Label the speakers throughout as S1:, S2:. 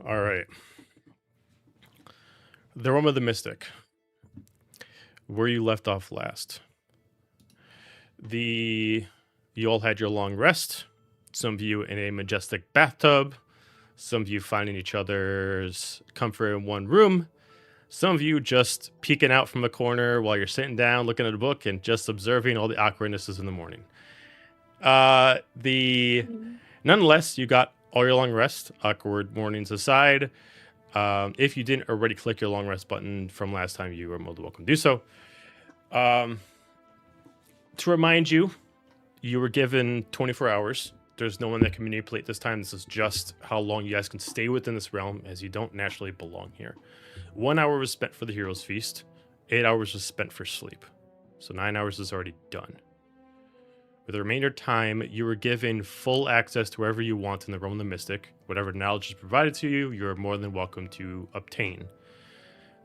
S1: All right. The Realm of the Mystic. Where you left off last. You all had your long rest. Some of you in a majestic bathtub. Some of you finding each other's comfort in one room. Some of you just peeking out from a corner while you're sitting down, looking at a book, and just observing all the awkwardnesses in the morning. Nonetheless, you got all your long rest, awkward mornings aside. If you didn't already click your long rest button from last time, you are more than welcome to do so. To remind you, you were given 24 hours. There's no one that can manipulate this time. This is just how long you guys can stay within this realm, as you don't naturally belong here. 1 hour was spent for the Hero's Feast. 8 hours was spent for sleep. So 9 hours is already done. With the remainder time, you were given full access to wherever you want in the Realm of the Mystic. Whatever knowledge is provided to you, you're more than welcome to obtain.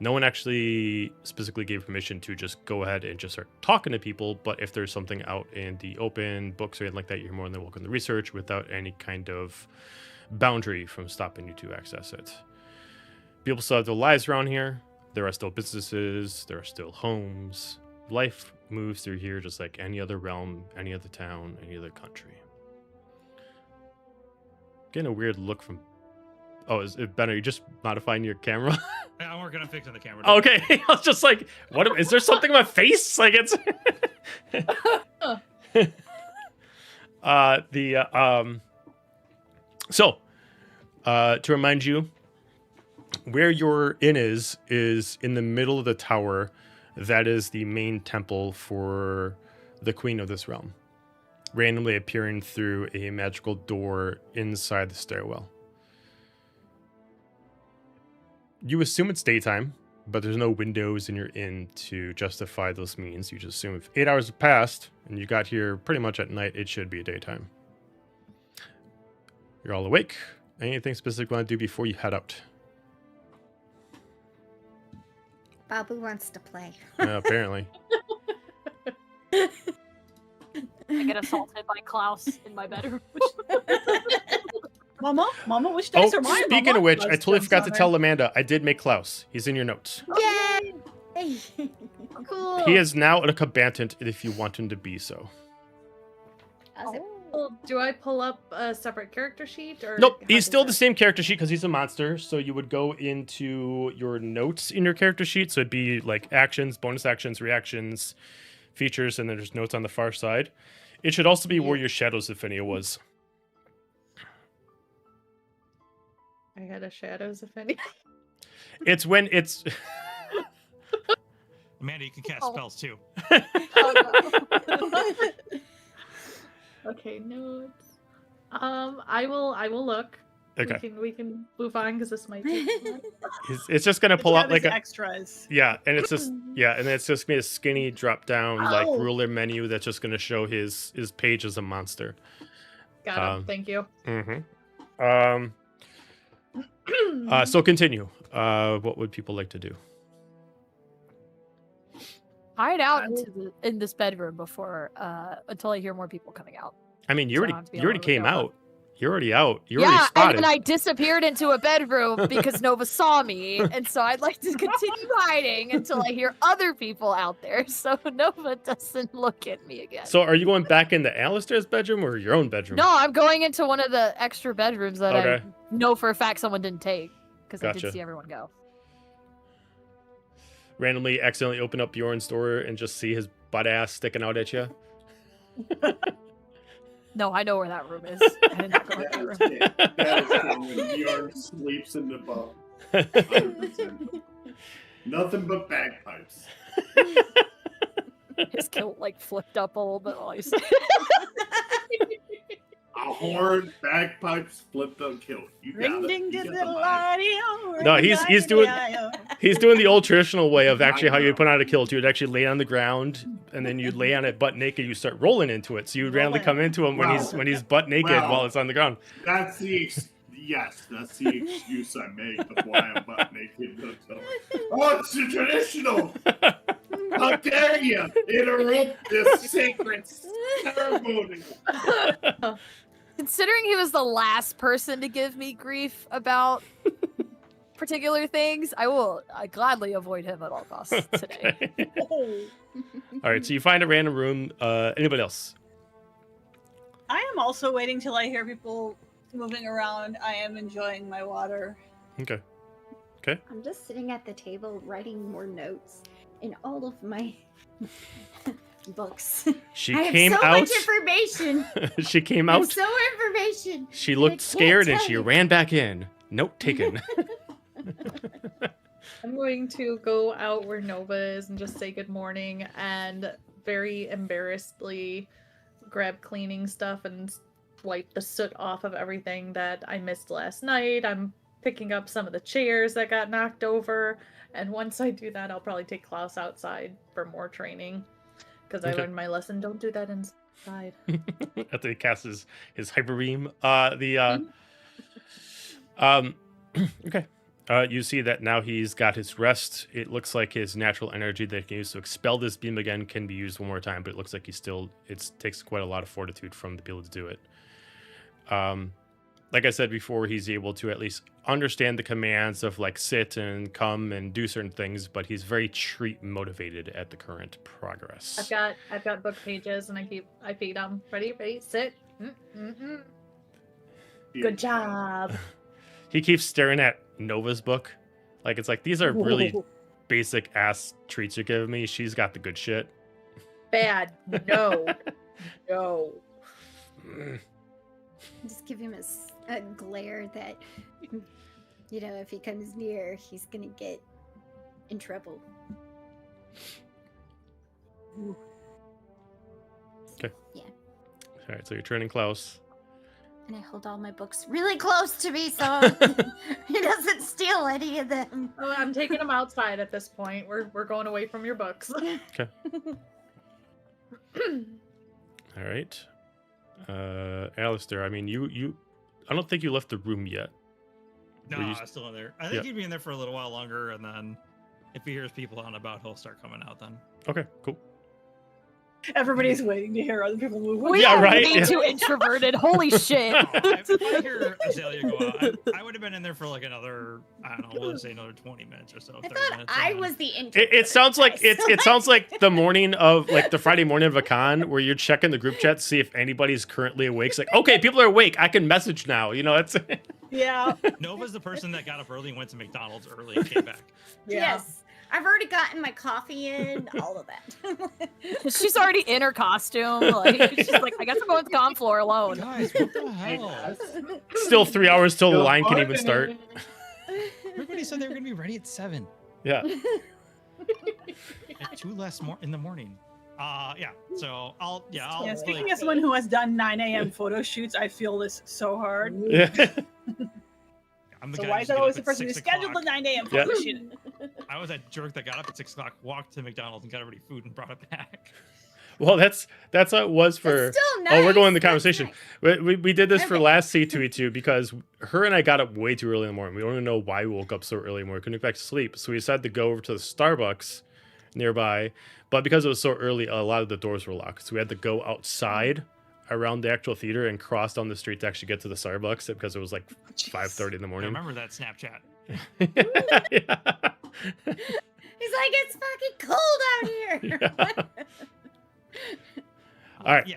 S1: No one actually specifically gave permission to just go ahead and just start talking to people, but if there's something out in the open, books or anything like that, you're more than welcome to research without any kind of boundary from stopping you to access it. People still have their lives around here. There are still businesses. There are still homes. Life moves through here just like any other realm, any other town, any other country. Getting a weird look from... Oh, is it Ben? Are you just modifying your camera?
S2: I'm working on fixing the camera.
S1: Okay, I was just like, what? Is there something in my face? Like it's... to remind you, where your inn is in the middle of the tower. That is the main temple for the queen of this realm, randomly appearing through a magical door inside the stairwell. You assume it's daytime, but there's no windows in your inn to justify those means. You just assume if 8 hours have passed and you got here pretty much at night, it should be daytime. You're all awake. Anything specific you want to do before you head out?
S3: Babu wants to play.
S1: Apparently.
S4: I get assaulted by Klaus in my bedroom.
S5: Mama, which dice are mine?
S1: Speaking of which, I totally forgot to tell Amanda, I did make Klaus. He's in your notes.
S3: Yay! Cool.
S1: He is now a combatant if you want him to be so.
S3: Awesome.
S5: Well, do I pull up a separate character sheet? Or
S1: Nope,
S5: how
S1: he's
S5: does
S1: still
S5: that-
S1: the same character sheet because he's a monster. So you would go into your notes in your character sheet. So it'd be like actions, bonus actions, reactions, features, and then there's notes on the far side. It should also be where your Shadows of Finia was.
S5: I had a Shadows of any.
S1: It's when it's...
S2: Amanda, you can cast spells too.
S5: Okay, notes. I will look.
S1: Okay.
S5: We can move on because this might take a while.
S1: It's just going to pull out like a...
S6: extras.
S1: Yeah, and it's just... Yeah, and it's just going to be a skinny drop down like
S5: Oh.
S1: ruler menu that's just going to show his page as a monster.
S5: Got it. Thank you.
S1: Mm-hmm. So continue. What would people like to do?
S4: Hide out in this bedroom before until I hear more people coming out.
S1: I mean, you
S4: So I
S1: already
S4: don't have to be
S1: you already
S4: alone
S1: came
S4: with
S1: out. You're already out. You're already
S4: Yeah,
S1: spotted.
S4: and then I disappeared into a bedroom because Nova saw me, and so I'd like to continue hiding until I hear other people out there, so Nova doesn't look at me again.
S1: So are you going back into Alistair's bedroom or your own bedroom?
S4: No, I'm going into one of the extra bedrooms that
S1: Okay.
S4: I know for a fact someone didn't take because I
S1: Gotcha.
S4: did see everyone go.
S1: Randomly accidentally open up Bjorn's door and just see his butt ass sticking out at you.
S4: No, I know where that room is. I did not go in that room.
S7: That is when Bjorn sleeps in the bunk. 100%. Nothing but bagpipes.
S4: His kilt like flipped up a little bit while he's
S7: A horn, bagpipes, flipped up kilt. You got
S6: Ring
S7: it.
S6: ding
S7: You
S6: ding
S7: got the
S6: diddle
S7: vibe.
S1: No, he's doing the old traditional way of actually how you put on a kilt. You would actually lay on the ground and then you'd lay on it butt naked. You start rolling into it, so you'd randomly come into him when he's butt naked while it's on the ground.
S7: That's the that's the excuse I make of why I'm butt naked. Oh, it's the traditional. How dare you interrupt this sacred ceremony?
S4: Considering he was the last person to give me grief about particular things, I will gladly avoid him at all costs today.
S1: Okay.
S5: Oh,
S1: All right, so you find a random room. Anybody else?
S6: I am also waiting till I hear people moving around. I am enjoying my water.
S1: Okay.
S3: I'm just sitting at the table writing more notes in all of my books.
S1: She
S3: I have
S1: came
S3: so
S1: out.
S3: much information.
S1: She came
S3: I have
S1: out.
S3: so information.
S1: She
S3: I
S1: looked
S3: can't
S1: scared and
S3: tell
S1: she
S3: you.
S1: ran back in. Note taken.
S5: I'm going to go out where Nova is and just say good morning and very embarrassedly grab cleaning stuff and wipe the soot off of everything that I missed last night. I'm picking up some of the chairs that got knocked over, and once I do that, I'll probably take Klaus outside for more training because I
S1: Okay.
S5: learned my lesson. Don't do that inside.
S1: After he casts his hyper beam. Okay. You see that now he's got his rest. It looks like his natural energy that he can use to expel this beam again can be used one more time, but it looks like it takes quite a lot of fortitude from the people to do it. Like I said before, he's able to at least understand the commands of like sit and come and do certain things, but he's very treat motivated at the current progress.
S5: I've got book pages and I feed them. Ready, sit. Mm-mm-mm. Good job.
S1: He keeps staring at Nova's book. Like it's like these are really
S5: Whoa.
S1: basic ass treats you're giving me. She's got the good shit.
S5: Bad. No. No.
S3: Just give him a glare that, you know, if he comes near, he's gonna get in trouble.
S1: Okay.
S3: Yeah.
S1: All right, so you're training Klaus.
S3: And I hold all my books really close to me so he doesn't steal any of them.
S5: Oh, I'm taking them outside at this point. We're going away from your books.
S1: All right. Alistair, I mean, I don't think you left the room yet.
S2: No,
S1: Were you-
S2: I'm still in there. I think
S1: Yeah.
S2: he'd be in there for a little while longer, and then if he hears people out and about, he'll start coming out then.
S1: Okay, cool.
S6: Everybody's waiting to hear other people move.
S4: We
S1: Yeah,
S4: are
S1: right?
S4: way
S1: Yeah.
S4: too introverted. Holy shit.
S2: No, if I hear Azalea go out, I would have been in there for like another, I don't know, let's say another 20 minutes or so.
S3: I
S2: 30
S3: thought
S2: minutes,
S3: I
S2: and then-
S3: was the introvert.
S1: It sounds like
S3: guys.
S1: it sounds like the morning of like the Friday morning of a con where you're checking the group chat to see if anybody's currently awake. It's like, okay, people are awake. I can message now. You know, it's
S6: Yeah.
S2: Nova's the person that got up early and went to McDonald's early and came back.
S3: Yes. I've already gotten my coffee in, all of that.
S4: She's already in her costume. Like she's like, I guess I'm going to the con floor alone.
S2: Guys, what the hell?
S1: still 3 hours till the
S7: Good
S1: line can even
S7: morning.
S1: start.
S2: Everybody said they were going to be ready at 7.
S1: Yeah.
S2: At 2 less in the morning. Yeah. So I'll
S6: Yeah,
S2: like,
S6: speaking as someone who has done 9 a.m. photo shoots, I feel this so hard.
S1: Yeah.
S2: I'm the
S6: So
S2: guy
S6: why
S2: who
S6: is
S2: just
S6: that
S2: get
S6: always
S2: up
S6: the
S2: at
S6: person who
S2: 6
S6: scheduled the
S2: o'clock.
S6: 9 a.m.
S1: Yeah.
S6: photo shoot?
S2: I was that jerk that got up at 6 o'clock, walked to McDonald's, and got everybody food and brought it back.
S1: Well, that's how it was for.
S3: That's still nice.
S1: Oh, we're going in the
S3: That's
S1: conversation.
S3: nice.
S1: We did this for
S3: Okay.
S1: last C2E2 because her and I got up way too early in the morning. We don't even know why we woke up so early and we couldn't get back to sleep. So we decided to go over to the Starbucks nearby. But because it was so early, a lot of the doors were locked. So we had to go outside around the actual theater and cross down the street to actually get to the Starbucks because it was like 5:30 in the
S2: I
S1: morning.
S2: remember that Snapchat.
S1: Yeah.
S3: He's like, it's fucking cold out here.
S1: Yeah. All right.
S2: Yeah.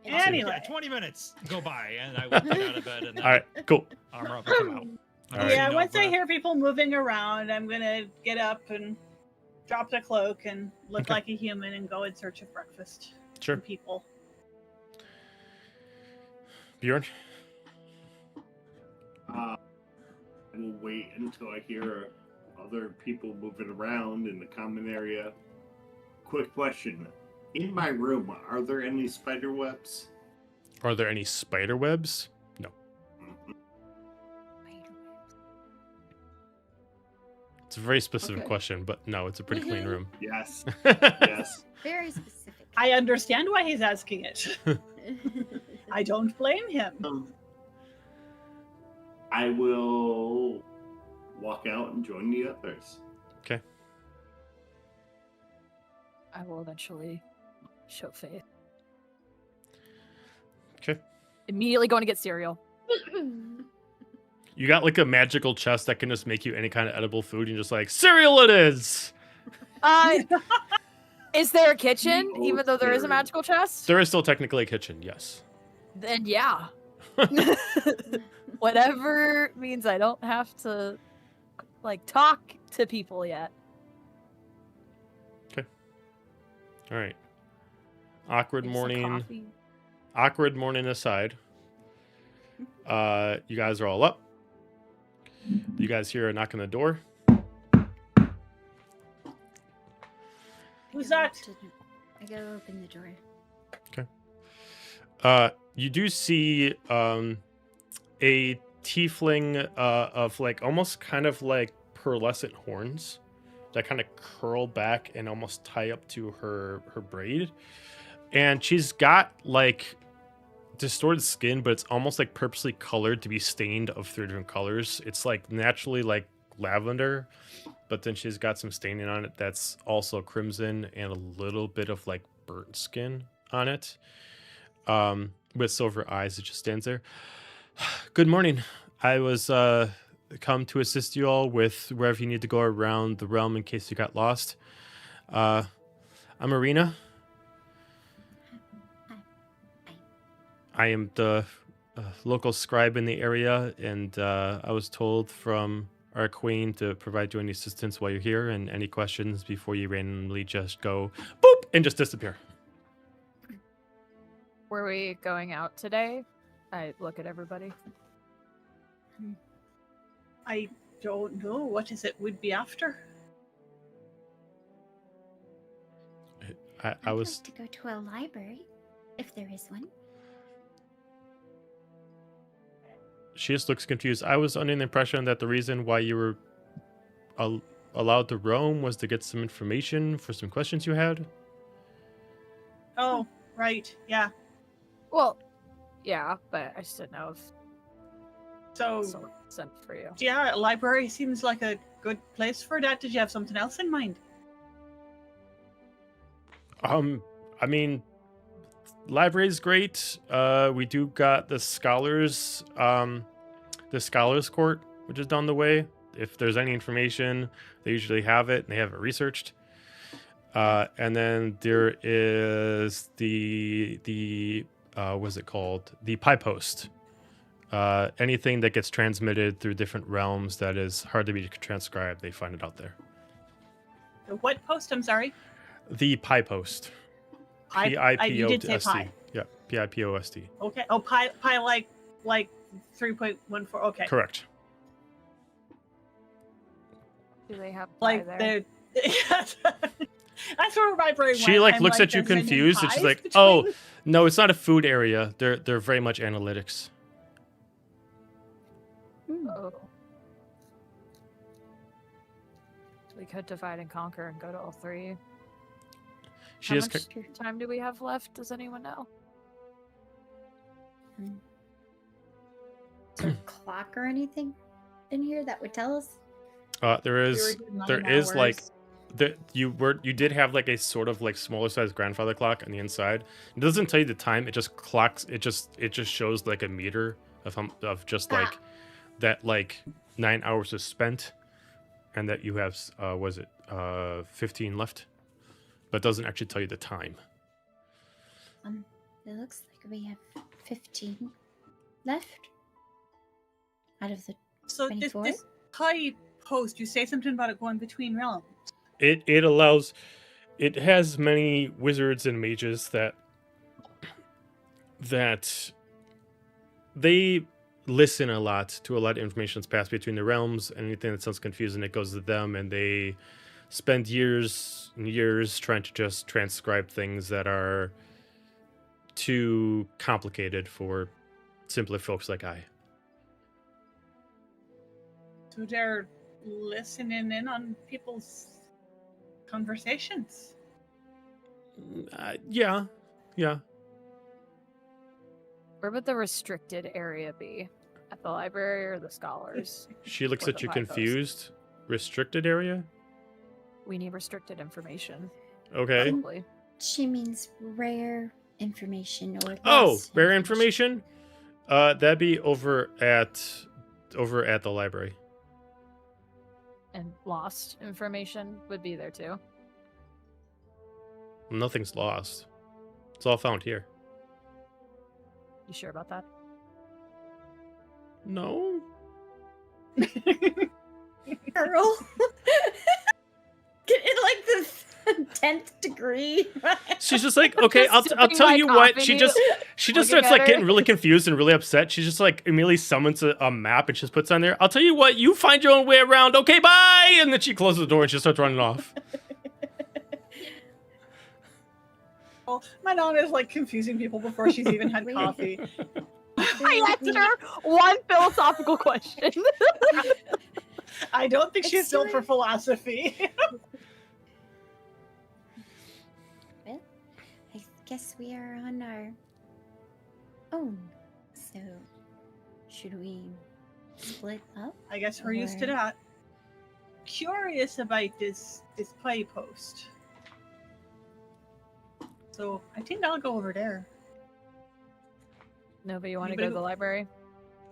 S6: Anyway.
S2: Yeah, 20 minutes go by, and I would get out of bed and
S1: All right, cool.
S2: armor up and come out.
S1: All right.
S6: Yeah,
S2: You know,
S6: once I
S2: but-
S6: hear people moving around, I'm gonna get up and drop the cloak and look
S1: Okay.
S6: like a human and go in search of breakfast.
S1: Sure.
S6: And people.
S1: Bjorn?
S7: I will wait until I hear other people moving around in the common area. Quick question. In my room, are there any spider webs?
S1: Are there any spider webs? No. It's a very specific
S3: Okay.
S1: question, but no, it's a pretty clean room.
S7: Yes. Yes.
S3: Very specific.
S6: I understand why he's asking it. I don't blame him.
S7: I will walk out and join the others.
S4: I will eventually show faith.
S1: Okay.
S4: Immediately going to get cereal.
S1: You got like a magical chest that can just make you any kind of edible food. And just like, cereal it is!
S4: Is there a kitchen, even though there is a magical chest?
S1: There is still technically a kitchen, yes.
S4: Then yeah. Whatever means I don't have to, like, talk to people yet.
S1: All right. Awkward
S4: Make some
S1: morning.
S4: coffee.
S1: Awkward morning aside. You guys are all up. You guys hear a knock on the door.
S6: Who's that?
S3: I go open the door.
S1: You do see a tiefling of like almost kind of like pearlescent horns that kind of curl back and almost tie up to her braid. And she's got like distorted skin, but it's almost like purposely colored to be stained of 3 different colors. It's like naturally like lavender, but then she's got some staining on it that's also crimson and a little bit of like burnt skin on it. With silver eyes, it just stands there. Good morning. I was come to assist you all with wherever you need to go around the realm in case you got lost. I'm Arena. I am the local scribe in the area, and I was told from our queen to provide you any assistance while you're here, and any questions before you randomly just go boop and just disappear.
S4: Were we going out today? I look at everybody.
S6: I don't know. What is it would be after?
S1: I was
S3: I'd like to go to a library, if there is one.
S1: She just looks confused. I was under the impression that the reason why you were allowed to roam was to get some information for some questions you had.
S6: Oh, right. Yeah.
S4: Well, yeah, but I just didn't know if
S6: So,
S4: someone sent for you.
S6: yeah, a library seems like a good place for that. Did you have something else in mind?
S1: I mean, library's great. We do got the scholars court, which is down the way. If there's any information, they usually have it and they have it researched. And then there is the what's it called? The pie post. Anything that gets transmitted through different realms that is hard to be transcribed, they find it out there.
S6: The what post? I'm sorry.
S1: The pie post.
S6: You did say
S1: P-I-P-O-S-T.
S6: pie.
S1: Yeah, P-I-P-O-S-T.
S6: Okay. Oh, pie like 3.14. Okay.
S1: Correct.
S4: Do they have pie
S6: Like
S4: there?
S6: Yes. That's where library
S1: She
S6: went.
S1: like
S6: I'm
S1: looks at you
S6: there's any
S1: confused and she's
S6: pies
S1: like,
S6: between-
S1: "Oh, no, it's not a food area. They're very much analytics."
S4: Oh. We could divide and conquer and go to all 3.
S1: She
S4: How
S1: just
S4: much time do we have left? Does anyone know?
S3: Is there a clock or anything in here that would tell us?
S1: there
S5: We
S1: is
S5: were doing
S1: there
S5: 9
S1: is like
S5: hours.
S1: you did have like a sort of like smaller size grandfather clock on the inside. It doesn't tell you the time. It just clocks. It just shows like a meter of just like that like 9 hours is spent, and that you have 15 left, but it doesn't actually tell you the time.
S3: It looks like we have 15 left out of the
S6: So
S3: 24?
S6: this pie post, you say something about it going between realms.
S1: It allows. It has many wizards and mages that they listen a lot to a lot of information that's passed between the realms. Anything that sounds confusing, it goes to them, and they spend years and years trying to just transcribe things that are too complicated for simpler folks like I.
S6: So they're listening in on people's conversations.
S1: Yeah.
S4: Where would the restricted area be? At the library or the scholars?
S1: She looks
S4: Or
S1: at
S4: the
S1: you
S4: pie post.
S1: confused. Restricted area?
S4: We need restricted information.
S1: Okay.
S4: Probably.
S3: She means rare information or
S1: Oh,
S3: less
S1: rare information? That'd be over at left over at the library?
S4: And lost information would be there too.
S1: Nothing's lost. It's all found here.
S4: You sure about that?
S1: No.
S3: Girl. Get in like the 10th degree.
S1: She's just like, okay, I'll
S4: Sipping
S1: tell
S4: my
S1: you what.
S4: coffee,
S1: She just
S4: looking
S1: starts
S4: at
S1: like
S4: her.
S1: getting really confused and really upset. She just like immediately summons a map and just puts on there. I'll tell you what. You find your own way around. Okay, bye. And then she closes the door and she starts running off.
S6: Well, Manon is like confusing people before she's even had coffee.
S4: I asked her one philosophical question.
S6: I don't think she's
S3: It's
S6: built for
S3: true.
S6: philosophy.
S3: Well, I guess we are on our own. So, should we split up?
S6: I guess we're used to
S3: Or-
S6: that. Curious about this play post. So I think I'll go over there.
S4: Nova, you want to
S6: Anybody
S4: go to the
S6: go-
S4: library?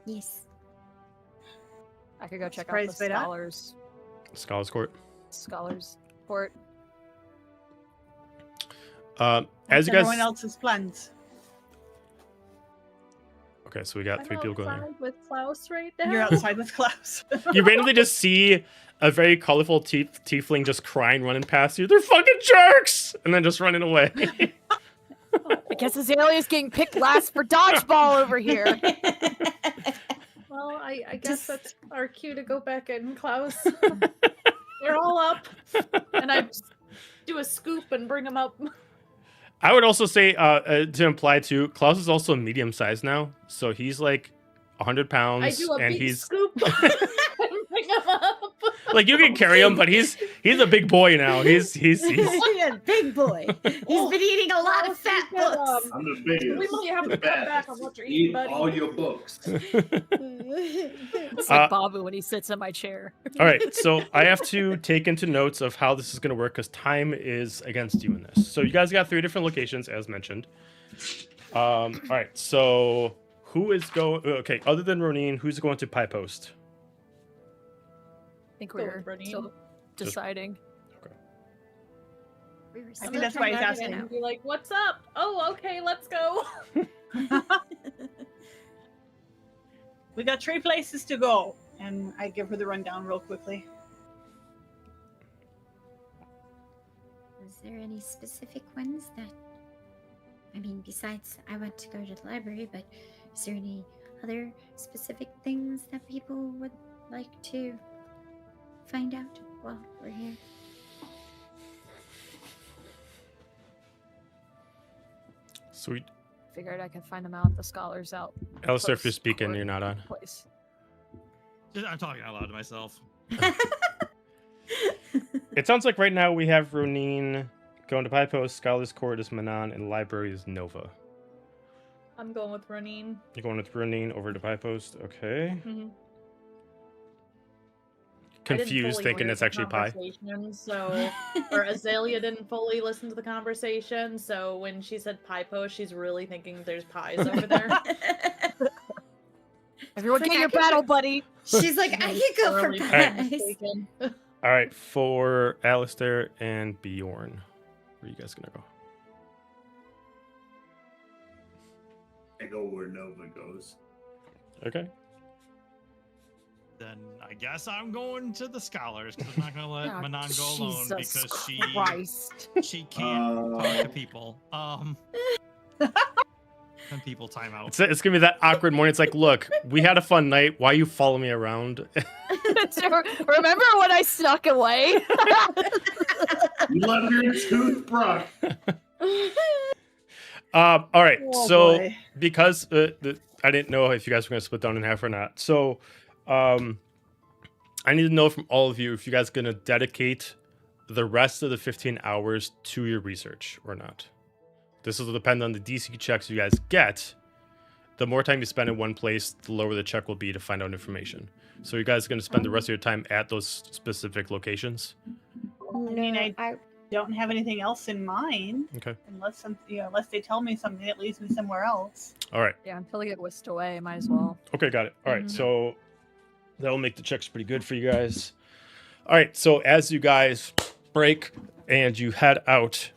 S3: Yes.
S4: I could go check out the
S6: Surprised by that.
S4: scholars
S1: Scholars Court.
S4: court.
S1: As
S6: What's
S1: you guys,
S6: everyone else's plans?
S1: okay, so we got 3 people going there.
S5: outside with Klaus right now.
S6: You're outside with Klaus.
S1: You randomly just see a very colorful tiefling just crying, running past you. They're fucking jerks, and then just running away.
S4: I guess Azalea's getting picked last for dodgeball over here.
S5: Well, I guess
S3: Just-
S5: that's our cue to go back in, Klaus. They're all up, and I just do a scoop and bring them up.
S1: I would also say to imply too, Klaus is also medium sized now, so he's like 100 pounds,
S5: I do a
S1: and
S5: big
S1: he's
S5: scoop and bring them up.
S1: like you can carry him, but he's a big boy now. He's
S3: He's a big boy. He's been eating a lot of fat books.
S7: I'm the biggest.
S5: We might have
S7: the
S5: to cut back
S7: best.
S5: on what you're eating,
S7: Eat
S5: buddy.
S7: all your books.
S4: It's like Babu when he sits in my chair.
S1: all right. So I have to take into notes of how this is going to work because time is against you in this. So you guys got 3 different locations as mentioned. All right. So who is going? Okay, other than Ronin, who's going to Pie Post?
S4: I think
S5: Go
S4: we're
S5: with Brittany.
S4: still deciding.
S3: We were
S6: I
S3: still
S6: think that's why he's
S3: trying to
S6: asking.
S3: figure
S5: And be like, "What's up? Oh, okay, let's go."
S6: We got 3 places to go, and I give her the rundown real quickly.
S3: Is there any specific ones that, I mean, besides I want to go to the library, but is there any other specific things that people would like to find out while we're here?
S1: Sweet.
S4: Figured I could find them out. The scholars out.
S1: Alistair, if you're
S4: Close
S1: speaking,
S4: court
S1: you're not on.
S4: Place.
S2: I'm talking out loud to myself.
S1: It sounds like right now we have Ronin going to Pie Post, Scholars Court is Manon, and Library is Nova.
S5: I'm going with Ronin.
S1: You're going with Ronin over to Pie Post. Okay.
S5: Mhm. I didn't
S1: Confused,
S5: fully
S1: thinking
S5: hear
S1: it's
S5: the
S1: actually pie.
S5: conversation, So, or Azalea didn't fully listen to the conversation, so when she said pie post, she's really thinking there's pies over there.
S4: Everyone,
S3: It's
S4: get
S3: like
S4: your
S3: I could
S4: battle
S3: go-
S4: buddy.
S3: She's like, I could go for
S5: Thoroughly
S3: pies.
S5: mistaken.
S1: All right, for Alistair and Bjorn, where are you guys gonna go?
S7: I go where Nova goes.
S1: Okay.
S2: Then I guess I'm going to the scholars because I'm not gonna let
S4: Oh,
S2: Manon go alone
S4: Jesus
S2: because
S4: Christ.
S2: she can't talk to people. And people time out.
S1: It's gonna be that awkward morning. It's like, look, we had a fun night. Why you follow me around?
S4: Remember when I snuck away?
S7: You love your toothbrush.
S1: All right.
S6: Oh,
S1: so
S6: boy.
S1: because I didn't know if you guys were gonna split down in half or not. So I need to know from all of you if you guys are gonna dedicate the rest of the 15 hours to your research or not. This will depend on the DC checks you guys get. The more time you spend in one place, the lower the check will be to find out information. So you guys are going to spend the rest of your time at those specific locations.
S6: I mean,
S3: No,
S6: I don't have anything else in mind
S1: Okay.
S6: unless unless they tell me something that leads me somewhere else.
S1: All right.
S4: Yeah, until I get whisked away, might as well.
S1: Okay, got it. All right.
S5: Mhm.
S1: So That will make the checks pretty good for you guys. All right, so as you guys break and you head out,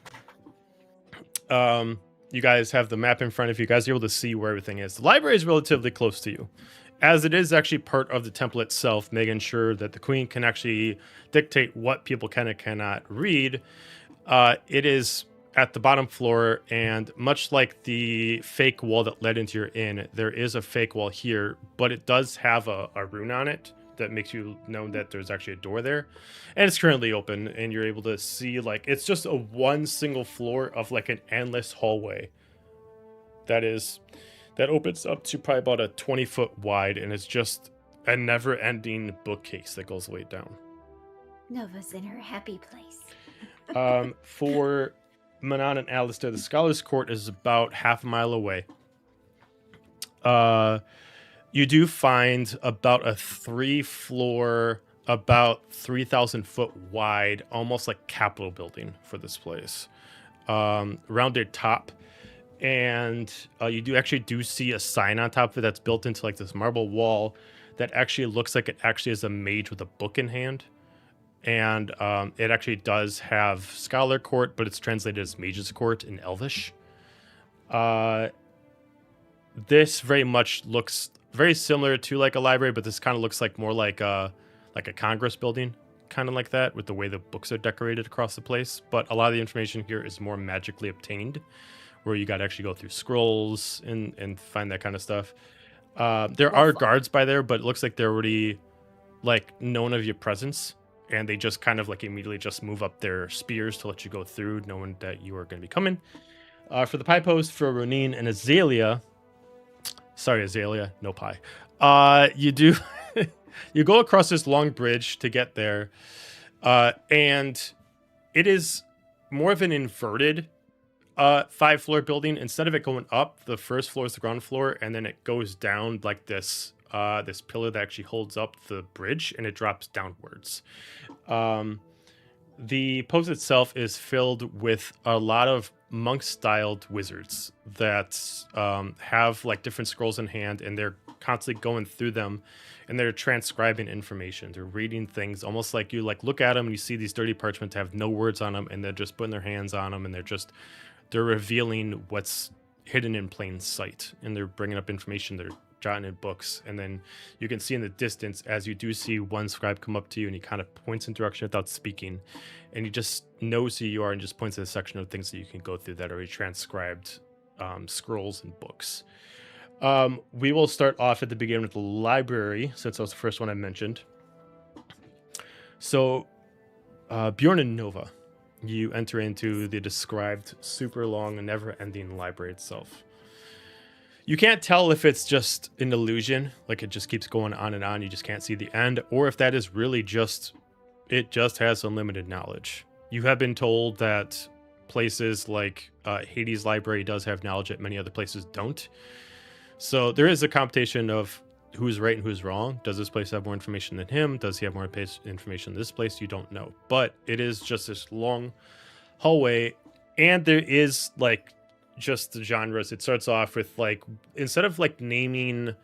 S1: you guys have the map in front of you. You guys are able to see where everything is. The library is relatively close to you, as it is actually part of the temple itself, making sure that the queen can actually dictate what people can and cannot read. It is at the bottom floor, and much like the fake wall that led into your inn, there is a fake wall here, but it does have a rune on it that makes you know that there's actually a door there, and it's currently open, and you're able to see, like, it's just a one single floor of like an endless hallway that opens up to probably about a 20-foot wide, and it's just a never-ending bookcase that goes way down.
S3: Nova's in her happy place.
S1: For Manon and Alistair, the Scholar's Court is about half a mile away. You do find about a 3-floor, about 3,000-foot wide, almost like Capitol building for this place. Rounded top. And you do see a sign on top of it that's built into like this marble wall that actually looks like it actually is a mage with a book in hand. And it actually does have Scholar Court, but it's translated as Mage's Court in Elvish. This very much looks very similar to like a library, but this kind of looks like more like a Congress building, kind of like that, with the way the books are decorated across the place. But a lot of the information here is more magically obtained, where you got to actually go through scrolls and find that kind of stuff. There are guards by there, but it looks like they're already like known of your presence, and they just kind of like immediately just move up their spears to let you go through, knowing that you are going to be coming. For the pie post for Ronin and Azalea, sorry Azalea, no pie. You do you go across this long bridge to get there, and it is more of an inverted 5-floor building. Instead of it going up, the first floor is the ground floor, and then it goes down like this pillar that actually holds up the bridge, and it drops downwards. The post itself is filled with a lot of monk-styled wizards that have like different scrolls in hand, and they're constantly going through them, and they're transcribing information. They're reading things, almost like you like look at them and you see these dirty parchments have no words on them, and they're just putting their hands on them, and they're revealing what's hidden in plain sight, and they're bringing up information they're jotting in books. And then you can see in the distance, as you do see one scribe come up to you, and he kind of points in direction without speaking, and he just knows who you are and just points to a section of things that you can go through that are transcribed scrolls and books. We will start off at the beginning with the library, since that was the first one I mentioned. So Bjorn and Nova, you enter into the described super long and never-ending library itself. You can't tell if it's just an illusion, like it just keeps going on and on, you just can't see the end, or if that is really just, it just has unlimited knowledge. You have been told that places like Hades Library does have knowledge that many other places don't. So there is a competition of who's right and who's wrong. Does this place have more information than him? Does he have more information than this place? You don't know. But it is just this long hallway, and there is like just the genres. It starts off with like, instead of like naming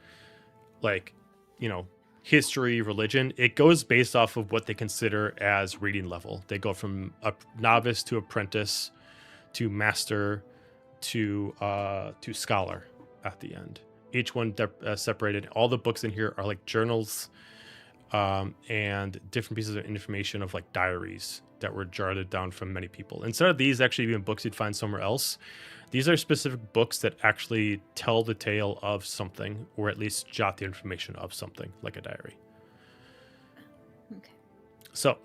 S1: like, you know, history, religion, it goes based off of what they consider as reading level. They go from a novice to apprentice to master to scholar at the end. Each one separated. All the books in here are like journals and different pieces of information of like diaries that were jotted down from many people. Instead of these actually being books you'd find somewhere else, these are specific books that actually tell the tale of something, or at least jot the information of something, like a diary.
S3: Okay.
S1: So,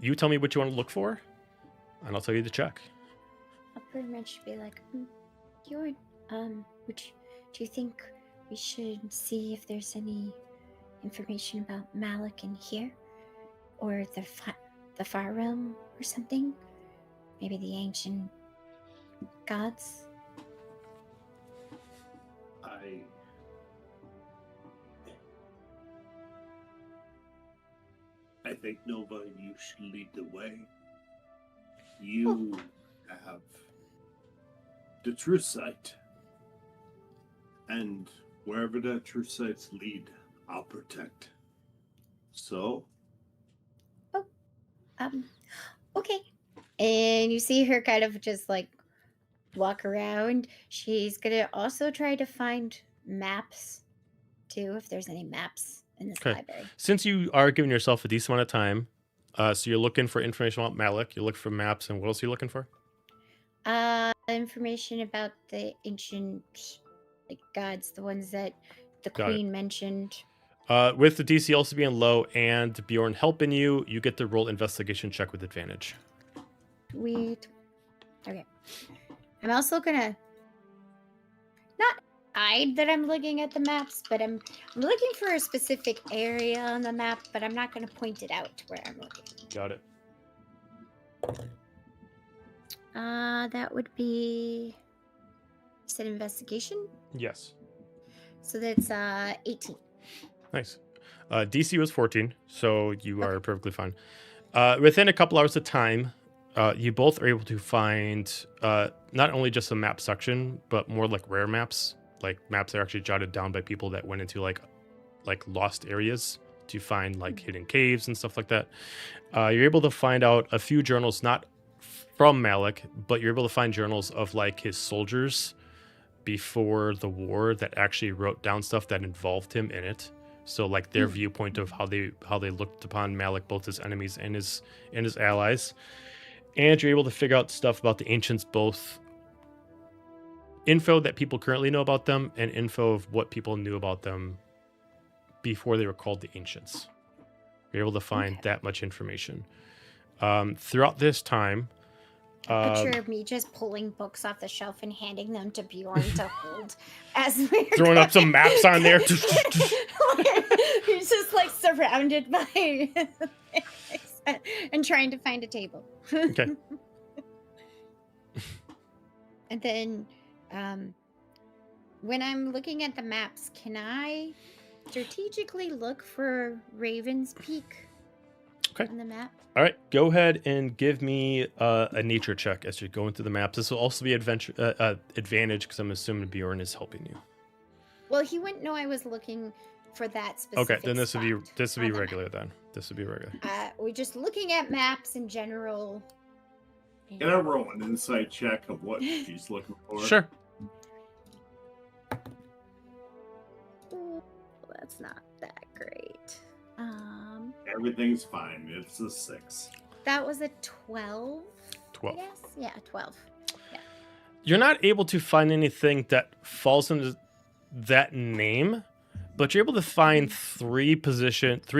S1: you tell me what you want to look for, and I'll tell you to check.
S3: I'll pretty much be like, do you think we should see if there's any information about Malik in here, or the Far Realm or something? Maybe the ancient gods?
S7: I think, Nova, you should lead the way. You have the true sight. And wherever that true sights lead, I'll protect. so.
S3: Okay. And you see her kind of just like walk around. She's gonna also try to find maps too, if there's any maps in this
S1: Okay.
S3: library.
S1: Since you are giving yourself a decent amount of time, so you're looking for information about Malik, you look for maps, and what else are you looking for?
S3: Information about the ancient like gods, the ones that the
S1: Got it.
S3: queen mentioned.
S1: With the DC also being low and Bjorn helping you, you get to roll investigation check with advantage.
S3: Sweet. Okay. I'm also gonna not hide that I'm looking at the maps, but I'm looking for a specific area on the map, but I'm not gonna point it out where I'm looking.
S1: Got it.
S3: That would be, you said investigation,
S1: Yes.
S3: so that's 18.
S1: Nice. DC was 14, so you are perfectly fine. Within a couple hours of time, you both are able to find not only just a map section, but more like rare maps, like maps that are actually jotted down by people that went into like lost areas to find like hidden caves and stuff like that. You're able to find out a few journals, not from Malik, but you're able to find journals of like his soldiers before the war that actually wrote down stuff that involved him in it. So like their viewpoint of how they looked upon Malik, both his enemies and his allies. And you're able to figure out stuff about the ancients, both info that people currently know about them and info of what people knew about them before they were called the ancients. You're able to find that much information. Throughout this time,
S3: Picture of me just pulling books off the shelf and handing them to Bjorn to hold as we're
S1: throwing up some maps on there.
S3: He's just like surrounded by and trying to find a table.
S1: Okay.
S3: And then when I'm looking at the maps, can I strategically look for Raven's Peak on the map?
S1: All right, go ahead and give me a nature check as you're going through the maps. This will also be advantage because I'm assuming Bjorn is helping you.
S3: Well, he wouldn't know I was looking for that specific.
S1: Okay, then this would be
S3: on the
S1: regular
S3: map.
S1: then. This would be regular.
S3: We're just looking at maps in general.
S7: Can I roll an insight check of what she's looking for?
S1: Sure.
S3: Ooh, that's not that great.
S7: Everything's fine. It's a 6.
S3: That was a 12.
S1: 12.
S3: Yes, yeah, 12.
S1: You're not able to find anything that falls into that name, but you're able to find three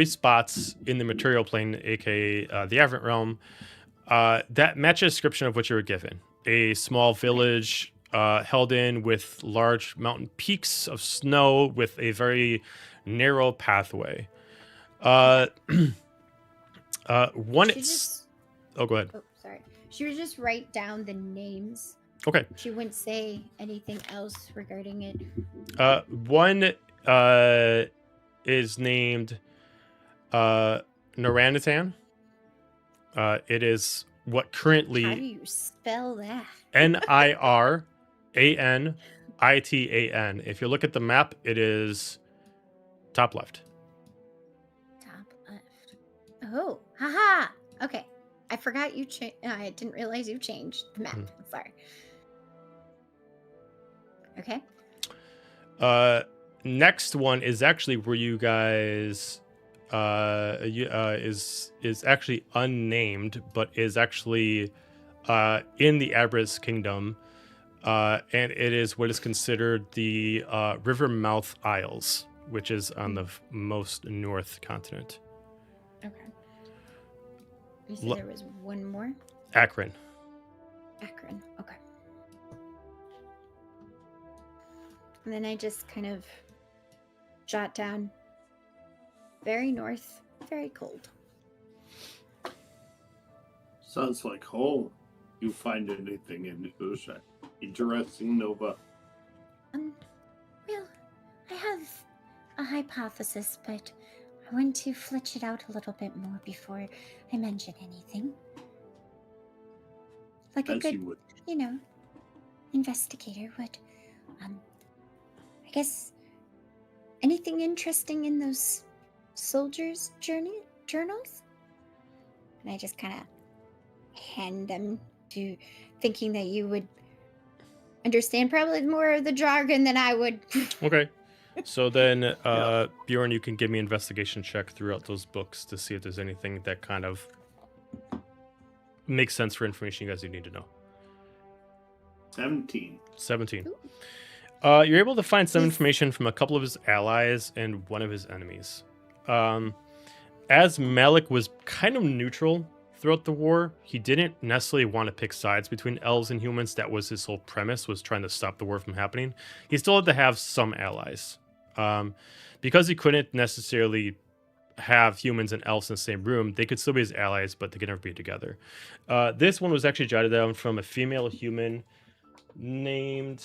S1: spots in the material plane, aka the Averant realm, that match a description of what you were given. A small village held in with large mountain peaks of snow with a very narrow pathway. One Oh, go ahead.
S3: Oh, sorry. She would just write down the names.
S1: Okay.
S3: She wouldn't say anything else regarding it.
S1: One is named Naranitan. It is what currently
S3: How do you spell that?
S1: Niranitan. If you look at the map, it is top left.
S3: Top left. Oh, haha. Okay. I forgot you I didn't realize you changed the map. Sorry. Okay.
S1: Next one is actually where you guys is actually unnamed, but is actually in the Abras Kingdom, and it is what is considered the Rivermouth Isles, which is on the most north continent.
S3: Okay. You said there was one more?
S1: Akron.
S3: Akron. Okay. And then I just kind of jot down very north, very cold.
S7: Sounds like home. You find anything interesting, Nova?
S3: Well, I have a hypothesis, but I want to flesh it out a little bit more before I mention anything. Like a
S7: As
S3: good,
S7: you would.
S3: investigator would. I guess anything interesting in those soldiers' journals? And I just kind of hand them to, thinking that you would understand probably more of the jargon than I would.
S1: Okay. So then, Bjorn, you can give me an investigation check throughout those books to see if there's anything that kind of makes sense for information you guys need to know.
S7: 17.
S1: 17. You're able to find some information from a couple of his allies and one of his enemies. As Malik was kind of neutral throughout the war, he didn't necessarily want to pick sides between elves and humans. That was his whole premise, was trying to stop the war from happening. He still had to have some allies. Because he couldn't necessarily have humans and elves in the same room, they could still be his allies, but they could never be together. This one was actually jotted down from a female human named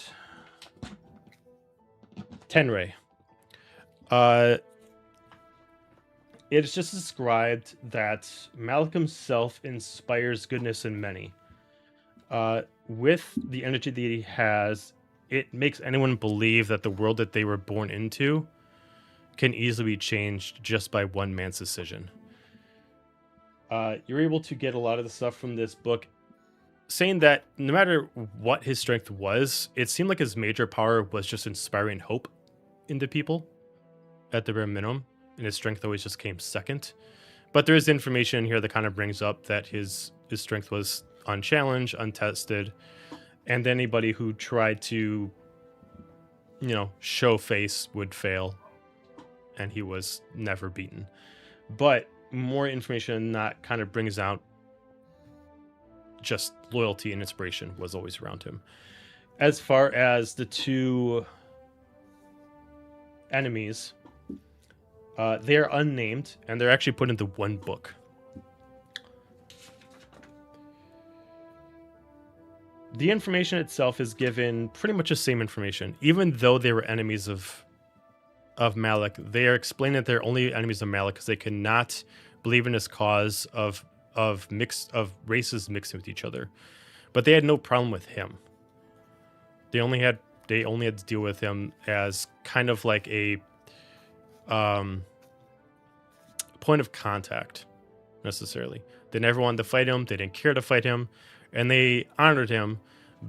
S1: Tenrei. It's just described that Malik himself inspires goodness in many. With the energy that he has, it makes anyone believe that the world that they were born into can easily be changed just by one man's decision. You're able to get a lot of the stuff from this book, saying that no matter what his strength was, it seemed like his major power was just inspiring hope into people at the bare minimum, and his strength always just came second. But there is information here that kind of brings up that his strength was unchallenged, untested, and anybody who tried to, show face would fail, and he was never beaten. But more information than that kind of brings out just loyalty and inspiration was always around him. As far as the two enemies, they are unnamed, and they're actually put into one book. The information itself is given pretty much the same information. Even though they were enemies of Malik, they are explaining that they're only enemies of Malik because they cannot believe in his cause of races mixing with each other. But they had no problem with him. They only had to deal with him as kind of like a point of contact, necessarily. They never wanted to fight him. They didn't care to fight him, and they honored him,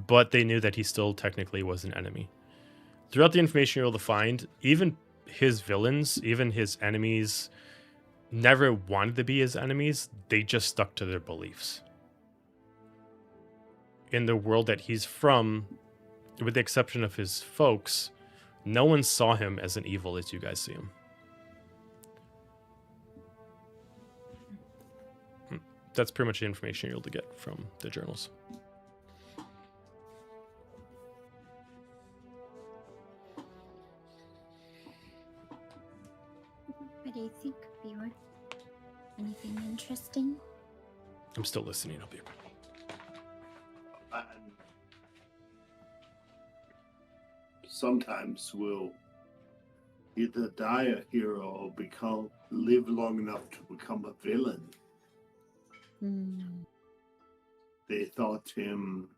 S1: but they knew that he still technically was an enemy. Throughout the information you're able to find, even his villains, even his enemies, never wanted to be his enemies. They just stuck to their beliefs. In the world that he's from, with the exception of his folks, no one saw him as an evil as you guys see him. That's pretty much the information you're able to get from the journals.
S3: What do you think, Bjorn? Anything interesting?
S1: I'm still listening. I'll be
S7: Sometimes we'll either die a hero or live long enough to become a villain. They thought him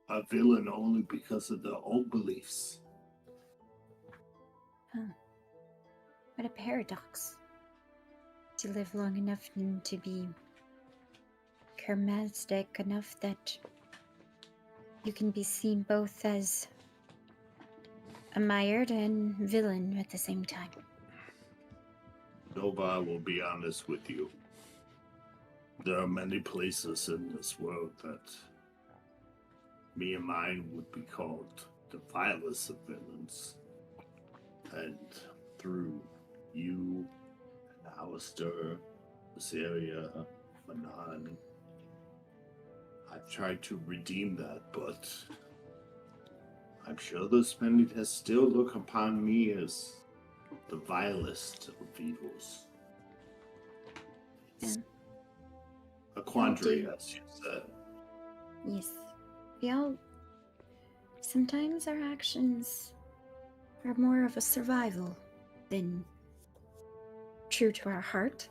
S7: a villain only because of their own beliefs.
S3: What a paradox. To live long enough and to be charismatic enough that you can be seen both as admired and villain at the same time.
S7: Nova, I will be honest with you. There are many places in this world that me and mine would be called the vilest of villains. And through you and Alistair, Rosaria, Manan, I've tried to redeem that, but I'm sure there's many that still look upon me as the vilest of evils. It's a quandary, as you said.
S3: Yes. Sometimes our actions are more of a survival than true to our heart.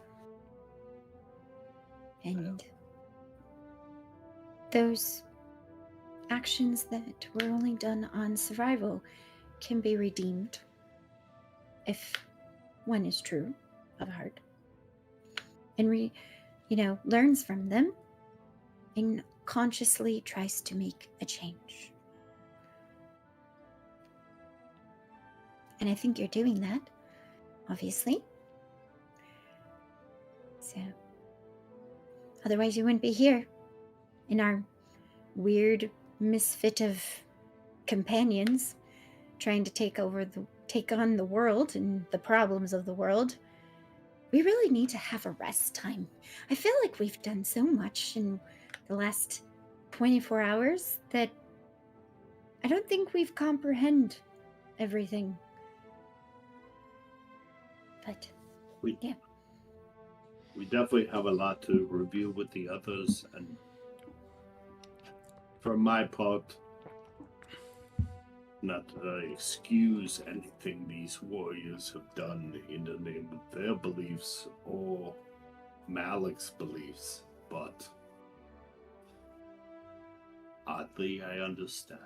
S3: And those actions that were only done on survival can be redeemed if one is true of heart and learns from them and consciously tries to make a change. And I think you're doing that, obviously. So, otherwise you wouldn't be here in our weird misfit of companions trying to take on the world and the problems of the world. We really need to have a rest time. I feel like we've done so much in the last 24 hours that I don't think we've comprehended everything. But
S7: We
S3: yeah.
S7: We definitely have a lot to review with the others, and for my part, not to excuse anything these warriors have done in the name of their beliefs or Malik's beliefs, but oddly, I understand.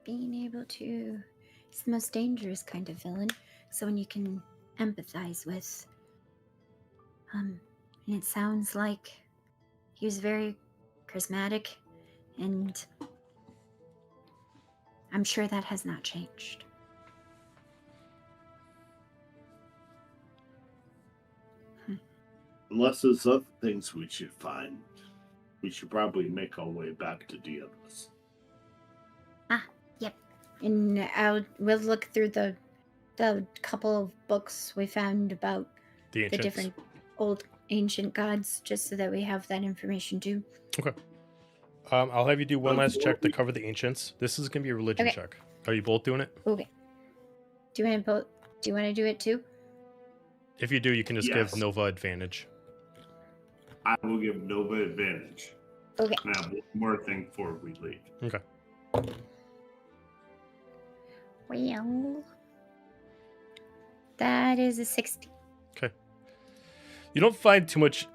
S3: Being able to is the most dangerous kind of villain. Someone you can empathize with. And it sounds like he was very charismatic, and I'm sure that has not changed.
S7: Unless there's other things we should find, we should probably make our way back to the others.
S3: Yep. And we'll look through the couple of books we found about
S1: The
S3: the
S1: ancients.
S3: different old ancient gods, just so that we have that information too.
S1: Okay. I'll have you do one last check to cover the ancients. This is gonna be a religion
S3: Okay.
S1: check. Are you both doing it?
S3: Okay. Do you want to do it too?
S1: If you do, you can just
S7: Yes.
S1: give Nova advantage.
S7: I will give Nova advantage.
S3: Okay.
S7: Now, one more thing before we leave.
S1: Okay.
S3: Well, that is a 60.
S1: You don't find too much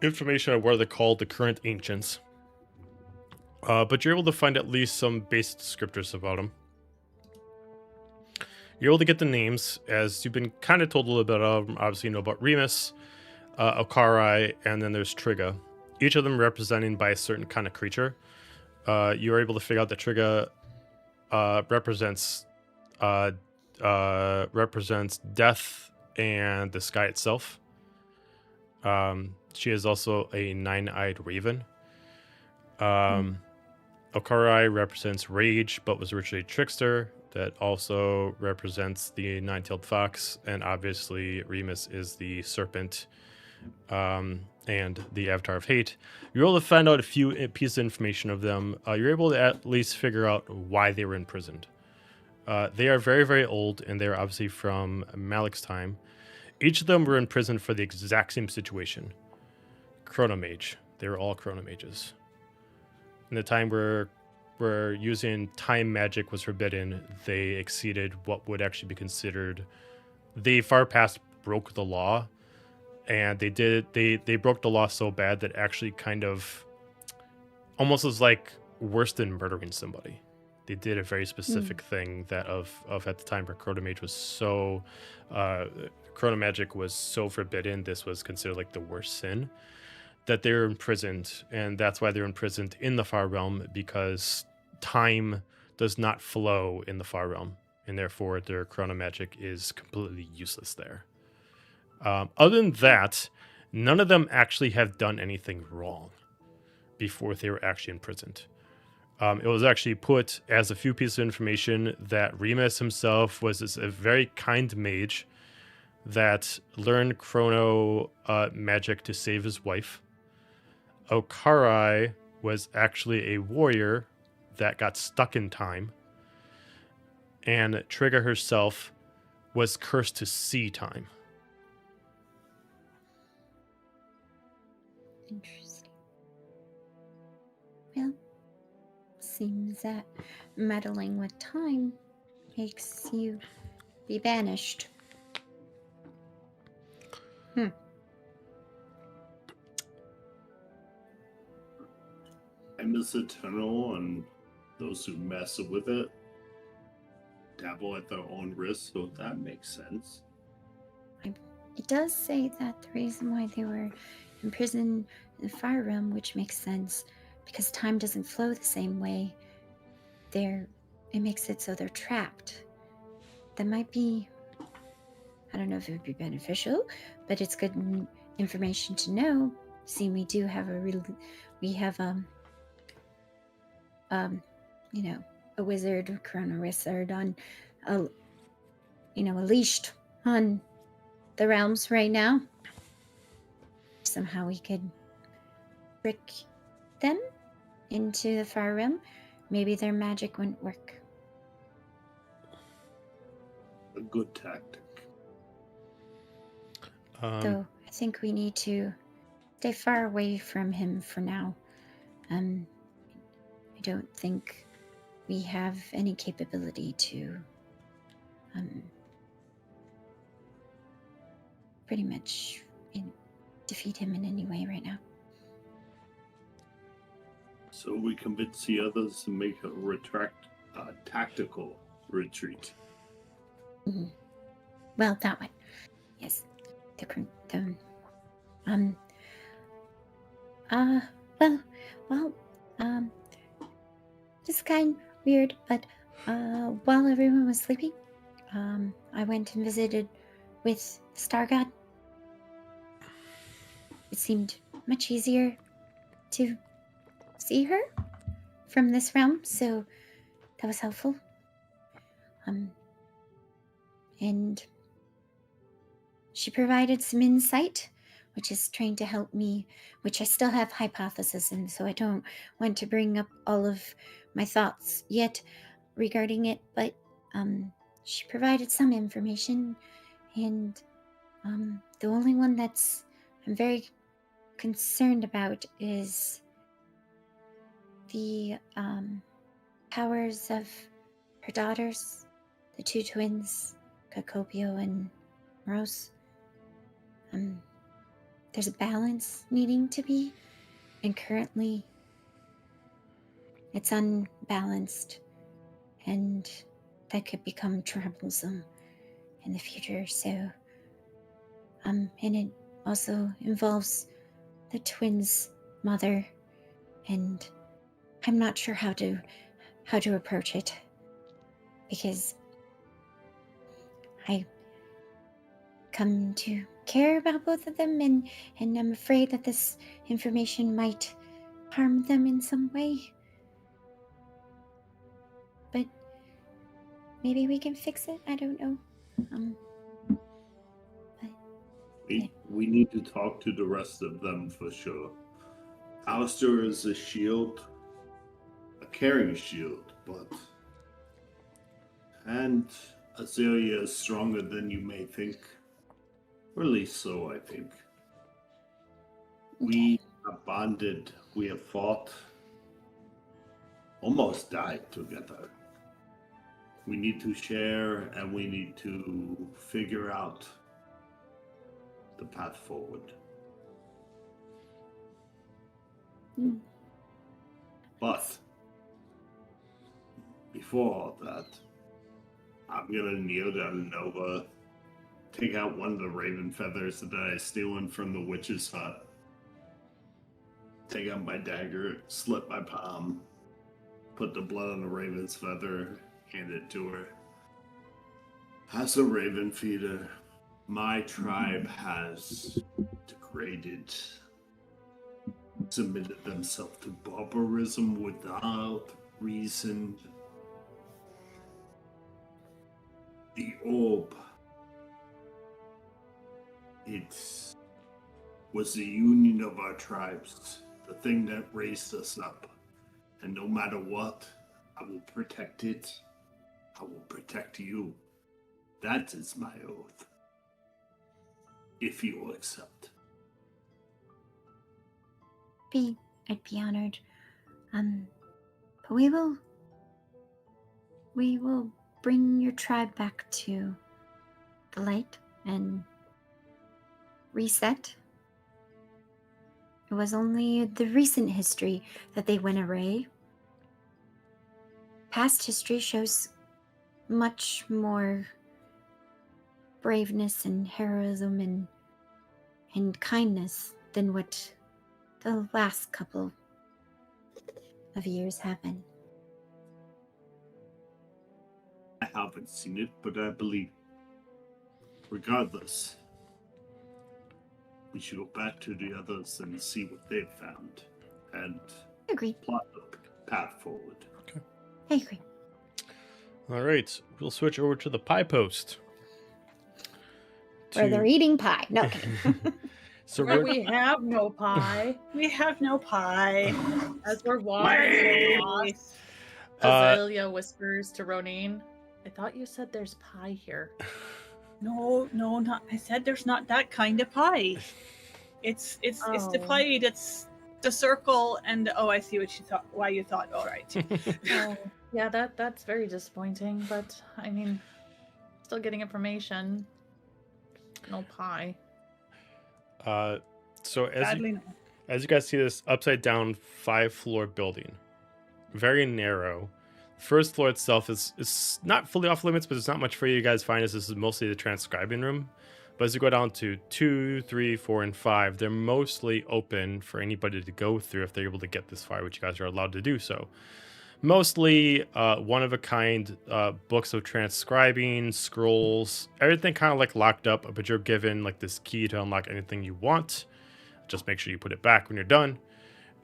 S1: information on what they're called, the current ancients. But you're able to find at least some basic descriptors about them. You're able to get the names, as you've been kind of told a little bit of them. Obviously, you know about Remus, Okarai, and then there's Trigga. Each of them representing by a certain kind of creature. You are able to figure out that Trigga represents death and the sky itself. She is also a nine-eyed raven. Okarai represents rage, but was originally trickster. That also represents the nine-tailed fox, and obviously Remus is the serpent, and the avatar of hate. You're able to find out a few pieces of information of them. You're able to at least figure out why they were imprisoned. They are very, very old, and they're obviously from Malik's time. Each of them were imprisoned for the exact same situation. Chronomage. They were all chronomages. In the time where using time magic was forbidden, they exceeded what would actually be considered. They far past broke the law, and they broke the law so bad that actually kind of almost was like worse than murdering somebody. They did a very specific thing that of at the time where chronomage was so chronomagic was so forbidden. This was considered like the worst sin, that they're imprisoned, and that's why they're imprisoned in the Far Realm, because time does not flow in the Far Realm, and therefore their chronomagic is completely useless there. Other than that, none of them actually have done anything wrong before they were actually imprisoned. It was actually put as a few pieces of information that Remus himself was a very kind mage that learned chrono magic to save his wife. Okarai was actually a warrior that got stuck in time. And Trigga herself was cursed to see time.
S3: Interesting. Well, seems that meddling with time makes you be banished.
S7: Time is eternal, and those who mess with it dabble at their own risk, so that makes sense.
S3: It does say that the reason why they were imprisoned in the fire realm, which makes sense, because time doesn't flow the same way. It makes it so they're trapped. That might be, I don't know if it would be beneficial, but it's good information to know. See, we do have a wizard, chrono wizard on, leashed on the realms right now. Somehow we could trick them into the fire realm. Maybe their magic wouldn't work.
S7: A good tactic.
S3: Though I think we need to stay far away from him for now. I don't think we have any capability to pretty much defeat him in any way right now.
S7: So we convince the others to make a tactical retreat.
S3: Mm-hmm. Well, that one. Yes. This is kind of weird, but while everyone was sleeping, I went and visited with the Star God. It seemed much easier to see her from this realm, so that was helpful. And she provided some insight, which is trying to help me, which I still have hypothesis in, so I don't want to bring up all of my thoughts yet regarding it, but she provided some information, and the only one that's I'm very concerned about is the powers of her daughters, the two twins, Cacopio and Rose. There's a balance needing to be, and currently it's unbalanced, and that could become troublesome in the future. So, and it also involves the twins' mother, and I'm not sure how to approach it, because I come to care about both of them, and I'm afraid that this information might harm them in some way. But maybe we can fix it. I don't know.
S7: We need to talk to the rest of them for sure. Alistair is a shield, a caring shield, and Azalea is stronger than you may think. Or at least so, I think. We have bonded, we have fought, almost died together. We need to share, and we need to figure out the path forward. But before all that, I'm gonna kneel down Nova, take out one of the raven feathers that I stolen from the witch's hut, take out my dagger, slit my palm, put the blood on the raven's feather, hand it to her. As a raven feeder, my tribe has degraded, submitted themselves to barbarism without reason. The orb, it was the union of our tribes, the thing that raised us up. And no matter what, I will protect it. I will protect you. That is my oath. If you will accept.
S3: I'd be honored. But we will bring your tribe back to the light and reset. It was only the recent history that they went awry. Past history shows much more braveness and heroism and kindness than what the last couple of years have been.
S7: I haven't seen it, but I believe. Regardless, we should go back to the others and see what they've found, and
S3: Agreed.
S7: plot a path forward.
S3: I agree.
S1: All right, we'll switch over to the pie post.
S3: Where they're eating pie. No, kidding.
S1: So
S5: Where
S1: we're,
S5: we have no pie.
S6: We have no pie.
S5: As we're walking across,
S1: Uh,
S5: Azalea whispers to Ronin, I thought you said there's pie here.
S6: No, not. I said there's not that kind of pie. It's the
S5: Oh.
S6: pie that's the circle, and I see what you thought. Why you thought? All right.
S5: Oh, yeah, that's very disappointing, but I mean, still getting information. No pie.
S1: so
S6: Sadly, no.
S1: as you guys see this upside down 5-floor building, very narrow. First floor itself is not fully off limits, but there's not much for you guys find as this is mostly the transcribing room. But as you go down to 2, 3, 4, and 5, they're mostly open for anybody to go through if they're able to get this far, which you guys are allowed to do so. Mostly one-of-a-kind books of transcribing, scrolls, everything kind of like locked up, but you're given like this key to unlock anything you want. Just make sure you put it back when you're done.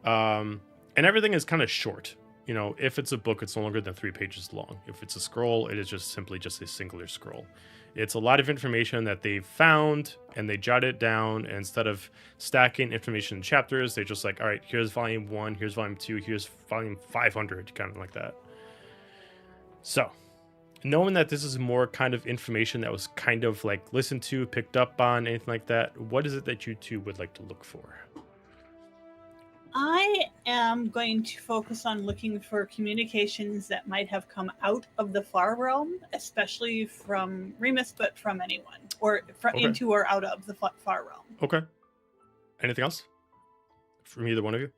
S1: And everything is kind of short. You know, if it's a book, it's no longer than 3 pages long. If it's a scroll, it is just simply just a singular scroll. It's a lot of information that they've found and they jot it down. And instead of stacking information in chapters, they just like, all right, here's volume 1, here's volume 2, here's volume 500, kind of like that. So, knowing that this is more kind of information that was kind of like listened to, picked up on, anything like that, what is it that you two would like to look for?
S6: I am going to focus on looking for communications that might have come out of the far realm, especially from Remus, but from anyone, or
S1: Okay.
S6: into or out of the far realm.
S1: Okay. Anything else from either one of you?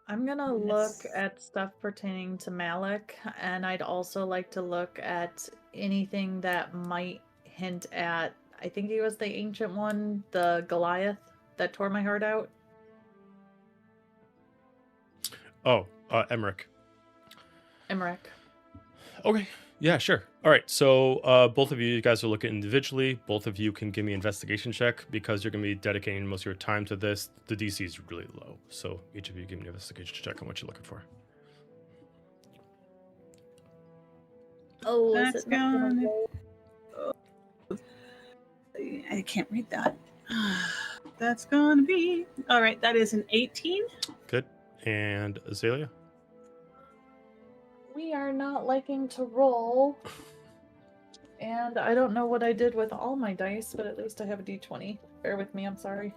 S5: I'm gonna look
S6: Yes.
S5: at stuff pertaining to Malik, and I'd also like to look at anything that might hint at, I think he was the ancient one, the Goliath that tore my heart out.
S1: Oh, Emmerich.
S5: Emmerich.
S1: Okay. Yeah, sure. All right. So both of you guys are looking individually. Both of you can give me an investigation check because you're going to be dedicating most of your time to this. The DC is really low. So each of you give me an investigation check on what you're looking for.
S5: Oh,
S6: That's
S5: is it not gonna
S6: gonna-
S5: go?
S6: I can't read that. That's gonna be all right. That is an 18.
S1: Good. And Azalea?
S5: We are not liking to roll. And I don't know what I did with all my dice, but at least I have a d20. Bear with me, I'm sorry.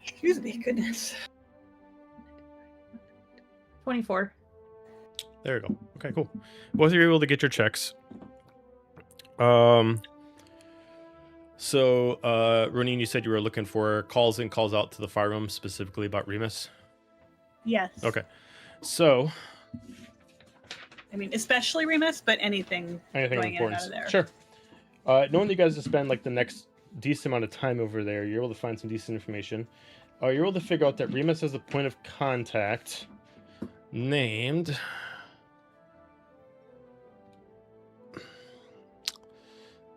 S6: Excuse me, goodness.
S5: 24.
S1: There you go. Okay, cool. Both of you are able to get your checks. So, Ronin, you said you were looking for calls in, calls out to the fire room, specifically about Remus.
S6: Yes.
S1: Okay. So,
S6: I mean, especially Remus, but anything
S1: anything of
S6: going in and
S1: importance?
S6: out of there.
S1: Sure. Knowing that you guys have spend like the next decent amount of time over there, you're able to find some decent information. You're able to figure out that Remus has a point of contact named.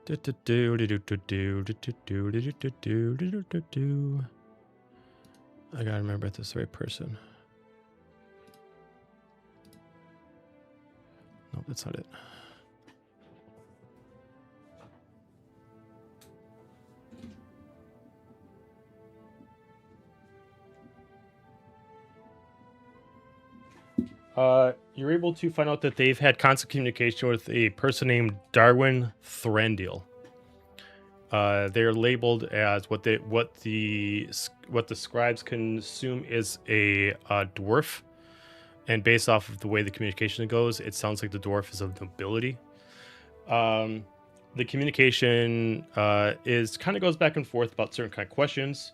S1: I gotta remember if this is the right person. No, that's not it. You're able to find out that they've had constant communication with a person named Darwin Thrandil. They're labeled as what the scribes can assume is a dwarf, and based off of the way the communication goes, it sounds like the dwarf is of nobility. The communication is kind of goes back and forth about certain kind of questions.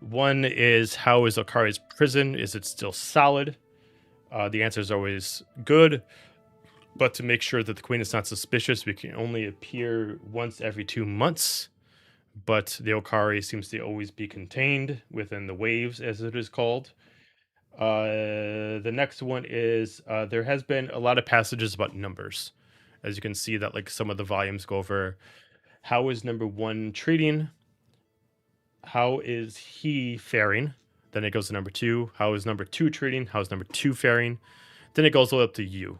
S1: One is, how is Okari's prison? Is it still solid? The answer is always good, but to make sure that the queen is not suspicious, we can only appear once every 2 months. But the Okari seems to always be contained within the waves, as it is called. The next one is there has been a lot of passages about numbers. As you can see that like some of the volumes go over how is number 1 treating, how is he faring, then it goes to number 2, how is number 2 treating, how is number 2 faring, then it goes all the way up to you.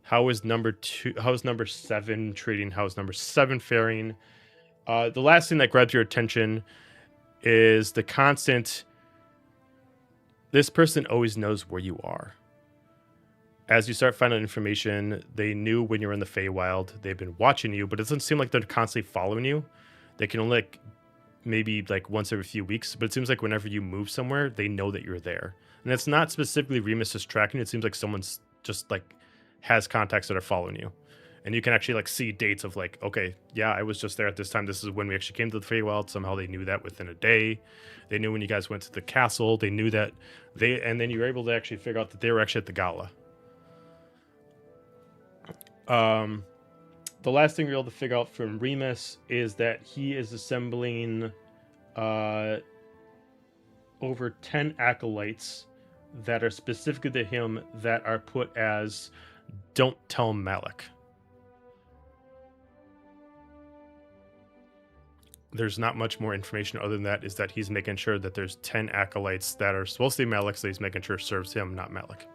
S1: How is number 7 treating, how is number 7 faring. The last thing that grabs your attention is the constant, this person always knows where you are. As you start finding information, they knew when you're in the Feywild. They've been watching you, but it doesn't seem like they're constantly following you. They can only maybe once every few weeks, but it seems like whenever you move somewhere, they know that you're there. And it's not specifically Remus just tracking you. It seems like someone's just has contacts that are following you. And you can actually see dates of okay, yeah, I was just there at this time. This is when we actually came to the Feywild. Somehow they knew that within a day. They knew when you guys went to the castle. They knew that and then you were able to actually figure out that they were actually at the gala. The last thing you're able to figure out from Remus is that he is assembling over 10 acolytes that are specifically to him that are put as don't tell Malik. There's not much more information other than that, is that he's making sure that there's 10 acolytes that are supposed to be Malik, so he's making sure serves him, not Malik.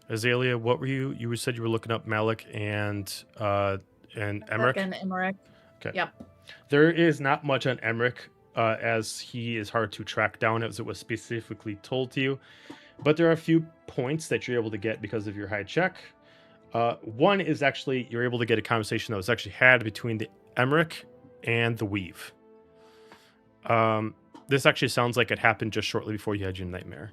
S1: Azalea, what were you said you were looking up Malik and Emmerich?
S5: And Emmerich.
S1: Okay.
S5: Yep.
S1: There is not much on Emmerich, as he is hard to track down, as it was specifically told to you. But there are a few points that you're able to get because of your high check. One is actually you're able to get a conversation that was actually had between the Emmerich and the Weave. This actually sounds like it happened just shortly before you had your nightmare.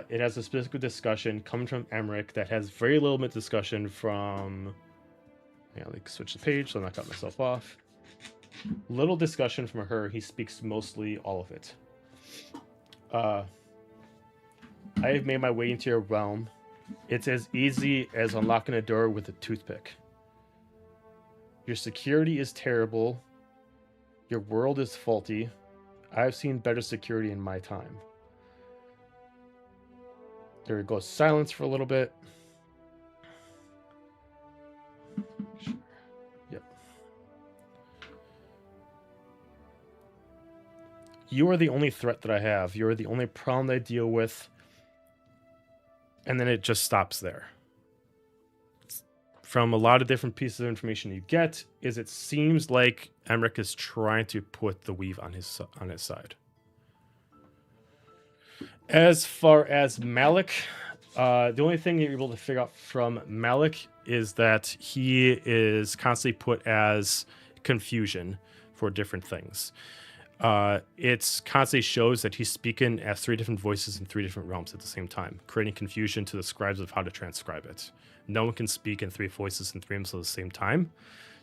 S1: It has a specific discussion coming from Emmerich that has very little bit discussion from. Yeah, switch the page so I'm not cutting myself off. Little discussion from her. He speaks mostly all of it. I have made my way into your realm. It's as easy as unlocking a door with a toothpick. Your security is terrible. Your world is faulty. I've seen better security in my time. There goes silence for a little bit. Yep. You are the only threat that I have. You are the only problem I deal with. And then it just stops there. From a lot of different pieces of information you get, is it seems like Emmerich is trying to put the Weave on his side. As far as Malik, the only thing you're able to figure out from Malik is that he is constantly put as confusion for different things. It constantly shows that he's speaking as 3 different voices in 3 different realms at the same time, creating confusion to the scribes of how to transcribe it. No one can speak in 3 voices in 3 realms at the same time.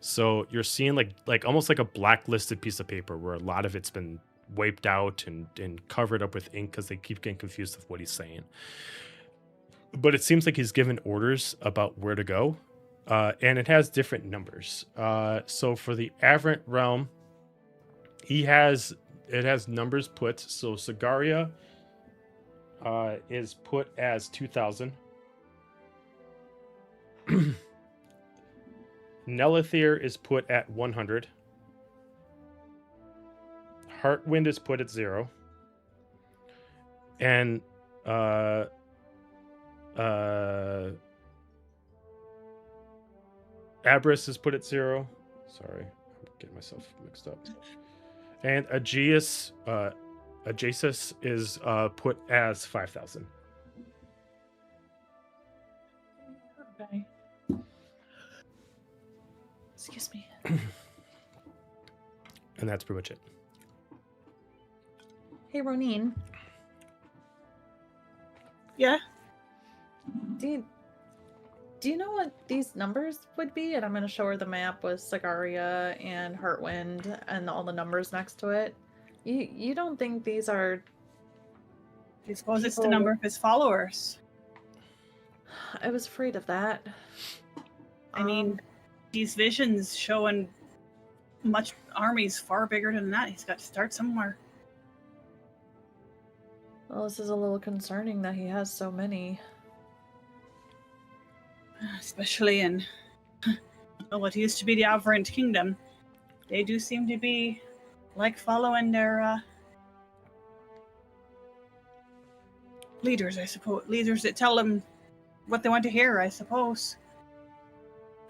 S1: So you're seeing like almost like a blacklisted piece of paper where a lot of it's been wiped out and covered up with ink because they keep getting confused with what he's saying. But it seems like he's given orders about where to go, and it has different numbers. So for the Averant realm, it has numbers put. So Sagaria is put as 2,000. Nelithir is put at 100. Heartwind is put at 0. And Abris is put at 0. Sorry, I'm getting myself mixed up. And Aegeus is put as 5,000.
S5: Okay. Excuse me.
S1: And that's pretty much it.
S5: Hey, Ronin.
S6: Yeah.
S5: Do you know what these numbers would be? And I'm going to show her the map with Sagaria and Heartwind and all the numbers next to it. You don't think these are?
S6: I suppose it's the
S5: People-
S6: number of his followers.
S5: I was afraid of that.
S6: I mean, these visions showing much armies far bigger than that. He's got to start somewhere.
S5: Well, this is a little concerning that he has so many.
S6: Especially in what used to be the Averant Kingdom. They do seem to be like following their leaders, I suppose. Leaders that tell them what they want to hear, I suppose.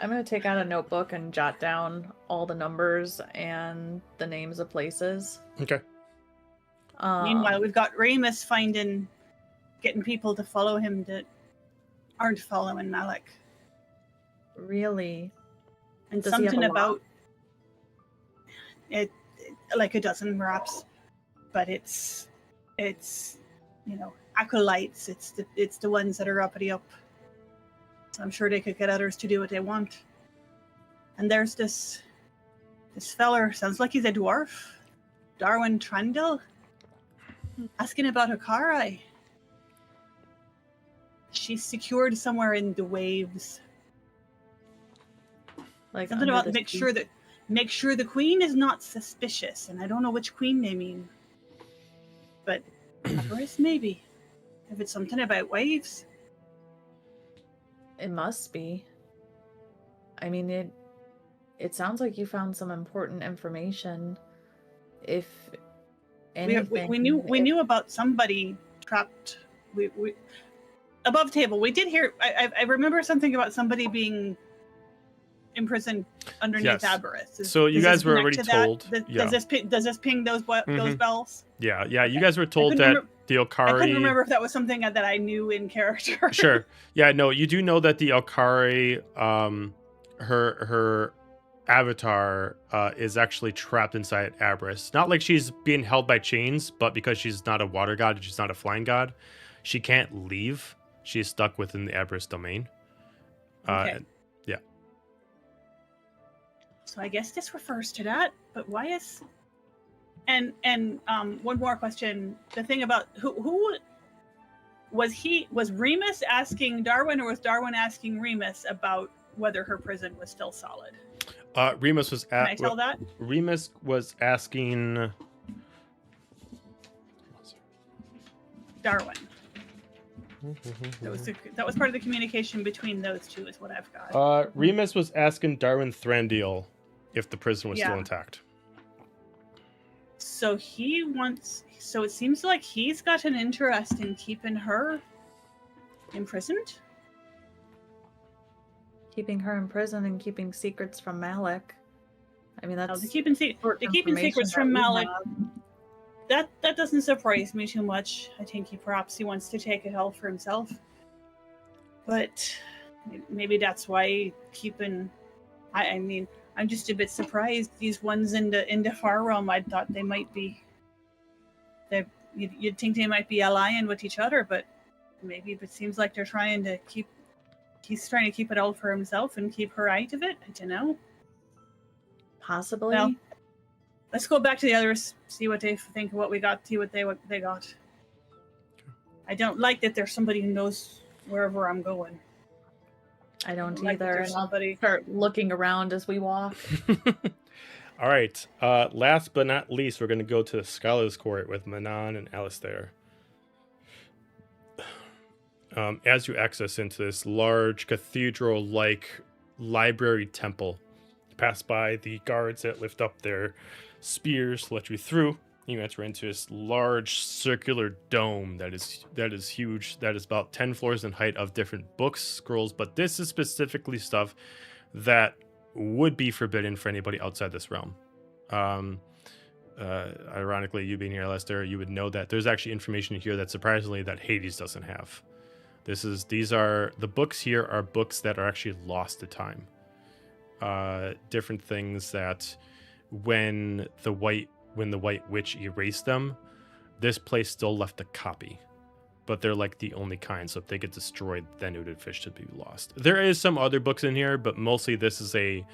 S5: I'm gonna take out a notebook and jot down all the numbers and the names of places.
S1: Okay.
S6: Meanwhile, we've got Ramus getting people to follow him that aren't following Malik.
S5: Really?
S6: And
S5: Does he have
S6: something
S5: a lot?
S6: about it, like a dozen perhaps, but it's acolytes. It's the ones that are uppity up. So I'm sure they could get others to do what they want. And there's this feller, sounds like he's a dwarf, Darwin Trandil, asking about Hakarai. She's secured somewhere in the waves.
S5: Like
S6: Something
S5: under
S6: about
S5: the sea?
S6: make sure the queen is not suspicious, and I don't know which queen they mean. But Everest maybe. If it's something about waves.
S5: It must be. I mean, it sounds like you found some important information. If anything,
S6: We knew about somebody trapped. We above table. We did hear. I remember something about somebody being imprisoned underneath
S1: Yes.
S6: Aberys.
S1: So you
S6: does
S1: guys
S6: this
S1: were
S6: connect
S1: already
S6: to that?
S1: told. Yeah.
S6: Does this ping those those bells?
S1: Yeah. You guys were told
S6: couldn't
S1: that the
S6: I couldn't
S1: Okari.
S6: remember if that was something that I knew in character.
S1: Sure. Yeah. No, you do know that the Okari, her avatar, is actually trapped inside Aberys. Not like she's being held by chains, but because she's not a water god, she's not a flying god, she can't leave. She's stuck within the Aberys domain.
S6: Okay.
S1: Yeah.
S6: So I guess this refers to that, but why is and one more question. The thing about who was Remus asking Darwin, or was Darwin asking Remus about whether her prison was still solid?
S1: Remus was
S6: Can I tell that?
S1: Remus was asking
S6: Darwin. That was part of the communication between those two, is what I've got.
S1: Remus was asking Darwin Thranduil if the prison was still
S6: Yeah.
S1: intact.
S6: So it seems like he's got an interest in keeping her imprisoned.
S5: keeping her in prison and keeping secrets from Malik. I mean,
S6: No,
S5: that's
S6: they're keeping secrets from Malik. That doesn't surprise me too much. I think perhaps he wants to take it all for himself. But maybe that's why keeping. I mean, I'm just a bit surprised. These ones in the far realm, I thought they might be. You'd think they might be allying with each other, but maybe it seems like they're trying to keep. He's trying to keep it all for himself and keep her out of it. I don't know.
S5: Possibly.
S6: Well, let's go back to the others, see what they think of what we got, see what they got. I don't like that there's somebody who knows wherever I'm going.
S5: I don't
S6: Like that
S5: either.
S6: there's
S5: And I'll
S6: somebody.
S5: start looking around as we walk.
S1: All right. Last but not least, we're going to go to the Scholars Court with Manon and Alistair. As you access into this large cathedral-like library temple, you pass by the guards that lift up their spears to let you through. You enter into this large circular dome that is huge. That is about 10 floors in height, of different books, scrolls. But this is specifically stuff that would be forbidden for anybody outside this realm. Ironically, you being here, Lester, you would know that there's actually information here that surprisingly that Hades doesn't have. The books here are books that are actually lost to time. Different things that when the White Witch erased them, this place still left a copy. But they're like the only kind, so if they get destroyed, then it would fish to be lost. There is some other books in here, but mostly this is a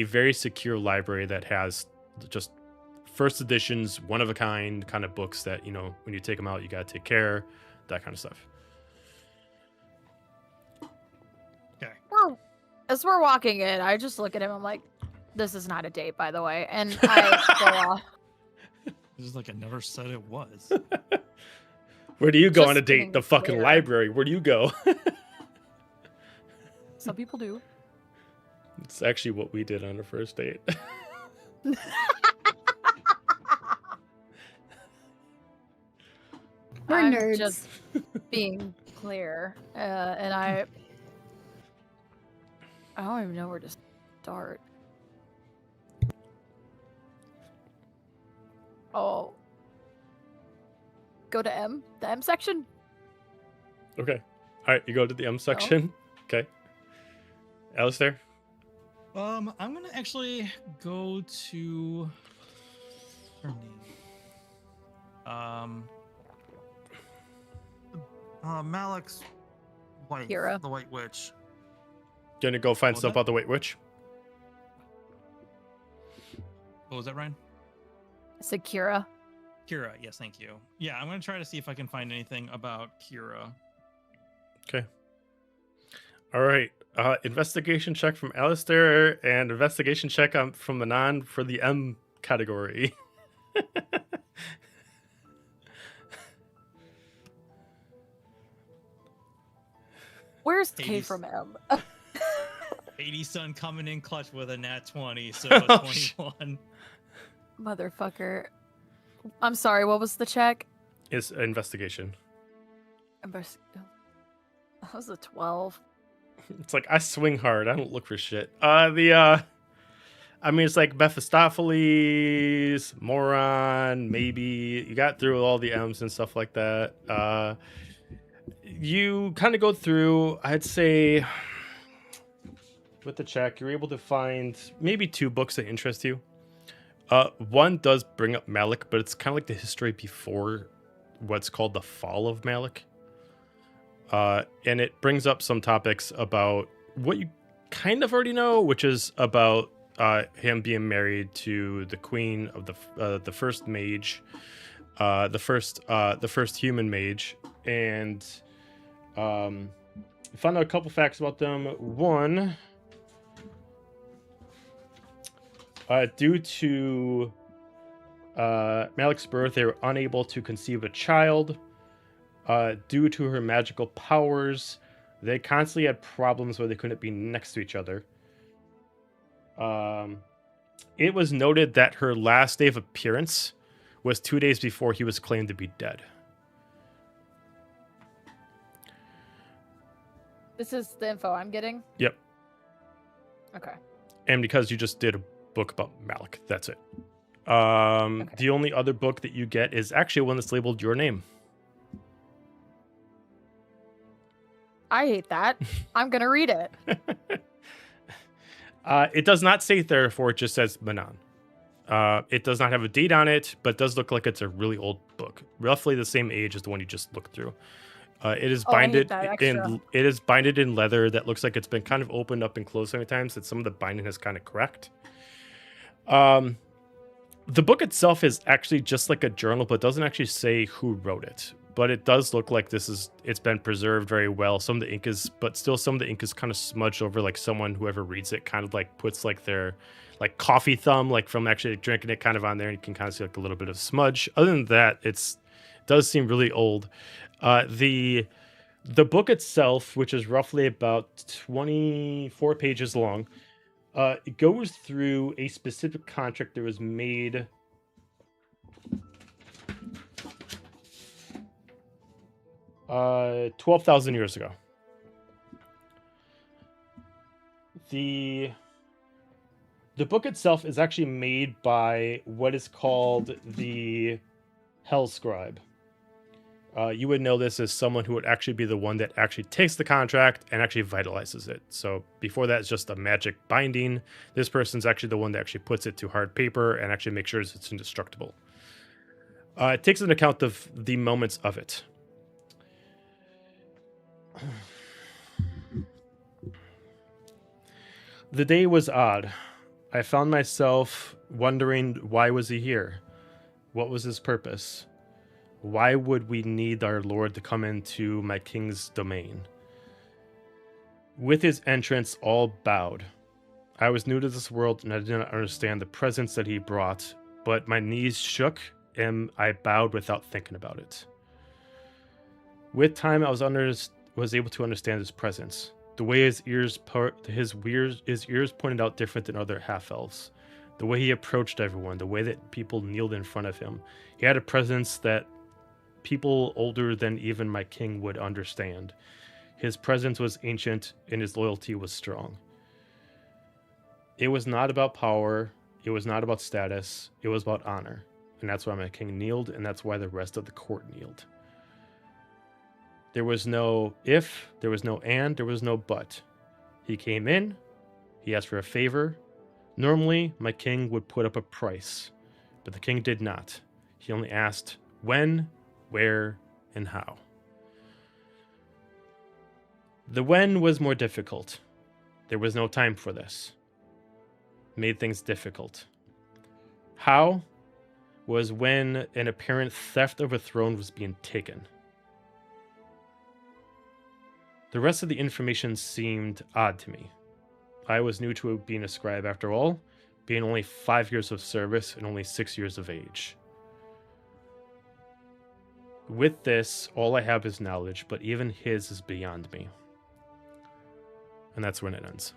S1: very secure library that has just first editions, one of a kind kind of books that, you know, when you take them out, you got to take care, that kind of stuff.
S2: Okay.
S4: Well, as we're walking in, I just look at him. I'm like, "This is not a date, by the way." And I go off.
S2: This is like I never said it was.
S1: Where do you go
S4: Just
S1: on a date?
S4: being
S1: The fucking
S4: clear.
S1: library. Where do you go?
S4: Some people do.
S1: It's actually what we did on our first date.
S3: We're
S4: I'm
S3: nerds.
S4: just being clear, and I don't even know where to start. Oh, go to M, the M section.
S1: Okay. All right, you go to the M section. Okay. Alistair?
S2: I'm gonna actually go to her name. Malik's wife,
S4: Kira.
S2: the White Witch.
S1: Gonna go find
S2: What was
S1: stuff
S2: that?
S1: about the White Witch?
S2: What was that, Ryan?
S4: I said Kira.
S2: Kira, yes, thank you. Yeah, I'm gonna try to see if I can find anything about Kira.
S1: Okay. All right. Investigation check from Alistair and investigation check from Manon for the M category.
S4: Where's K
S2: Hades.
S4: from M?
S2: 80 Sun coming in clutch with a nat 20, so
S1: Oh,
S2: 21.
S4: Motherfucker. I'm sorry. What was the check?
S1: Is investigation.
S4: That was a 12.
S1: It's like I swing hard. I don't look for shit. I mean, it's like Mephistopheles, moron, maybe. You got through all the M's and stuff like that. You kind of go through, I'd say, with the check, you're able to find maybe 2 books that interest you. One does bring up Malik, but it's kind of like the history before what's called the fall of Malik. And it brings up some topics about what you kind of already know, which is about him being married to the queen of the first mage, the first human mage, and found out a couple facts about them. One, due to Malik's birth, they were unable to conceive a child. Due to her magical powers, they constantly had problems where they couldn't be next to each other. It was noted that her last day of appearance was 2 days before he was claimed to be dead.
S4: This is the info I'm getting?
S1: Yep.
S4: Okay.
S1: And because you just did a book about Malik, that's it.
S4: Okay.
S1: The only other book that you get is actually one that's labeled your name.
S4: I hate that. I'm gonna read it.
S1: It does not say therefore, it just says Manon. It does not have a date on it, but does look like it's a really old book, roughly the same age as the one you just looked through. It is
S4: Oh, I hate
S1: binded
S4: that extra.
S1: in leather that looks like it's been kind of opened up and closed so many times that some of the binding is kind of cracked. The book itself is actually just like a journal, but doesn't actually say who wrote it. But it does look like it's been preserved very well. Some of the ink is kind of smudged over, like whoever reads it kind of like puts like their like coffee thumb, like from actually drinking it kind of on there, and you can kind of see like a little bit of smudge. Other than that, it does seem really old. The book itself, which is roughly about 24 pages long, it goes through a specific contract that was made 12,000 years ago. The book itself is actually made by what is called the Hell Scribe. You would know this as someone who would actually be the one that actually takes the contract and actually vitalizes it. So before that, it's just a magic binding. This person's actually the one that actually puts it to hard paper and actually makes sure it's indestructible. It takes into account the moments of it. The day was odd. I found myself wondering, why was he here? What was his purpose? Why would we need our lord to come into my king's domain? With his entrance, all bowed. I was new to this world and I did not understand the presence that he brought, but my knees shook and I bowed without thinking about it. With time, I was able to understand his presence. The way his ears pointed out different than other half-elves. The way he approached everyone, the way that people kneeled in front of him. He had a presence that people older than even my king would understand. His presence was ancient and his loyalty was strong. It was not about power. It was not about status. It was about honor. And that's why my king kneeled, and that's why the rest of the court kneeled. There was no if, there was no and, there was no but. He came in, he asked for a favor. Normally, my king would put up a price, but the king did not. He only asked when, where, and how. The when was more difficult. There was no time for this. Made things difficult. How was when an apparent theft of a throne was being taken. The rest of the information seemed odd to me. I was new to being a scribe after all, being only 5 years of service and only 6 years of age. With this, all I have is knowledge, but even his is beyond me. And that's when it ends.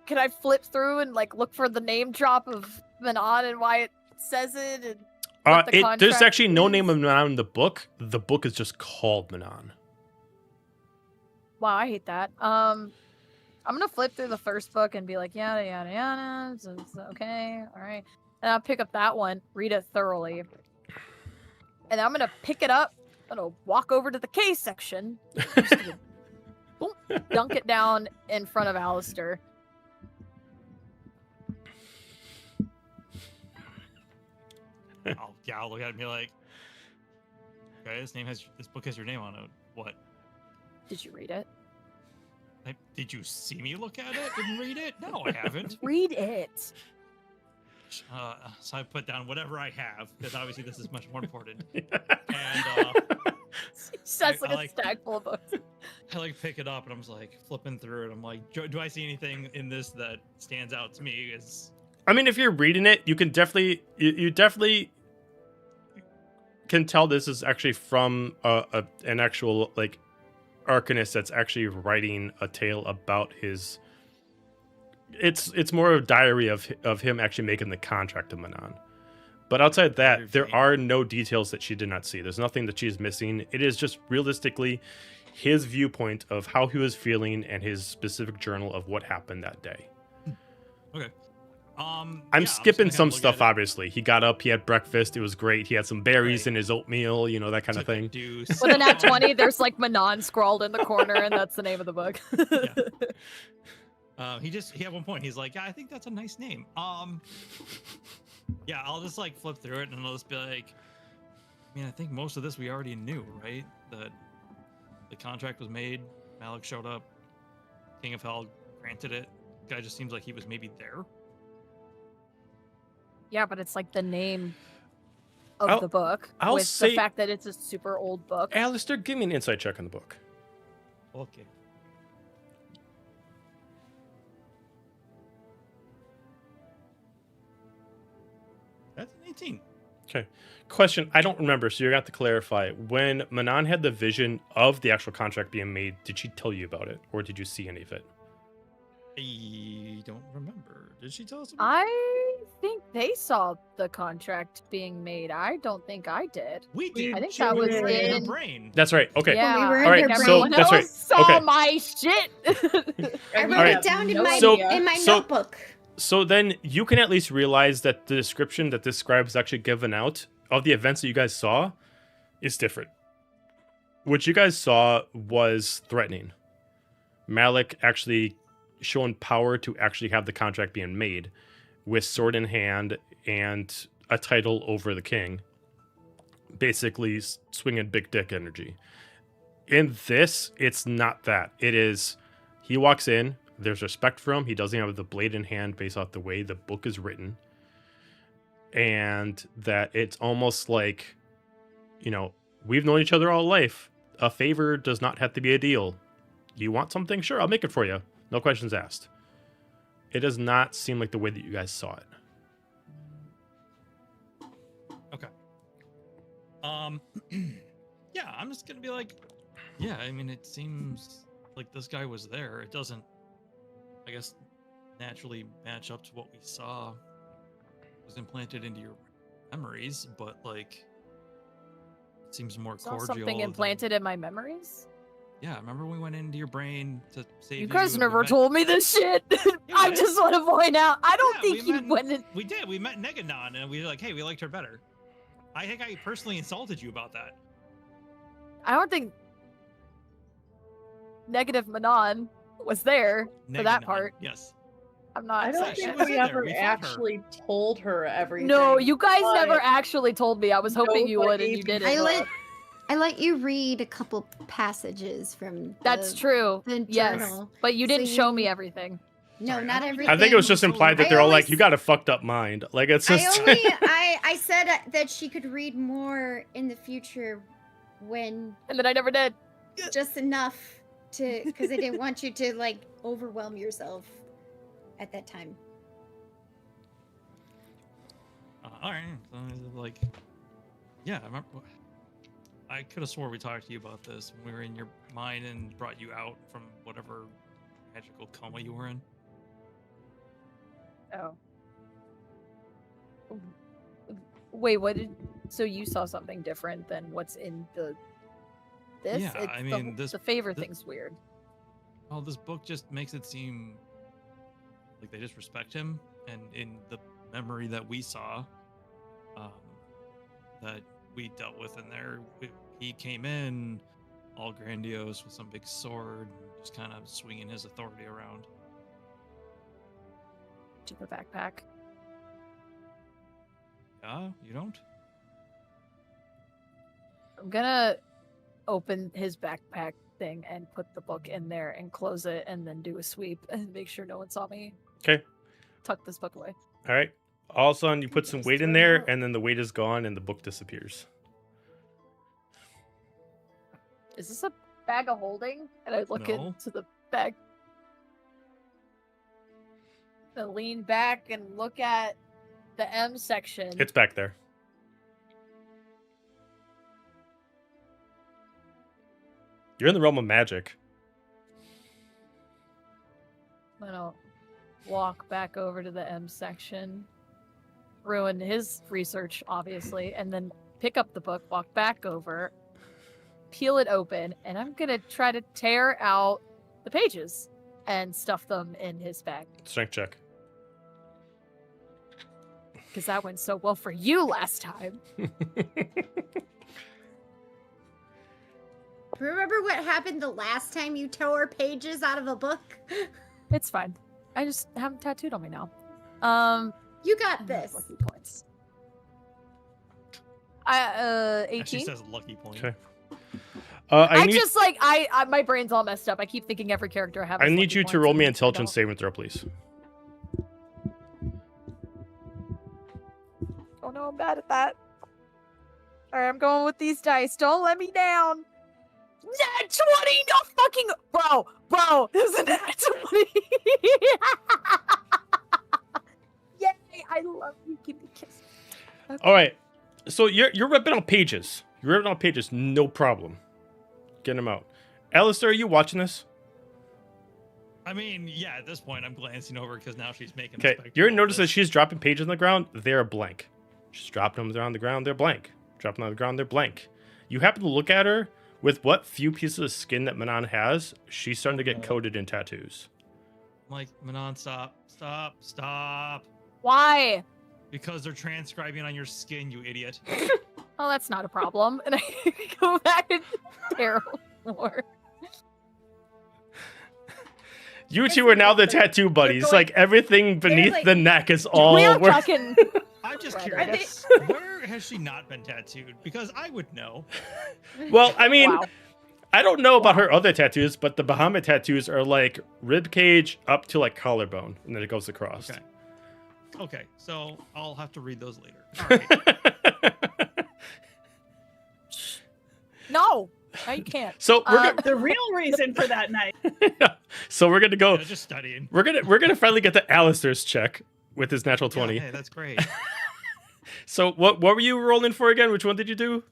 S4: Can I flip through and like look for the name drop of Manon and why it says it? And what the
S1: There's
S4: contract
S1: actually no
S4: is?
S1: name of Manon in the book. The book is just called Manon.
S4: Wow, I hate that. I'm gonna flip through the first book and be like, yada yada yada. So it's okay, all right. And I'll pick up that one, read it thoroughly, and I'm gonna pick it up. I'm gonna walk over to the K section, just gonna, boom, dunk it down in front of Alistair.
S2: I'll look at it and be like, okay, this book has your name on it. What?
S4: Did you read it?
S2: Did you see me look at it and read it? No, I haven't.
S4: Read it.
S2: So I put down whatever I have, because obviously this is much more important. And
S4: That's like
S2: I
S4: a
S2: like-
S4: stack full of books.
S2: I like pick it up and I'm just like flipping through it. I'm like, do I see anything in this that stands out to me?
S1: I mean, if you're reading it, you can definitely you definitely can tell this is actually from an actual like arcanist that's actually writing a tale about his. It's more of a diary of him actually making the contract to Manon. But outside that, there are no details that she did not see. There's nothing that she's missing. It is just realistically his viewpoint of how he was feeling and his specific journal of what happened that day.
S2: Okay.
S1: I'm skipping some stuff, obviously. He got up, he had breakfast, it was great. He had some berries in his oatmeal, you know, that kind of thing.
S4: With an at 20, there's like Manon scrawled in the corner, and that's the name of the book.
S2: He at one point he's like, yeah, I think that's a nice name. Yeah, I'll just like flip through it and I'll just be like, I mean, I think most of this we already knew, right? That the contract was made, Malik showed up, King of Hell granted it. Guy just seems like he was maybe there.
S4: Yeah, but it's like the name of the book
S1: I'll
S4: with
S1: say-
S4: the fact that it's a super old book.
S1: Alistair, give me an insight check on the book.
S2: Okay. That's an 18.
S1: Okay. Question, I don't remember, so you're going to have to clarify. When Manon had the vision of the actual contract being made, did she tell you about it, or did you see any of it?
S2: I don't remember. Did she tell us about
S4: I think they saw the contract being made. I don't think I did.
S2: We did.
S4: I think
S2: She
S4: that was
S2: in her
S4: in
S2: brain.
S1: That's right. Okay.
S4: Yeah,
S3: we were
S1: All right,
S3: in her
S1: so
S3: brain.
S1: that's right.
S4: else saw
S1: Okay.
S4: my shit.
S3: I wrote
S1: Alright.
S3: it down in
S5: No
S3: my
S1: So- so-
S3: notebook.
S1: So then you can at least realize that the description that this scribe is actually given out of the events that you guys saw is different. What you guys saw was threatening. Malik actually showing power to actually have the contract being made with sword in hand and a title over the king. Basically swinging big dick energy. In this, it's not that. It is, he walks in, There's respect for him. He doesn't have the blade in hand based off the way the book is written. And that it's almost like, we've known each other all life. A favor does not have to be a deal. You want something? Sure, I'll make it for you. No questions asked. It does not seem like the way that you guys saw it.
S2: Okay. Yeah, I'm just gonna be like, yeah, I mean, it seems like this guy was there. It doesn't, I guess, naturally match up to what we saw was implanted into your memories, but like, it seems more
S4: Saw
S2: cordial.
S4: something implanted in my memories?
S2: Yeah, remember we went into your brain to save you?
S4: You guys
S2: and
S4: never
S2: we met-
S4: told me this shit. I
S2: did.
S4: just want to point out. I don't
S2: Yeah,
S4: think
S2: we
S4: you
S2: met-
S4: went in.
S2: We did. We met Neganon, and we were like, hey, we liked her better. I think I personally insulted you about that.
S4: I don't think Negative Manon was there for that
S2: Neganon,
S4: part.
S2: Yes.
S4: I'm not.
S5: I
S2: So
S5: don't
S2: she
S5: think
S2: was
S5: we
S2: in there.
S5: ever
S2: We fought her.
S5: actually told her everything.
S4: No, you guys
S5: but
S4: never actually told me. I was hoping you would, and you
S5: nobody-
S4: didn't.
S3: I let you read a couple passages from.
S4: That's
S3: the-
S4: true.
S3: the
S4: Yes,
S3: journal.
S4: but you
S3: So
S4: didn't show
S3: you-
S4: me everything.
S3: No,
S2: Sorry, I
S3: not
S2: don't
S3: everything.
S1: I think it was just implied that
S3: I
S1: they're all like,
S3: always-
S1: you got a fucked up mind. Like, it's just.
S3: I said that she could read more in the future when
S4: And then I never did.
S3: just enough to, because I didn't want you to like overwhelm yourself at that time.
S2: All right. So, like, yeah, I remember. I could have swore we talked to you about this when we were in your mind and brought you out from whatever magical coma you were in.
S4: Oh. Wait, what did? So you saw something different than what's in the this?
S2: Yeah, I mean,
S4: the favor
S2: this-
S4: thing's weird.
S2: Well, this book just makes it seem like they just respect him, and in the memory that we saw, that we dealt with in there, he came in all grandiose with some big sword, just kind of swinging his authority around.
S4: To the backpack.
S2: Yeah, you don't?
S4: I'm gonna open his backpack thing and put the book in there and close it and then do a sweep and make sure no one saw me.
S1: Okay.
S4: Tuck this book away.
S1: All right. All of a sudden, you put some
S5: Just
S1: weight in
S5: throw it
S1: there,
S5: out.
S1: and then the weight is gone, and the book disappears.
S4: Is this a bag of holding? And I look
S2: No.
S4: into the bag. I lean back and look at the M section.
S1: It's back there. You're in the realm of magic.
S4: I'm gonna walk back over to the M section, ruin his research, obviously, and then pick up the book, walk back over, peel it open, and I'm gonna try to tear out the pages and stuff them in his bag.
S1: Strength check.
S4: Because that went so well for you last time.
S3: Remember what happened the last time you tore pages out of a book?
S4: It's fine. I just have them tattooed on me now.
S3: You got
S4: and
S3: this.
S4: lucky points. I
S2: She
S4: 18.
S2: says lucky point.
S1: Okay.
S4: I
S1: I need
S4: just like I my brain's all messed up. I keep thinking every character I have.
S1: I
S4: is
S1: need
S4: lucky
S1: you to
S4: points,
S1: roll
S4: and
S1: me
S4: I
S1: intelligence
S4: don't.
S1: saving throw, please.
S4: Oh no, I'm bad at that. Alright, I'm going with these dice. Don't let me down. Nat 20! No fucking bro! This is a nat 20! Yay! I love you. Give me a kiss. Okay.
S1: All right. So you're ripping out pages. You're ripping out pages, no problem. Getting them out. Alistair, are you watching this?
S2: I mean, yeah, at this point, I'm glancing over because now she's making.
S1: Okay. You're notice that she's dropping pages on the ground. They're blank. She's dropping them on the ground. They're blank. Dropping them on the ground. They're blank. You happen to look at her with what few pieces of skin that Manon has. She's starting to get coated in tattoos.
S2: I'm like, Manon, stop.
S4: Why?
S2: Because they're transcribing on your skin, you idiot.
S4: Oh, that's not a problem. And I go back and tear more.
S1: You two are now the tattoo buddies.
S3: going-
S1: Like everything beneath
S3: like-
S1: the neck is all.
S4: We are
S1: we're-
S4: fucking.
S2: I'm just
S4: Right.
S2: curious. Where has she not been tattooed? Because I would know.
S1: Well, I mean,
S4: Wow.
S1: I don't know about her other tattoos, but the Bahamut tattoos are like rib cage up to like collarbone, and then it goes across.
S2: Okay, so I'll have to read those later. All right.
S4: No, you can't.
S1: So we're
S6: The real reason for that night.
S1: so we're gonna go.
S2: Yeah, just studying.
S1: We're gonna finally get to Alistair's check with his natural 20.
S2: Yeah, hey, that's great.
S1: So what were you rolling for again? Which one did you do?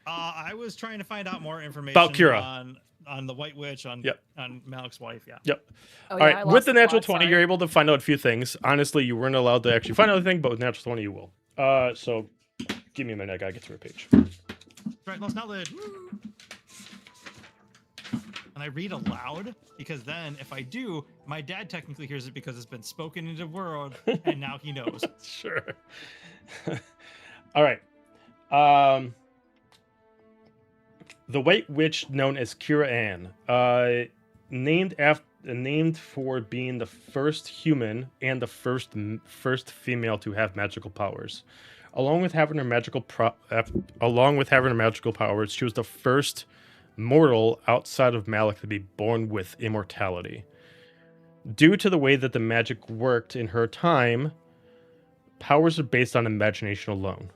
S2: I was trying to find out more information
S1: About Kira.
S2: on the White Witch, on Malik's wife. Yeah.
S1: Yep.
S4: Oh,
S1: All
S4: yeah, I
S1: right.
S4: lost
S1: With the natural
S4: plot,
S1: 20, you're able to find out a few things. Honestly, you weren't allowed to actually find out anything, but with natural 20, you will. So give me a minute. I gotta get to her page.
S2: Right. Well, it's not the. And I read aloud because then, if I do, my dad technically hears it because it's been spoken into the world, and now he knows.
S1: Sure. All right. The White Witch, known as Kira Ann, named for being the first human and the first female to have magical powers. Along with having her magical powers, she was the first mortal outside of Malik to be born with immortality. Due to the way that the magic worked in her time, powers are based on imagination alone.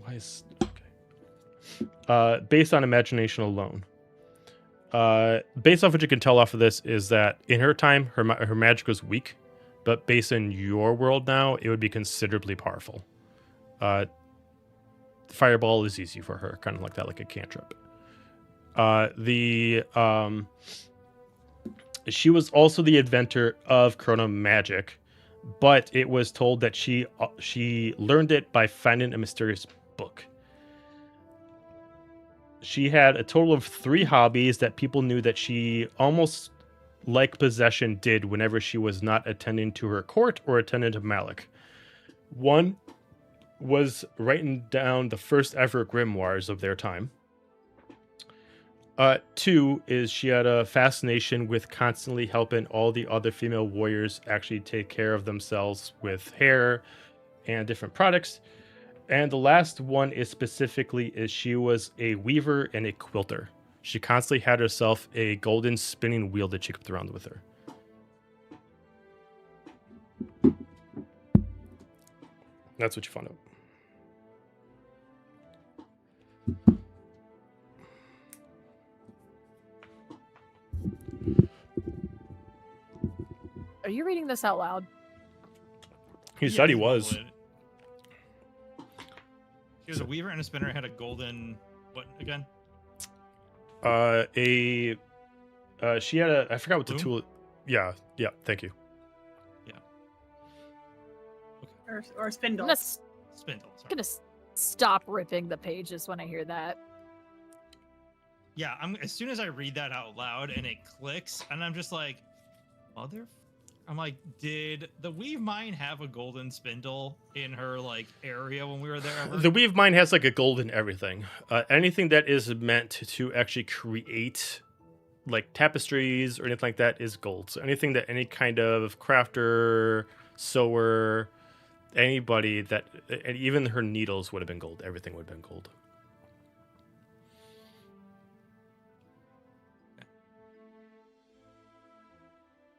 S1: Why is okay? Based on imagination alone. Based off what you can tell off of this is that in her time, her magic was weak, but based in your world now, it would be considerably powerful. Fireball is easy for her, kind of like that, like a cantrip. She was also the inventor of Chrono Magic, but it was told that she learned it by finding a mysterious book. She had a total of 3 hobbies that people knew that she almost like possession did whenever she was not attending to her court or attending to Malik. One was writing down the first ever grimoires of their time. 2 is she had a fascination with constantly helping all the other female warriors actually take care of themselves with hair and different products. And the last one is she was a weaver and a quilter. She constantly had herself a golden spinning wheel that she kept around with her. That's what you found out.
S4: Are you reading this out loud?
S1: He said he was.
S2: She was a weaver and a spinner. Had a golden what again?
S1: She had I forgot what the
S2: Loom?
S1: tool. Yeah. Thank you.
S6: Or spindle.
S4: I'm
S2: Spindle. Sorry.
S4: gonna stop ripping the pages when I hear that.
S2: Yeah, as soon as I read that out loud and it clicks, and I'm just like, I'm like, did the Weave Mine have a golden spindle in her like area when we were there? Ever?
S1: The Weave Mine has like a golden everything. Anything that is meant to actually create like tapestries or anything like that is gold. So anything that any kind of crafter, sewer, anybody that, and even her needles would have been gold. Everything would have been gold.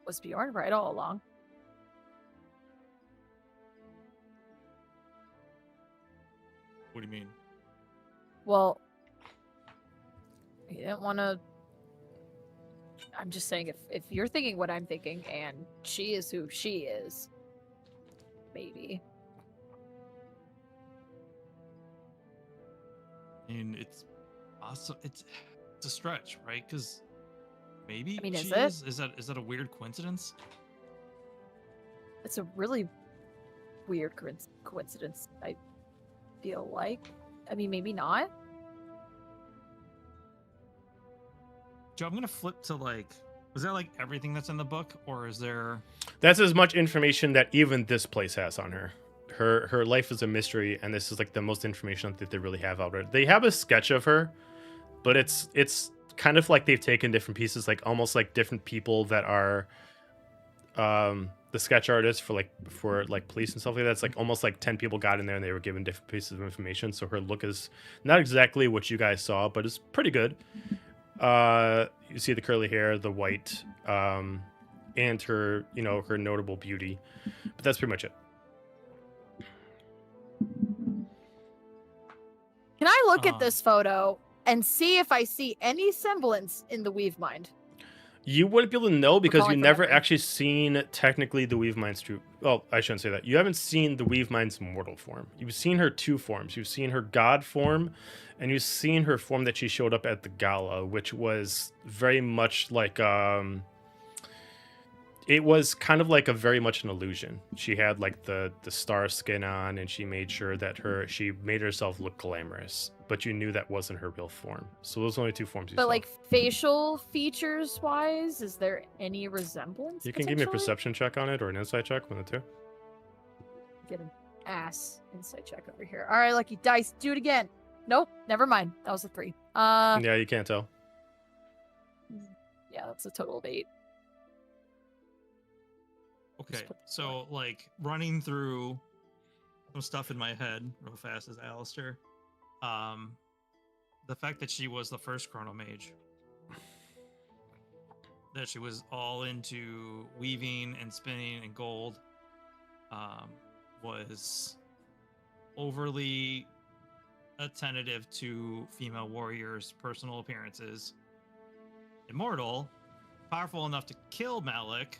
S4: Was Bjorn right all along?
S2: What do you mean?
S4: Well, he didn't want to. I'm just saying, if you're thinking what I'm thinking, and she is who she is, maybe.
S2: I mean, it's also it's a stretch, right? Because maybe
S4: I mean,
S2: she
S4: is
S2: is that a weird coincidence?
S4: It's a really weird coincidence, I feel like. I mean, maybe not.
S2: Joe, I'm gonna flip to like, was that like everything that's in the book, or is there?
S1: That's as much information that even this place has on her. Her life is a mystery, and this is like the most information that they really have out of it. They have a sketch of her, but it's kind of like they've taken different pieces, like almost like different people that are the sketch artist for police and stuff like that. It's like almost like 10 people got in there and they were given different pieces of information. So her look is not exactly what you guys saw, but it's pretty good. You see the curly hair, the white, and her, her notable beauty. But that's pretty much it.
S4: Can I look at this photo and see if I see any semblance in the Weave Mind?
S1: You wouldn't be able to know because you
S4: calling for
S1: never
S4: memory.
S1: actually seen technically the Weave Mind's true. Well, I shouldn't say that. You haven't seen the Weave Mind's mortal form. You've seen her two forms. You've seen her god form, and you've seen her form that she showed up at the gala, which was very much like it was kind of like very much an illusion. She had like the star skin on, and she made sure that she made herself look glamorous, but you knew that wasn't her real form. So those are only two forms you saw.
S4: But like facial features wise, is there any resemblance?
S1: You can give me a perception check on it or an insight check, one of the two.
S4: Get an ass insight check over here. All right, lucky dice, do it again. Nope, never mind. That was a 3.
S1: Yeah, you can't tell.
S4: Yeah, that's a total of 8.
S2: Okay, so like running through some stuff in my head real fast as Alistair. The fact that she was the first chrono mage, that she was all into weaving and spinning and gold, was overly attentive to female warriors' personal appearances. Immortal, powerful enough to kill Malik.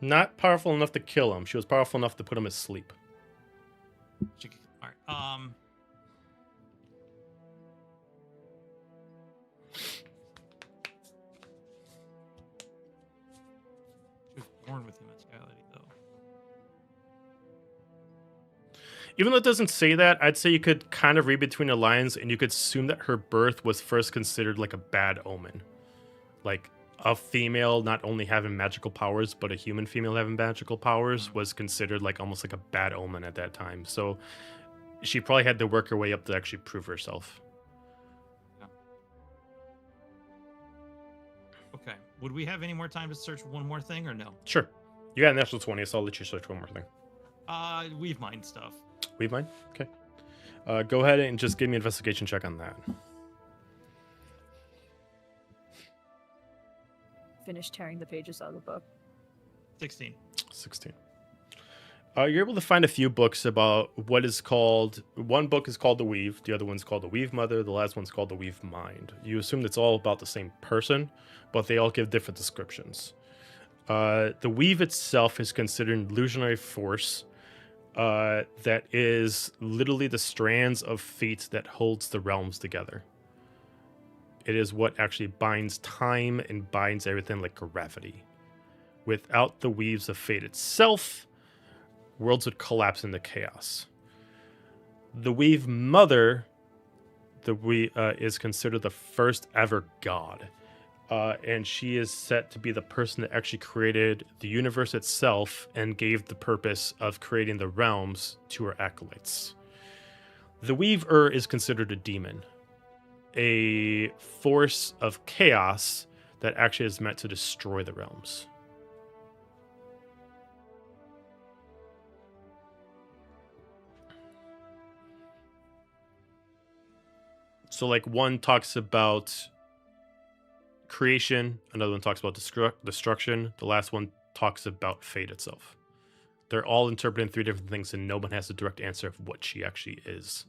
S1: Not powerful enough to kill him. She was powerful enough to put him to sleep.
S2: All right. She was born with immortality, though.
S1: Even though it doesn't say that, I'd say you could kind of read between the lines, and you could assume that her birth was first considered like a bad omen, like a female not only having magical powers, but a human female having magical powers was considered like almost like a bad omen at that time. So she probably had to work her way up to actually prove herself.
S2: Yeah. Okay. Would we have any more time to search one more thing or no?
S1: Sure. You got an extra 20, so I'll let you search one more thing.
S2: Weave mind stuff.
S1: Weave mine? Okay. Go ahead and just give me an investigation check on that.
S4: Finish tearing the pages out of the book.
S2: 16.
S1: 16. You're able to find a few books about what is called... One book is called The Weave. The other one's called The Weave Mother. The last one's called The Weave Mind. You assume it's all about the same person, but they all give different descriptions. The Weave itself is considered an illusionary force that is literally the strands of fate that holds the realms together. It is what actually binds time and binds everything like gravity. Without the weaves of fate itself, worlds would collapse into chaos. The Weave Mother is considered the first ever god. And she is set to be the person that actually created the universe itself and gave the purpose of creating the realms to her acolytes. The Weaver is considered a demon, a force of chaos that actually is meant to destroy the realms. So, like, one talks about creation, another one talks about destruction, the last one talks about fate itself. They're all interpreting 3 different things, and no one has a direct answer of what she actually is.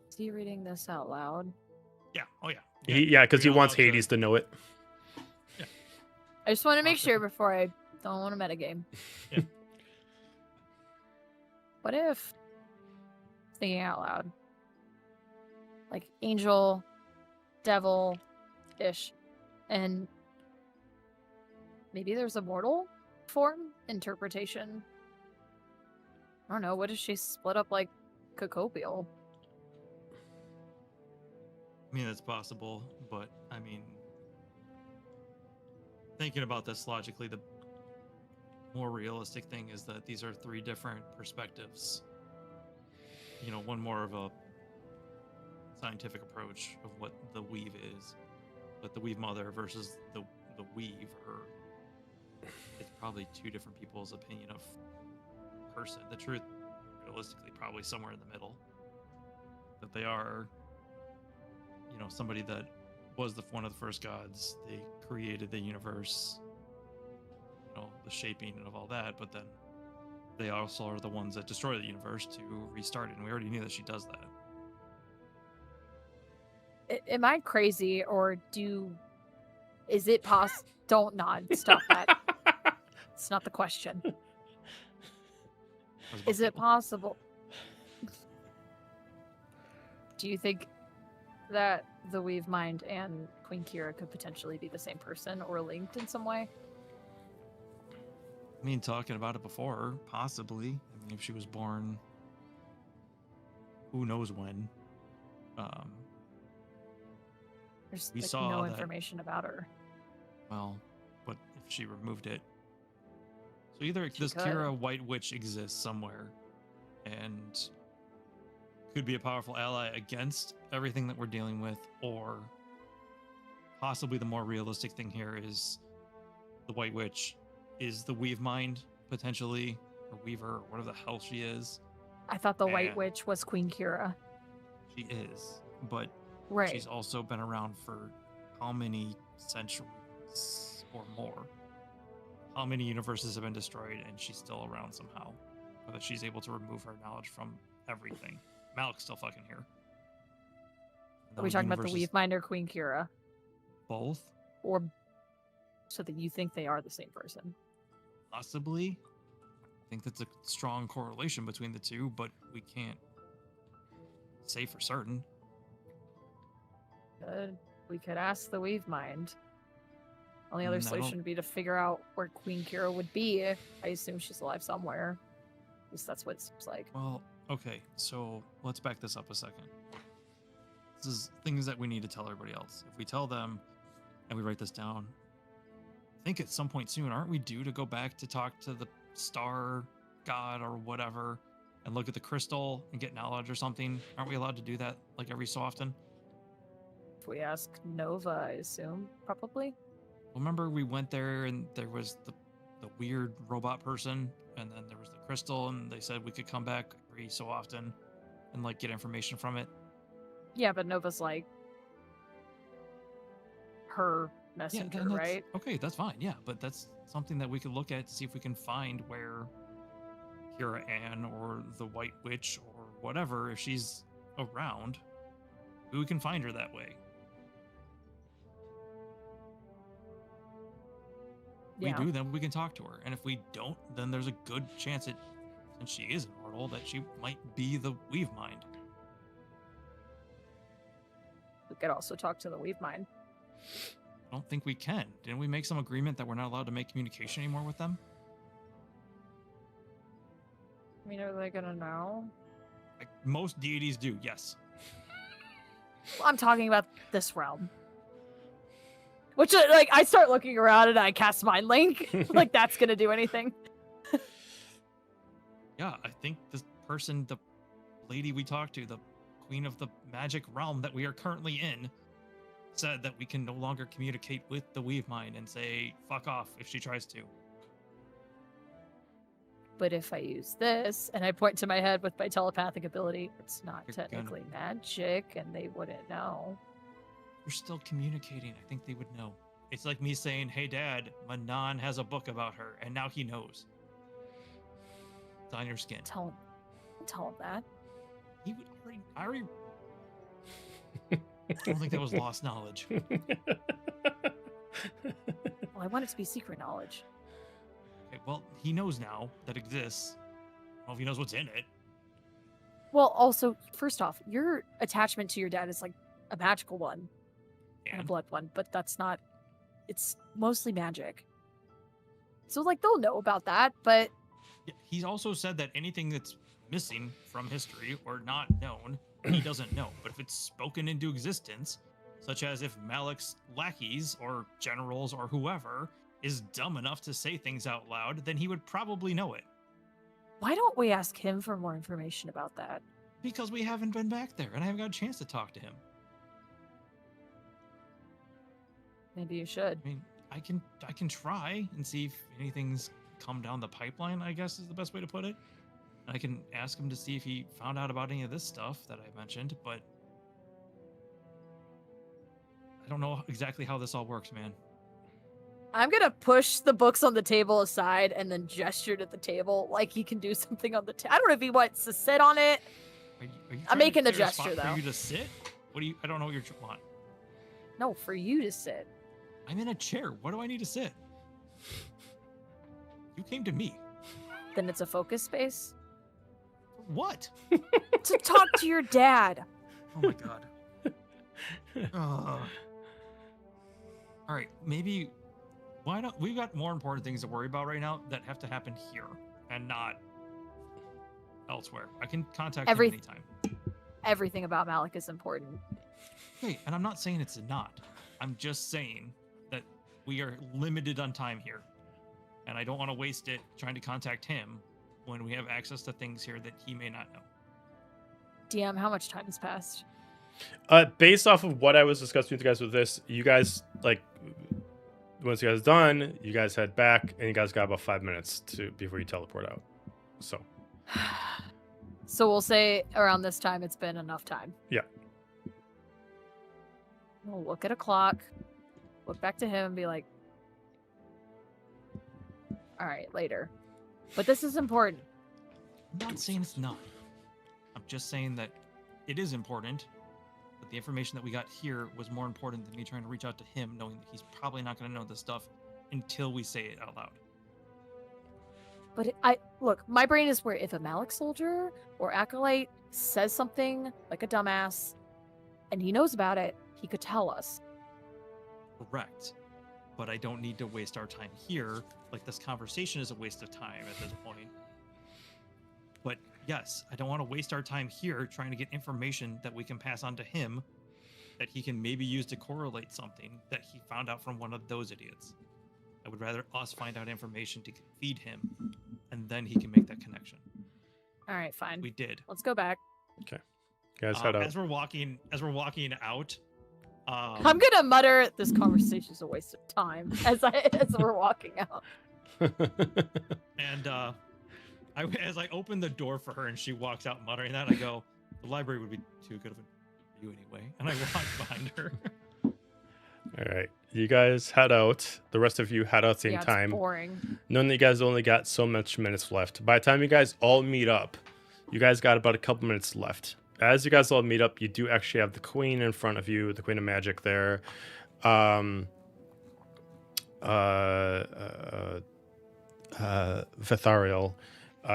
S4: Is he reading this out loud?
S2: Yeah. Oh, yeah.
S1: Yeah, because he
S2: Read out
S1: wants
S2: loud to-
S1: Hades to know it.
S4: I just want to make sure before I don't want to metagame.
S2: Yeah.
S4: What if, thinking out loud, like angel, devil-ish, and maybe there's a mortal form interpretation? I don't know. What if she split up like Cocopial?
S2: I mean, that's possible, but I mean, thinking about this logically, the more realistic thing is that these are 3 different perspectives. You know, one more of a scientific approach of what the weave is, but the Weave Mother versus the Weave, or it's probably two different people's opinion of person. The truth, realistically, probably somewhere in the middle. That they are, somebody that was one of the first gods. They created the universe, the shaping of all that, but then they also are the ones that destroy the universe to restart it, and we already knew that she does that.
S4: Am I crazy, or is it possible? Don't nod. Stop that. It's not the question. Is it possible? Do you think that the Weave Mind and Queen Kira could potentially be the same person or linked in some way?
S2: I mean, talking about it before, possibly. I mean, if she was born, who knows when.
S4: There's
S2: We saw
S4: no
S2: that-
S4: information about her.
S2: Well, what if she removed it? So either
S4: She
S2: this
S4: could.
S2: Kira White Witch exists somewhere and could be a powerful ally against everything that we're dealing with, or possibly the more realistic thing here is the White Witch is the Weave Mind, potentially, or Weaver, or whatever the hell she is.
S4: I thought the White
S2: And-
S4: Witch was Queen Kira.
S2: She is, but
S4: Right.
S2: she's also been around for how many centuries or more? How many universes have been destroyed and she's still around somehow? Or that she's able to remove her knowledge from everything. Malik's still fucking here.
S4: Are we talking about the Weave Mind or Queen Kira?
S2: Both?
S4: Or so that you think they are the same person?
S2: Possibly. I think that's a strong correlation between the two, but we can't say for certain.
S4: We could ask the Weave Mind. Only other
S2: I
S4: solution
S2: don't-
S4: would be to figure out where Queen Kira would be. I assume she's alive somewhere. At least that's what it seems like.
S2: Well, okay, so let's back this up a second. This is things that we need to tell everybody else. If we tell them and we write this down, I think at some point soon, aren't we due to go back to talk to the star god or whatever and look at the crystal and get knowledge or something? Aren't we allowed to do that like every so often?
S4: If we ask Nova, I assume, probably.
S2: Remember we went there and there was the weird robot person, and then there was the crystal, and they said we could come back every so often and like get information from it.
S4: Yeah, but Nova's like her messenger,
S2: then that's-
S4: right?
S2: Okay, that's fine. Yeah, but that's something that we could look at to see if we can find where Kira Ann or the White Witch or whatever, if she's around, we can find her that way.
S4: Yeah.
S2: We do, then we can talk to her. And if we don't, then there's a good chance that, since she is immortal, that she might be the Weave Mind.
S4: We could also talk to the Weave Mind.
S2: I don't think we can. Didn't we make some agreement that we're not allowed to make communication anymore with them?
S4: I mean, are they gonna know?
S2: Like most deities do, yes.
S4: Well, I'm talking about this realm. Which, like, I start looking around and I cast Mind Link. Like, that's gonna do anything.
S2: Yeah, I think this person, the lady we talked to, the queen of the magic realm that we are currently in, said that we can no longer communicate with the Weave Mind and say, fuck off if she tries to.
S4: But if I use this and I point to my head with my telepathic ability, it's not
S2: You're gonna-
S4: technically magic and they wouldn't know.
S2: You're still communicating. I think they would know. It's like me saying, hey, Dad, Manon has a book about her, and now he knows. It's on your skin.
S4: Tell him that.
S2: He would already, I don't think that was lost knowledge.
S4: Well, I want it to be secret knowledge.
S2: Okay, well, he knows now that exists. I don't know if he knows what's in it.
S4: Well, also, first off, your attachment to your dad is like a magical one and a
S2: And
S4: blood one, but that's not. It's mostly magic. So, like, they'll know about that, but
S2: yeah, he's also said that anything that's missing from history or not known, he doesn't know. But if it's spoken into existence, such as if Malik's lackeys or generals or whoever is dumb enough to say things out loud, then he would probably know it.
S4: why don't we ask him for more information about that?
S2: Because we haven't been back there and I haven't got a chance to talk to him.
S4: Maybe you should.
S2: I mean, I can try and see if anything's come down the pipeline, I guess is the best way to put it. I can ask him to see if he found out about any of this stuff that I mentioned, but I don't know exactly how this all works, man.
S4: I'm gonna push the books on the table aside and then gesture to the table like he can do something on the table. I don't know if he wants to sit on it.
S2: Are you
S4: I'm
S2: trying to
S4: making the
S2: clear a spot
S4: gesture,
S2: for
S4: though.
S2: you to sit? What do you? I don't know what you want.
S4: No, for you to sit.
S2: I'm in a chair. What do I need to sit? You came to me.
S4: Then it's a focus space.
S2: What?
S4: To talk to your dad.
S2: Oh my god. All right, maybe. Why not? We've got more important things to worry about right now that have to happen here and not elsewhere. I can contact him anytime.
S4: Everything about Malik is important.
S2: Okay, and I'm not saying it's not. I'm just saying that we are limited on time here. And I don't want to waste it trying to contact him when we have access to things here that he may not know.
S4: DM, how much time has passed?
S1: Based off of what I was discussing with you guys with this, you guys, like, once you guys done, you guys head back, and you guys got about 5 minutes before you teleport out. So.
S4: So we'll say around this time it's been enough time.
S1: Yeah.
S4: We'll look at a clock, look back to him and be like, all right, later. But this is important.
S2: I'm not saying it's not. I'm just saying that it is important, but the information that we got here was more important than me trying to reach out to him, knowing that he's probably not going to know this stuff until we say it out loud.
S4: But look, my brain is where if a Malik soldier or acolyte says something like a dumbass and he knows about it, he could tell us.
S2: Correct. But I don't need to waste our time here. Like, this conversation is a waste of time at this point. But yes, I don't want to waste our time here trying to get information that we can pass on to him that he can maybe use to correlate something that he found out from one of those idiots. I would rather us find out information to feed him, and then he can make that connection.
S4: All right, fine.
S2: We did.
S4: Let's go back.
S1: Okay. Guys, head out.
S2: As we're walking out,
S4: I'm gonna mutter, "This conversation is a waste of time" as we're walking out.
S2: And as I open the door for her and she walks out muttering that, I go, "The library would be too good of a view anyway," and I walk behind her.
S1: All right, you guys head out. The rest of you head out at the same
S4: Yeah, it's
S1: time.
S4: boring.
S1: Knowing that you guys only got so much minutes left. By the time you guys all meet up, you guys got about a couple minutes left. As you guys all meet up, you do actually have the Queen in front of you, the Queen of Magic there. Vethariel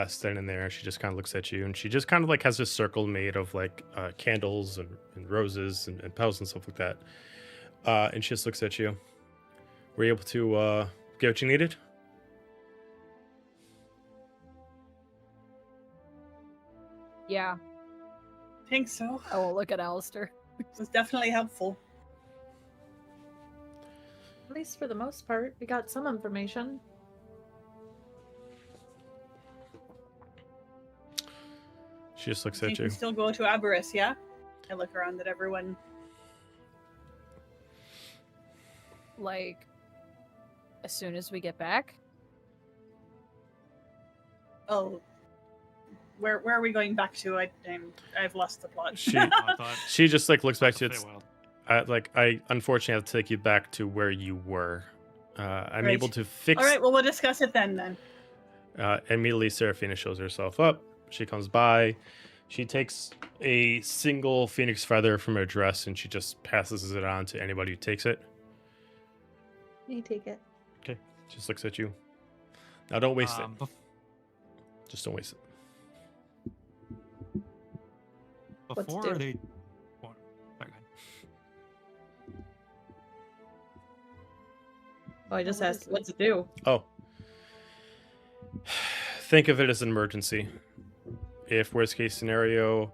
S1: standing there. She just kind of looks at you, and she just kind of like has this circle made of like candles and roses and petals and stuff like that. And she just looks at you. Were you able to get what you needed?
S4: Yeah.
S6: Think so.
S4: I will look at Alistair.
S6: It was definitely helpful.
S5: At least for the most part, we got some information.
S1: She just looks
S6: Think
S1: at you.
S6: we still go to Aberys, yeah? I look around at everyone.
S4: Like, as soon as we get back?
S6: Oh, where are we going back to? I've lost the plot.
S1: She just like looks back to it.
S2: Feywild.
S1: I unfortunately have to take you back to where you were. I'm
S6: Right.
S1: able to fix.
S6: All right, well, we'll discuss it then.
S1: Immediately, Seraphina shows herself up. She comes by. She takes a single phoenix feather from her dress and she just passes it on to anybody who takes it.
S5: You take it.
S1: Okay. Just looks at you. Now, don't waste it. Just don't waste it.
S5: What to
S2: Before
S5: do?
S2: they. Well, sorry, go ahead.
S5: Oh, I just asked what to do.
S1: Oh. Think of it as an emergency. If worst case scenario,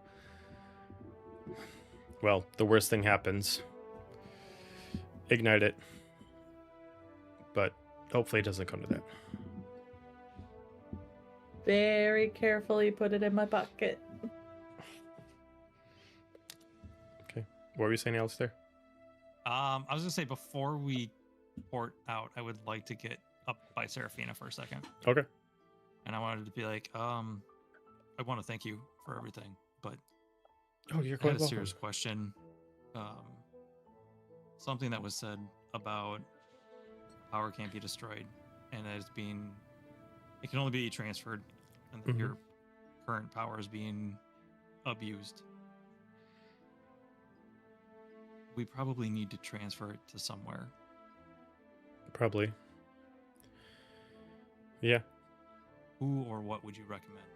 S1: well, the worst thing happens, ignite it. But hopefully it doesn't come to that.
S5: Very carefully put it in my pocket.
S1: Okay. What were you saying, Alistair?
S2: I was gonna say before we port out, I would like to get up by Serafina for a second.
S1: Okay.
S2: And I wanted to be like, I want to thank you for everything, but
S1: Oh, you're
S2: I had
S1: quite
S2: a
S1: welcome.
S2: serious question. Something that was said about power can't be destroyed, and that it can only be transferred, and that your current power is being abused. We probably need to transfer it to somewhere.
S1: Probably. Yeah.
S2: Who or what would you recommend?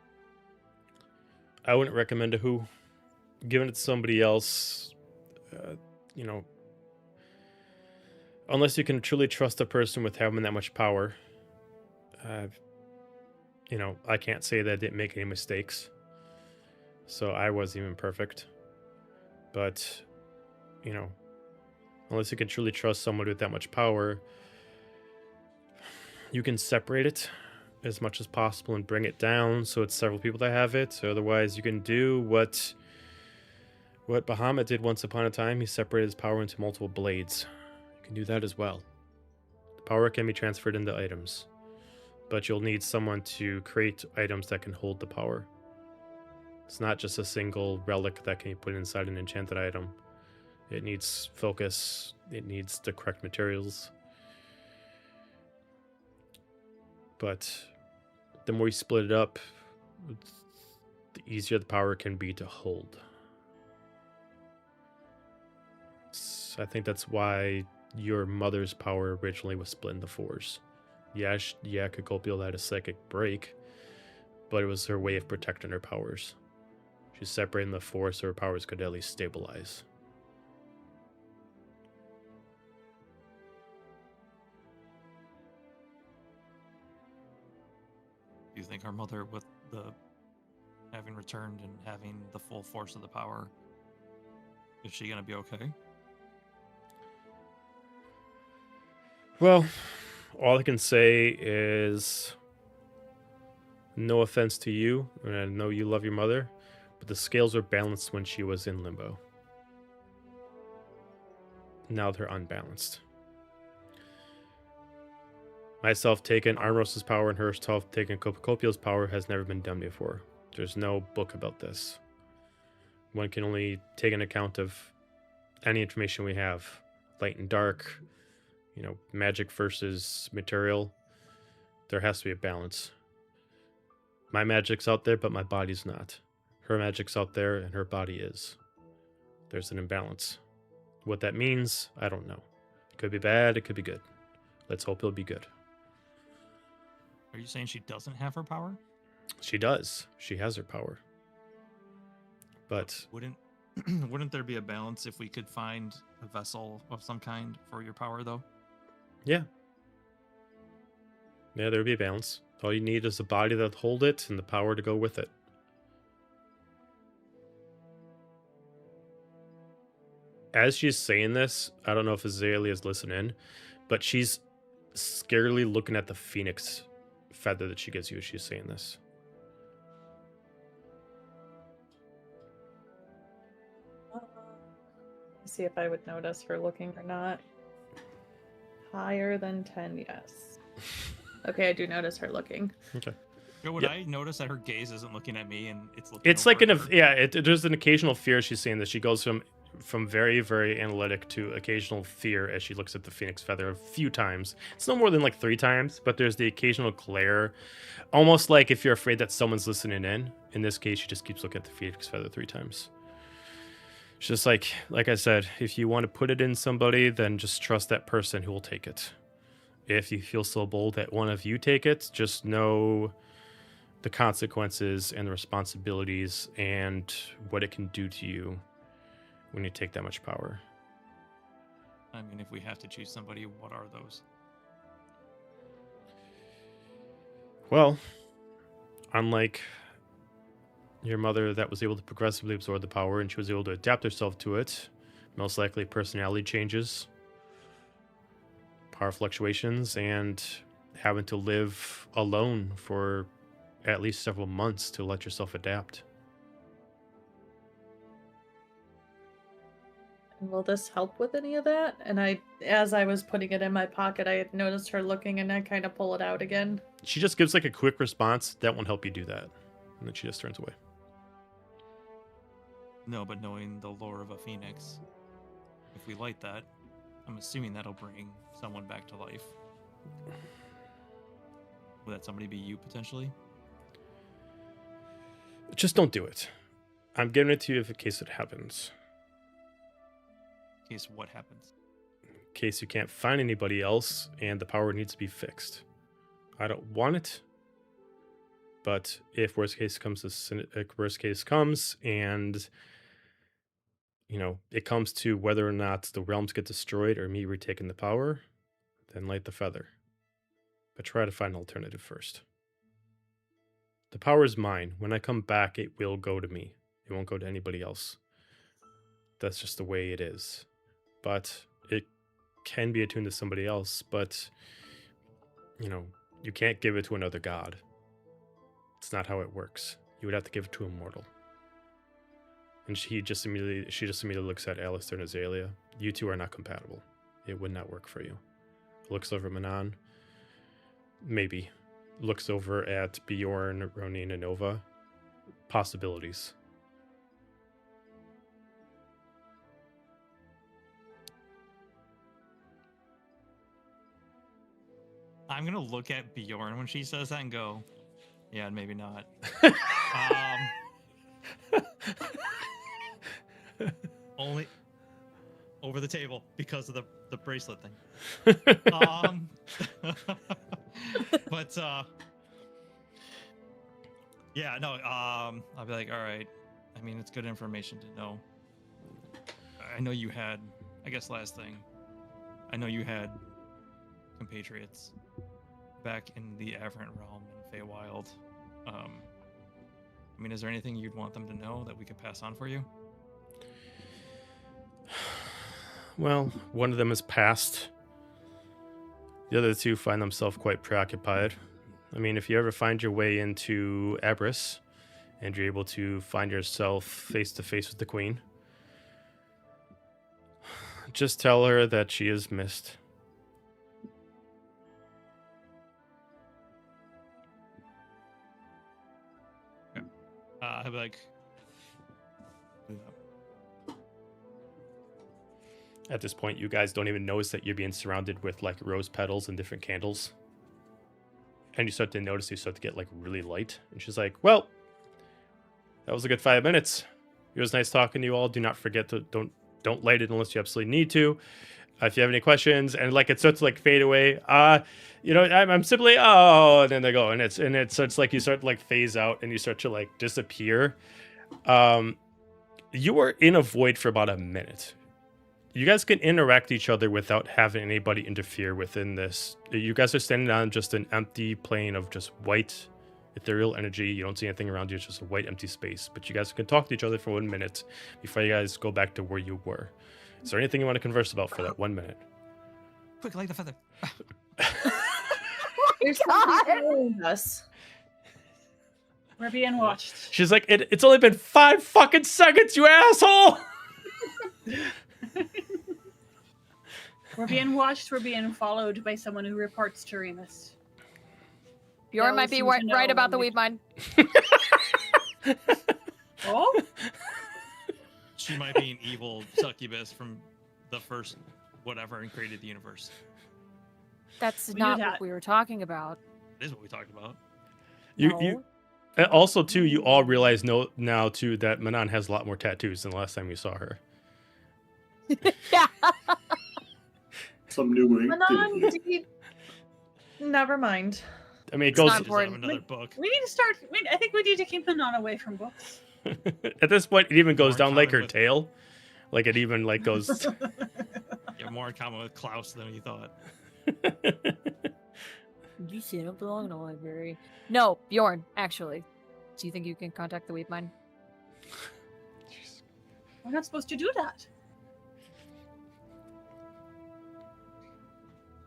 S1: I wouldn't recommend a who. Giving it to somebody else, you know, unless you can truly trust a person with having that much power, you know, I can't say that I didn't make any mistakes. So I wasn't even perfect. But, you know, unless you can truly trust someone with that much power, you can separate it as much as possible and bring it down so it's several people that have it. Otherwise, you can do what Bahamut did once upon a time. He separated his power into multiple blades. You can do that as well. The power can be transferred into items, but you'll need someone to create items that can hold the power. It's not just a single relic that can be put inside an enchanted item. It needs focus. It needs the correct materials. But the more you split it up, the easier the power can be to hold. I think that's why your mother's power originally was split into fours. Yeah, Kokopil had a psychic break, but it was her way of protecting her powers. She's separating the four so her powers could at least stabilize.
S2: Do you think our mother, with the having returned and having the full force of the power, is she gonna be okay?
S1: Well, all I can say is no offense to you, and I know you love your mother, but the scales were balanced when she was in limbo. Now they're unbalanced. Myself taking Armros's power and herself taking Kopil's power has never been done before. There's no book about this. One can only take an account of any information we have. Light and dark, you know, magic versus material. There has to be a balance. My magic's out there, but my body's not. Her magic's out there, and her body is. There's an imbalance. What that means, I don't know. It could be bad, it could be good. Let's hope it'll be good.
S2: Are you saying she doesn't have her power?
S1: She does. She has her power. But
S2: wouldn't there be a balance if we could find a vessel of some kind for your power, though?
S1: yeah, there would be a balance. All you need is a body that'll hold it and the power to go with it. As she's saying this, I don't know if Azalea's listening, but she's scarily looking at the phoenix feather that she gives you as she's saying this.
S5: Let's see if I would notice her looking or not. Higher than 10, yes. Okay, I do notice her looking.
S1: Okay.
S2: Would
S1: Yep.
S2: I notice that her gaze isn't looking at me and it's looking?
S1: It's like
S2: over her?
S1: there's an occasional fear she's saying that she goes from very, very analytic to occasional fear as she looks at the phoenix feather a few times. It's no more than like 3 times, but there's the occasional glare, almost like if you're afraid that someone's listening in. In this case, she just keeps looking at the phoenix feather 3 times. It's just like I said, if you want to put it in somebody, then just trust that person who will take it. If you feel so bold that one of you take it, just know the consequences and the responsibilities and what it can do to you when you take that much power.
S2: I mean, if we have to choose somebody, what are those?
S1: Well, unlike your mother that was able to progressively absorb the power and she was able to adapt herself to it, most likely personality changes, power fluctuations, and having to live alone for at least several months to let yourself adapt.
S5: Will this help with any of that? And as I was putting it in my pocket, I had noticed her looking, and I kind of pull it out again.
S1: She just gives like a quick response. That won't help you do that. And then she just turns away.
S2: No, but knowing the lore of a phoenix, if we light that, I'm assuming that'll bring someone back to life. Would that somebody be you, potentially?
S1: Just don't do it. I'm giving it to you in case it happens.
S2: In case what happens?
S1: In case you can't find anybody else and the power needs to be fixed. I don't want it. But if worst case comes and it comes to whether or not the realms get destroyed or me retaking the power, then light the feather. But try to find an alternative first. The power is mine. When I come back, it will go to me. It won't go to anybody else. That's just the way it is. But it can be attuned to somebody else, but you can't give it to another god. It's not how it works. You would have to give it to a mortal. And she just immediately looks at Alistair and Azalea. You two are not compatible. It would not work for you. Looks over at Manon. Maybe. Looks over at Bjorn, Ronin, and Nova. Possibilities.
S2: I'm gonna look at Bjorn when she says that and go, yeah, maybe not. Only over the table because of the bracelet thing. But yeah, no. I'll be like, all right. I mean, it's good information to know. I know you had. I guess last thing. I know you had compatriots back in the Aberrant Realm in Feywild. I mean, is there anything you'd want them to know that we could pass on for you?
S1: Well, one of them is passed. The other two find themselves quite preoccupied. I mean, if you ever find your way into Abris and you're able to find yourself face to face with the Queen, just tell her that she is missed.
S2: I'd be like,
S1: at this point, you guys don't even notice that you're being surrounded with like rose petals and different candles. And you start to notice you start to get like really light. And she's like, well, that was a good 5 minutes. It was nice talking to you all. Do not forget to don't light it unless you absolutely need to. If you have any questions, and like it starts to like fade away, I'm simply and then they go, and it starts like you start to like phase out and you start to like disappear. You are in a void for about a minute. You guys can interact with each other without having anybody interfere within this. You guys are standing on just an empty plane of just white ethereal energy. You don't see anything around you. It's just a white empty space. But you guys can talk to each other for 1 minute before you guys go back to where you were. Is there anything you want to converse about for that 1 minute?
S2: quick, light the feather.
S5: There's something following us.
S6: We're being watched.
S1: She's like, it's only been 5 fucking seconds, you asshole!
S6: We're being watched. We're being followed by someone who reports to Remus.
S4: Bjorn might be right about the weave mine.
S6: Oh?
S2: She might be an evil succubus from the first whatever and created the universe.
S4: That's not what we were talking about.
S2: It is what we talked about.
S1: You also too, you all realize now too that Manon has a lot more tattoos than the last time you saw her.
S4: Yeah.
S7: Some new ink.
S5: Manon, never mind.
S1: I mean, it
S4: It's
S1: goes.
S4: not important.
S2: Another book.
S6: We need to start. I think we need to keep Manon away from books.
S1: At this point, it even goes
S2: More
S1: down like her
S2: common with-
S1: tail, like it even like goes.
S2: You have more in common with Klaus than you thought.
S4: You said I don't belong in a library. No, Bjorn, actually. Do you think you can contact the weave mine?
S6: We're not supposed to do that.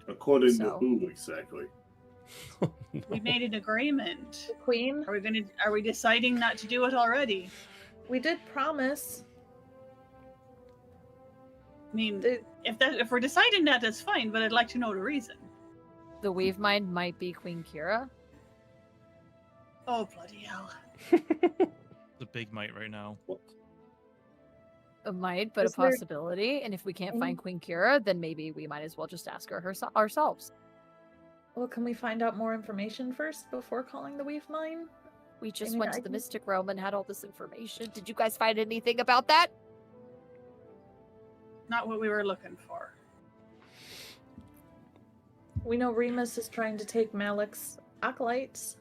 S7: According
S4: So.
S7: to who exactly?
S6: We made an agreement.
S5: The Queen,
S6: Are we deciding not to do it already?
S5: we did promise.
S6: I mean, if we're deciding that, that's fine. But I'd like to know the reason.
S4: The Weave Mind might be Queen Kira.
S6: Oh bloody hell!
S2: The big might right now.
S4: A might, but
S5: Is
S4: a
S5: there-
S4: possibility. And if we can't find Queen Kira, then maybe we might as well just ask her ourselves.
S5: Well, can we find out more information first before calling the Weave Mine?
S4: We just
S5: mean,
S4: went
S5: I
S4: to the
S5: can-
S4: Mystic Realm and had all this information. Did you guys find anything about that?
S6: Not what we were looking for.
S5: We know Remus is trying to take Malik's acolytes.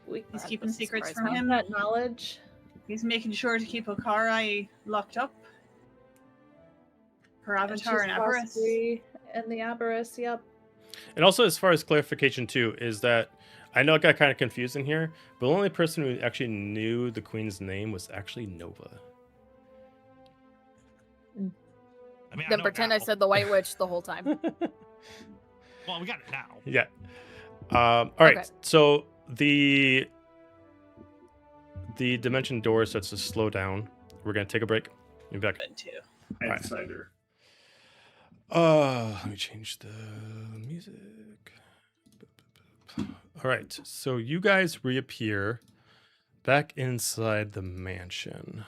S6: He's
S4: That
S6: keeping
S4: doesn't
S6: secrets
S4: surprise
S6: from
S4: me.
S6: him.
S5: That knowledge.
S6: He's making sure to keep Okarai locked up. Her avatar and Avarice.
S5: possibly in the Avarice, yep.
S1: And also, as far as clarification too, is that I know it got kind of confusing here, but the only person who actually knew the queen's name was actually Nova.
S2: I mean, I
S4: Then
S2: know
S4: pretend
S2: now.
S4: I said the White Witch the whole time.
S2: Well, we got it now.
S1: Yeah. All right.
S4: Okay.
S1: So the dimension door starts to slow down. We're gonna take a break. Be back.
S6: Good too.
S1: Right.
S7: Insider.
S1: Let me change the music. All right. So you guys reappear back inside the mansion.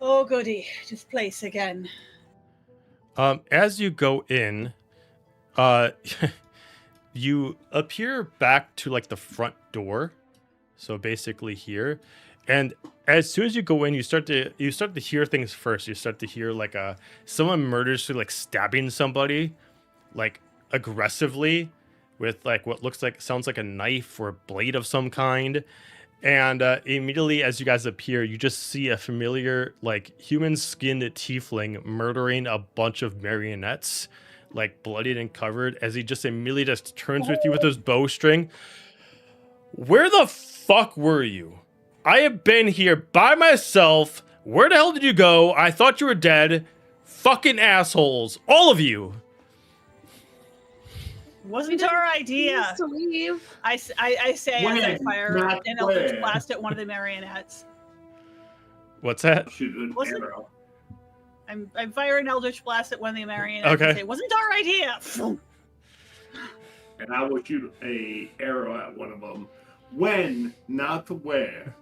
S6: Oh goody, this place again.
S1: As you go in, you appear back to like the front door. So basically here, and as soon as you go in, you start to hear things first. You start to hear like someone murders through like stabbing somebody, like aggressively, with like what sounds like a knife or a blade of some kind. And immediately as you guys appear, you just see a familiar, like, human-skinned tiefling murdering a bunch of marionettes, like, bloodied and covered, as he just immediately just turns with you with his bowstring. Where the fuck were you? I have been here by myself. Where the hell did you go? I thought you were dead. Fucking assholes. All of you.
S6: Wasn't our idea.
S5: To leave.
S6: I say as I
S7: When,
S6: fire
S7: not
S6: an eldritch
S7: where.
S6: blast at one of the marionettes.
S1: What's that?
S7: Shoot an
S6: Wasn't-
S7: arrow.
S6: I'm firing Eldritch Blast at one of the marionettes.
S1: Okay.
S6: And say, wasn't our idea.
S7: And I will shoot a arrow at one of them. When, not where.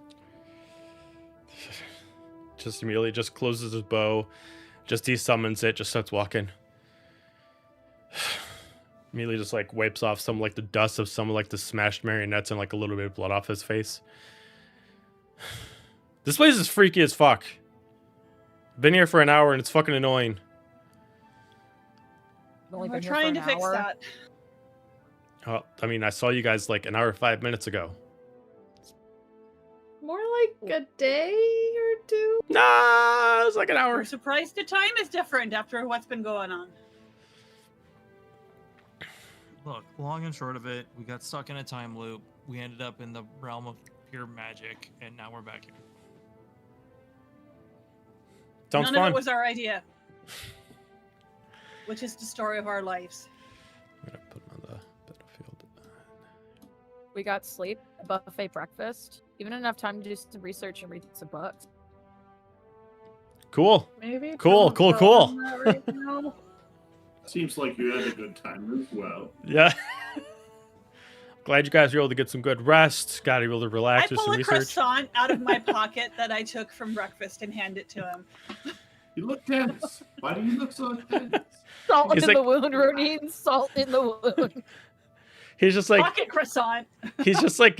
S1: Just immediately just closes his bow. Just desummons it. Just starts walking. Immediately just like wipes off some like the dust of some like the smashed marionettes and like a little bit of blood off his face. This place is freaky as fuck. Been here for an hour and it's fucking annoying.
S4: I've only
S6: We're
S4: been here
S6: trying to
S4: for an
S6: fix
S4: hour.
S6: that.
S1: I mean, I saw you guys like an hour 5 minutes ago.
S5: More like a day or two.
S1: Nah, it was like an hour.
S6: We're surprised the time is different after what's been going on.
S2: Look, long and short of it, we got stuck in a time loop. We ended up in the realm of pure magic, and now we're back here.
S1: Sounds
S6: None
S1: fun.
S6: of it was our idea. Which is the story of our lives.
S1: I'm gonna put him on the battlefield.
S4: We got sleep, a buffet breakfast, even enough time to do some research and read some books.
S1: Cool.
S5: Maybe.
S1: Cool,
S5: don't
S1: cool,
S5: go
S1: cool.
S5: on that right now.
S7: Seems like you had a good time as well.
S1: Yeah. Glad you guys were able to get some good rest. Got able to relax,
S6: I
S1: do
S6: pull
S1: some
S6: a
S1: research.
S6: croissant out of my pocket that I took from breakfast and hand it to him.
S7: You look tense. Why do you look so tense?
S4: Salt
S1: He's
S4: in the
S1: like-
S4: wound, Ronine. Salt in the wound.
S1: He's just like
S6: Pocket croissant.
S1: he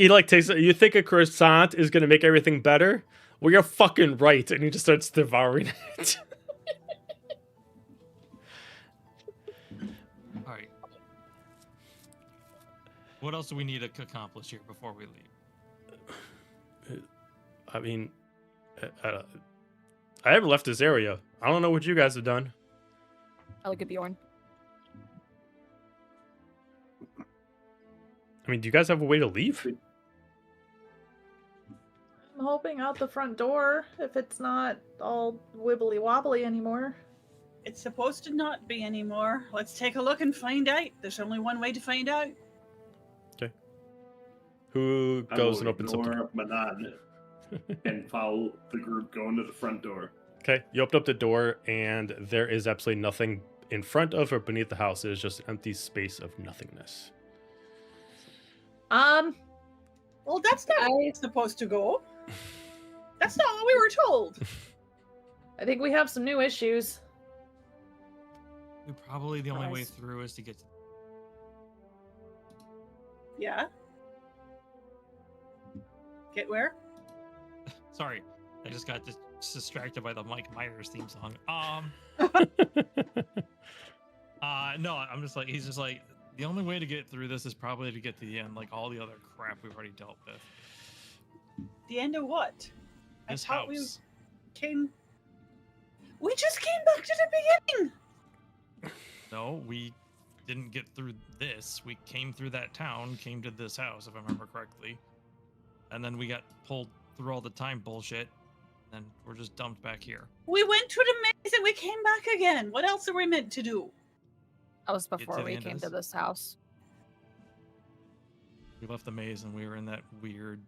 S1: like takes it. You think a croissant is gonna make everything better? Well, you're fucking right, and he just starts devouring it.
S2: All right. What else do we need to accomplish here before we leave?
S1: I mean, I haven't left this area. I don't know what you guys have done.
S4: I look at Bjorn.
S1: I mean, do you guys have a way to leave?
S5: I'm hoping out the front door if it's not all wibbly wobbly anymore.
S6: It's supposed to not be anymore. Let's take a look and find out. There's only one way to find out.
S1: Who
S7: I
S1: goes
S7: will
S1: and opens up the
S7: ignore Manan. and follow the group going to the front door.
S1: Okay, you open up the door, and there is absolutely nothing in front of or beneath the house. It is just an empty space of nothingness.
S6: Well, that's not how it's supposed to go. That's not what we were told.
S5: I think we have some new issues.
S2: Probably the only way
S4: Nice.
S2: through is to get.
S6: Yeah. Get where?
S2: Sorry, I just got distracted by the Mike Myers theme song. No, I'm just like he's just like the only way to get through this is probably to get to the end, like all the other crap we've already dealt with.
S6: The end of what?
S2: This
S6: I thought
S2: house.
S6: We just came back to the beginning.
S2: No, we didn't get through this. We came through that town, came to this house, if I remember correctly. And then we got pulled through all the time bullshit. And we're just dumped back here.
S6: We went to the maze and we came back again. What else are we meant to do?
S4: That was
S2: to
S4: before
S2: the
S4: we
S2: end of
S4: came to
S2: this.
S4: this house.
S2: We left the maze and we were in that weird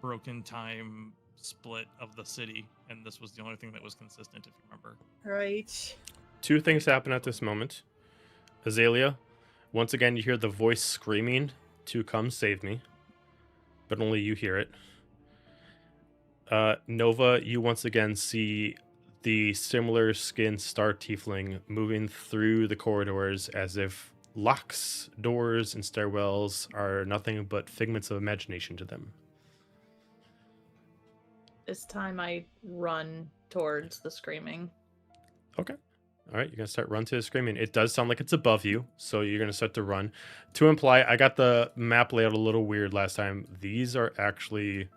S2: broken time split of the city. And this was the only thing that was consistent, if you remember.
S6: Right.
S1: Two things happen at this moment. Azalea, once again, you hear the voice screaming to come save me, but only you hear it. Nova, you once again see the similar skinned star tiefling moving through the corridors as if locks, doors, and stairwells are nothing but figments of imagination to them.
S5: This time I run towards the screaming.
S1: Okay. All right, you're going to start run to the screaming. It does sound like it's above you, so you're going to start to run. To imply, I got the map layout a little weird last time. These are actually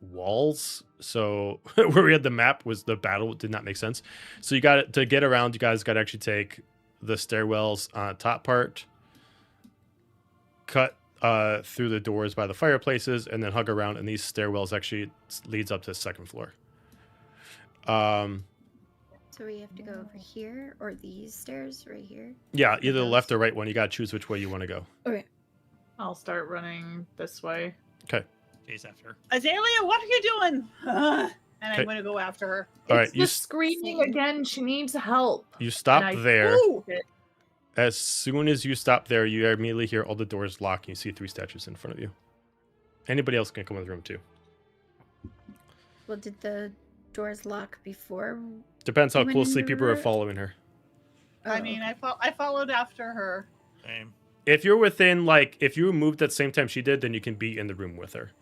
S1: walls. So where we had the map was the battle. It did not make sense. So you got to get around, you guys got to actually take the stairwells on top part, cut through the doors by the fireplaces, and then hug around. And these stairwells actually leads up to the second floor.
S3: So we have to go over here or these stairs right here?
S1: Yeah, either the
S3: those?
S1: left or right one. You got to choose which way you want to go.
S3: Okay.
S5: I'll start running this way.
S2: Chase after.
S6: Azalea, what are you doing? And
S1: Okay.
S6: I'm going to go after her.
S1: All right,
S5: It's
S1: you
S5: the
S1: s-
S5: screaming again. She needs help.
S1: You stop
S5: And I-
S1: there.
S6: Ooh!
S1: As soon as you stop there, you immediately hear all the doors lock and you see 3 statues in front of you. Anybody else can come in the room too.
S3: Well, did the doors lock before?
S1: Depends how
S3: When
S1: closely
S3: you
S1: people are
S3: were-
S1: following her.
S6: I
S3: Oh,
S6: mean,
S3: okay.
S6: I followed after her.
S2: Same.
S1: If you're within, like, if you moved at the same time she did, then you can be in the room with her.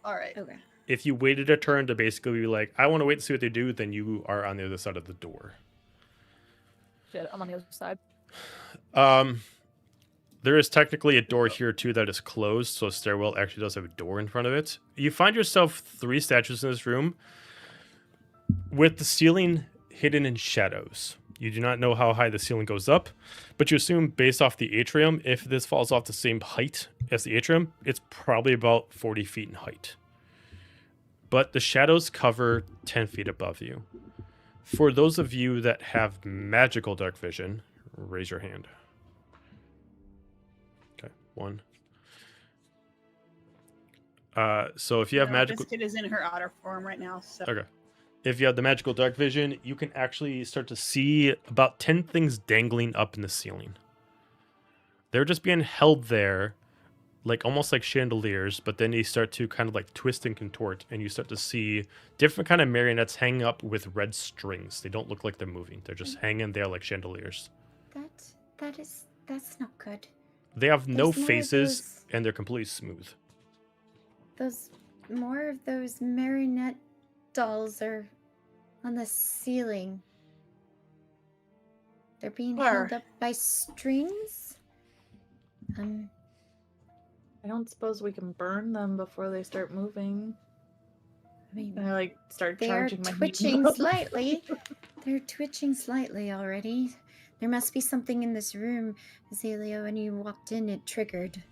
S6: All right.
S3: Okay.
S1: If you waited a turn to basically be like, I want to wait and see what they do, then you are on the other side of the door.
S4: Shit, I'm on the other side.
S1: There is technically a door here too that is closed, so a stairwell actually does have a door in front of it. You find yourself 3 statues in this room with the ceiling hidden in shadows. You do not know how high the ceiling goes up, but you assume based off the atrium, if this falls off the same height as the atrium, it's probably about 40 feet in height. But the shadows cover 10 feet above you. For those of you that have magical dark vision, raise your hand. Okay, 1. So if you have
S6: No,
S1: magical...
S6: This kid is in her otter form right now. So.
S1: Okay. If you have the magical dark vision, you can actually start to see about 10 things dangling up in the ceiling. They're just being held there, like almost like chandeliers, but then they start to kind of like twist and contort, and you start to see different kind of marionettes hanging up with red strings. They don't look like they're moving. They're just hanging there like chandeliers.
S3: That's not good.
S1: They have no
S3: There's more of
S1: faces, and they're completely smooth.
S3: More of those marionette dolls are on the ceiling. They're being held
S6: Where?
S3: up by strings.
S5: I don't suppose we can burn them before they start moving.
S3: I mean,
S5: And I like start
S3: they are
S5: charging my heat
S3: twitching
S5: gun.
S3: slightly. They're twitching slightly already. There must be something in this room, Azalea. When you walked in, it triggered.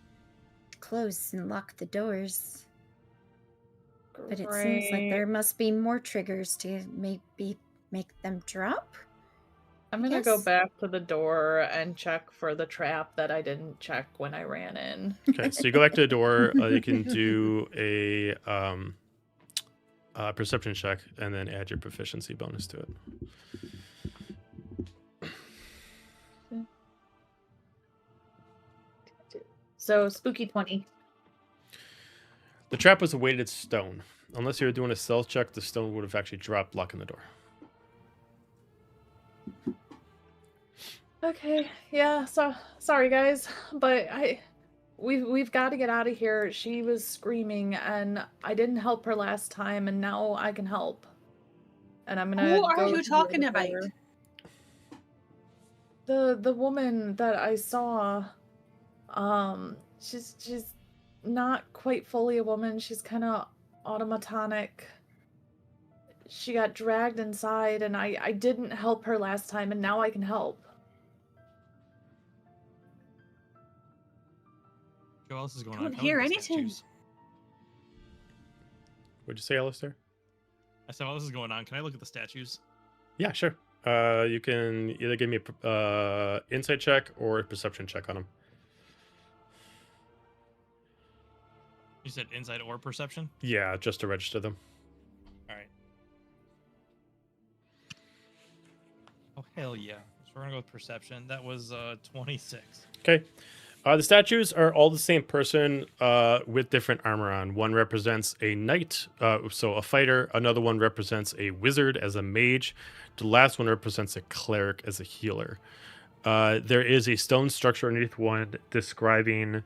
S3: Close and lock the doors. But it seems like
S5: Great.
S3: there must be more triggers to maybe make them drop.
S5: I'm gonna go
S3: Yes.
S5: back to the door and check for the trap that I didn't check when I ran in.
S1: Okay, so you go back to the door. You can do a perception check, and then add your proficiency bonus to it.
S5: So spooky 20.
S1: The trap was a weighted stone. Unless you were doing a stealth check, the stone would have actually dropped, blocking the door.
S5: Okay, yeah, so sorry guys, but we've got to get out of here. She was screaming and I didn't help her last time and now I can help. And I'm gonna
S6: Who are
S5: go
S6: you
S5: to the
S6: talking
S5: other
S6: about?
S5: door. The woman that I saw, she's not quite fully a woman. She's kind of automatonic. She got dragged inside and I didn't help her last time and now I can help.
S2: What else is going
S6: Don't
S2: on? Can I
S6: hear
S2: look at the
S6: anything.
S2: statues?
S1: What'd you say, Alistair?
S2: I said, while this is going on, can I look at the statues?
S1: Yeah, sure. You can either give me a insight check or a perception check on them.
S2: You said insight or perception?
S1: Yeah, just to register them.
S2: All right. Oh, hell yeah. So we're going to go with perception. That was 26.
S1: Okay. The statues are all the same person with different armor on. One represents a knight, so a fighter. Another one represents a wizard as a mage. The last one represents a cleric as a healer. There is a stone structure underneath one describing...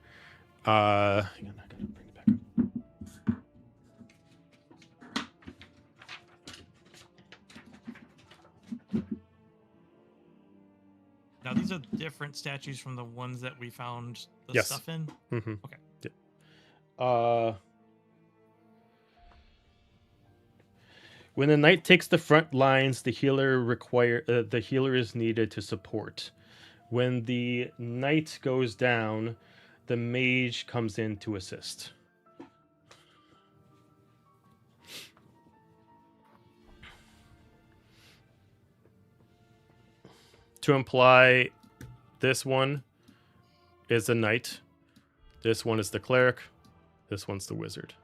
S1: hang on, I gotta bring it back up.
S2: Now, these are different statues from the ones that we found the
S1: Yes.
S2: stuff in?
S1: Mm-hmm.
S2: Okay.
S1: Yeah. When the knight takes the front lines, the healer is needed to support. When the knight goes down, the mage comes in to assist. To imply, this one is the knight, this one is the cleric, this one's the wizard.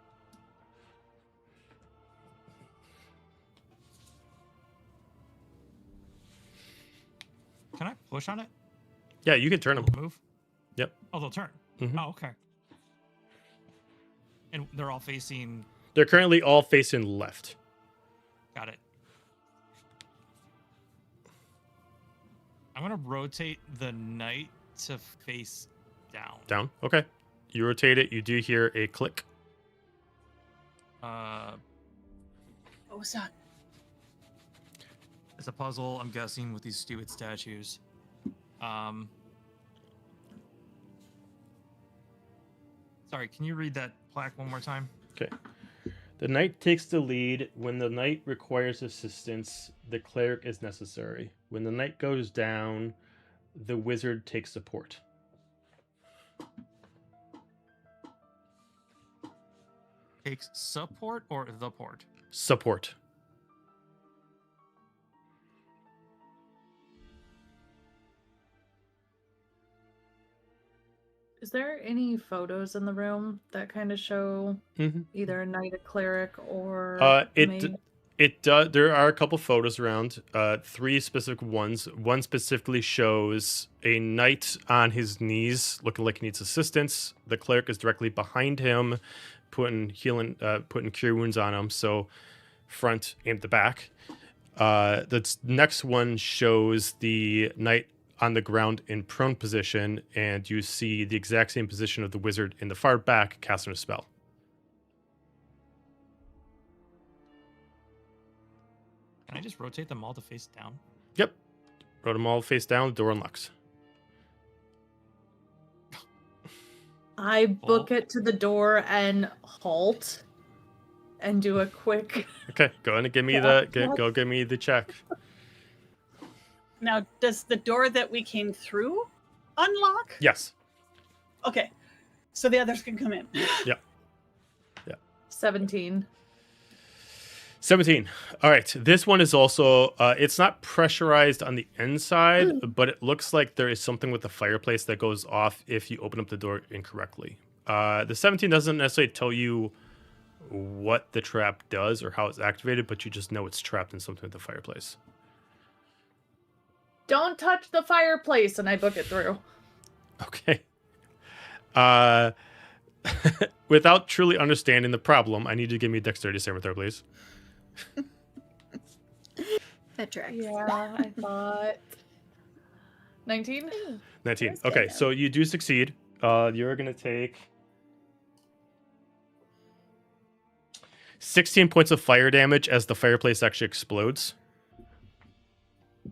S2: Can I push on it?
S1: Yeah, you can turn them.
S2: Will it move?
S1: Yep.
S2: Oh, they'll turn.
S1: Mhm.
S2: Oh, okay. And they're all facing...
S1: They're currently all facing left.
S2: Got it. I'm going to rotate the knight to face down.
S1: Down. Okay. You rotate it. You do hear a click.
S6: What was that?
S2: It's a puzzle, I'm guessing, with these stupid statues. Sorry, can you read that plaque one more time?
S1: Okay. The knight takes the lead. When the knight requires assistance, the cleric is necessary. When the knight goes down, the wizard takes support.
S2: Takes support or the port?
S1: Support.
S5: Is there any photos in the room that kind of show
S1: Mm-hmm.
S5: either a knight, a cleric, or mage?
S1: It does. There are a couple photos around. 3 specific ones. One specifically shows a knight on his knees, looking like he needs assistance. The cleric is directly behind him, putting cure wounds on him. So front and the back. The next one shows the knight on the ground in prone position, and you see the exact same position of the wizard in the far back casting a spell.
S2: Can I just rotate them all to face down?
S1: Yep. Wrote them all face down, the door unlocks.
S5: I book it to the door and halt and do a quick...
S1: Okay, go ahead and give me go give me the check.
S6: Now, does the door that we came through unlock?
S1: Yes.
S6: Okay. So the others can come in.
S1: Yeah.
S5: 17.
S1: 17. All right. This one is also, it's not pressurized on the inside, but it looks like there is something with the fireplace that goes off if you open up the door incorrectly. The 17 doesn't necessarily tell you what the trap does or how it's activated, but you just know it's trapped in something at the fireplace.
S5: Don't touch the fireplace, and I book it through.
S1: Okay. Without truly understanding the problem, I need you to give me a dexterity saving throw, please.
S3: That tracks.
S5: Yeah, I thought 19.
S1: 19.
S3: That's good,
S1: Okay,
S3: though.
S1: so you do succeed. You're gonna take 16 points of fire damage as the fireplace actually explodes.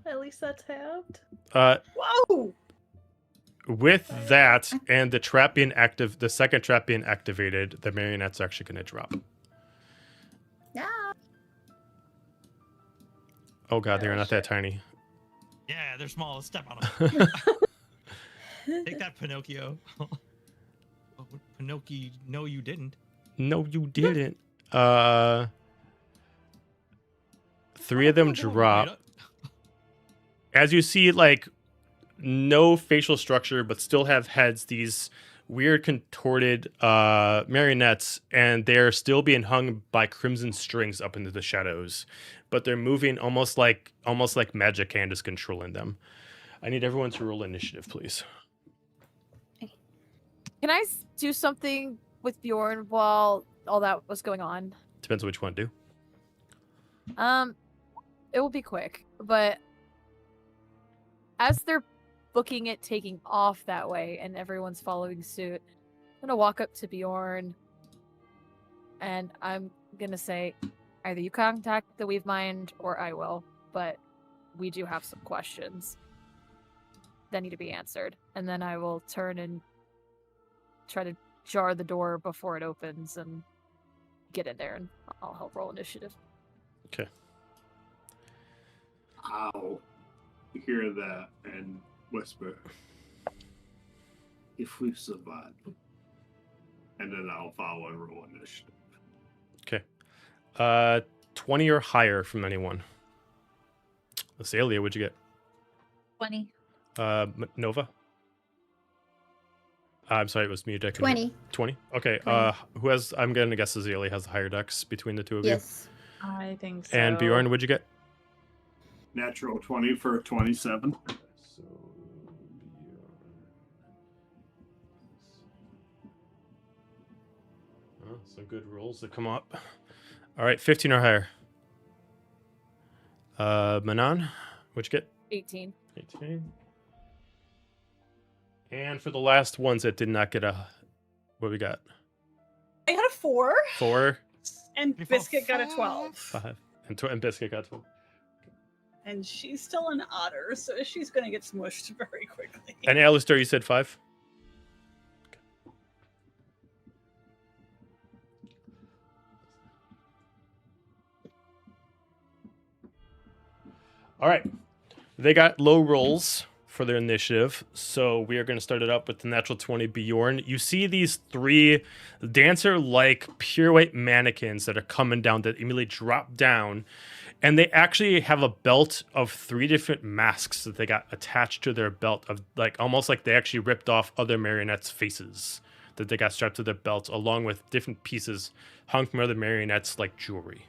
S5: At least that's halved.
S6: Whoa!
S1: With that and the trap being active, the second trap being activated, the marionette's actually gonna drop.
S3: No.
S1: Oh god, they're
S5: Oh,
S1: not that
S5: shit.
S1: tiny.
S2: Yeah, they're small. Let's step on them. Take that, Pinocchio. Oh, Pinocchio, no, you didn't.
S1: No, you didn't. Three of them drop. As you see, like, no facial structure, but still have heads, these weird contorted marionettes, and they're still being hung by crimson strings up into the shadows. But they're moving almost like magic hand is controlling them. I need everyone to roll initiative, please.
S4: Can I do something with Bjorn while all that was going on?
S1: Depends on which one to do.
S4: It will be quick, but as they're booking it taking off that way and everyone's following suit, I'm gonna walk up to Bjorn and I'm gonna say, either you contact the Weave Mind or I will, but we do have some questions that need to be answered. And then I will turn and try to jar the door before it opens and get in there, and I'll help roll initiative.
S1: Okay.
S7: I'll hear that and whisper, if we survive. And then I'll follow and roll initiative.
S1: 20 or higher from anyone. Azalea, what'd you get?
S8: 20.
S1: Nova? I'm sorry, it was me.
S3: 20.
S1: 20? Okay.
S3: 20.
S1: Who has, I'm going to guess Azalea has the higher dex between the two of
S3: Yes.
S5: I think so.
S1: you. And Bjorn, what'd you get?
S7: Natural 20 for 27.
S1: So, some good rolls that come up. All right, 15 or higher. Manon, what'd you get?
S4: 18.
S1: 18. And for the last ones that did not get a, what we got?
S6: I got a 4,
S1: 4,
S6: and
S2: You fought
S6: Biscuit got a 12.
S1: 5, and Biscuit got 12.
S6: And she's still an otter, so she's going to get smushed very quickly.
S1: And Alistair, you said 5? All right. They got low rolls for their initiative, so we are going to start it up with the natural 20 Bjorn. You see these 3 dancer-like pirouette mannequins that are coming down that immediately drop down, and they actually have a belt of 3 different masks that they got attached to their belt, of like almost like they actually ripped off other marionettes' faces that they got strapped to their belts, along with different pieces hung from other marionettes like jewelry.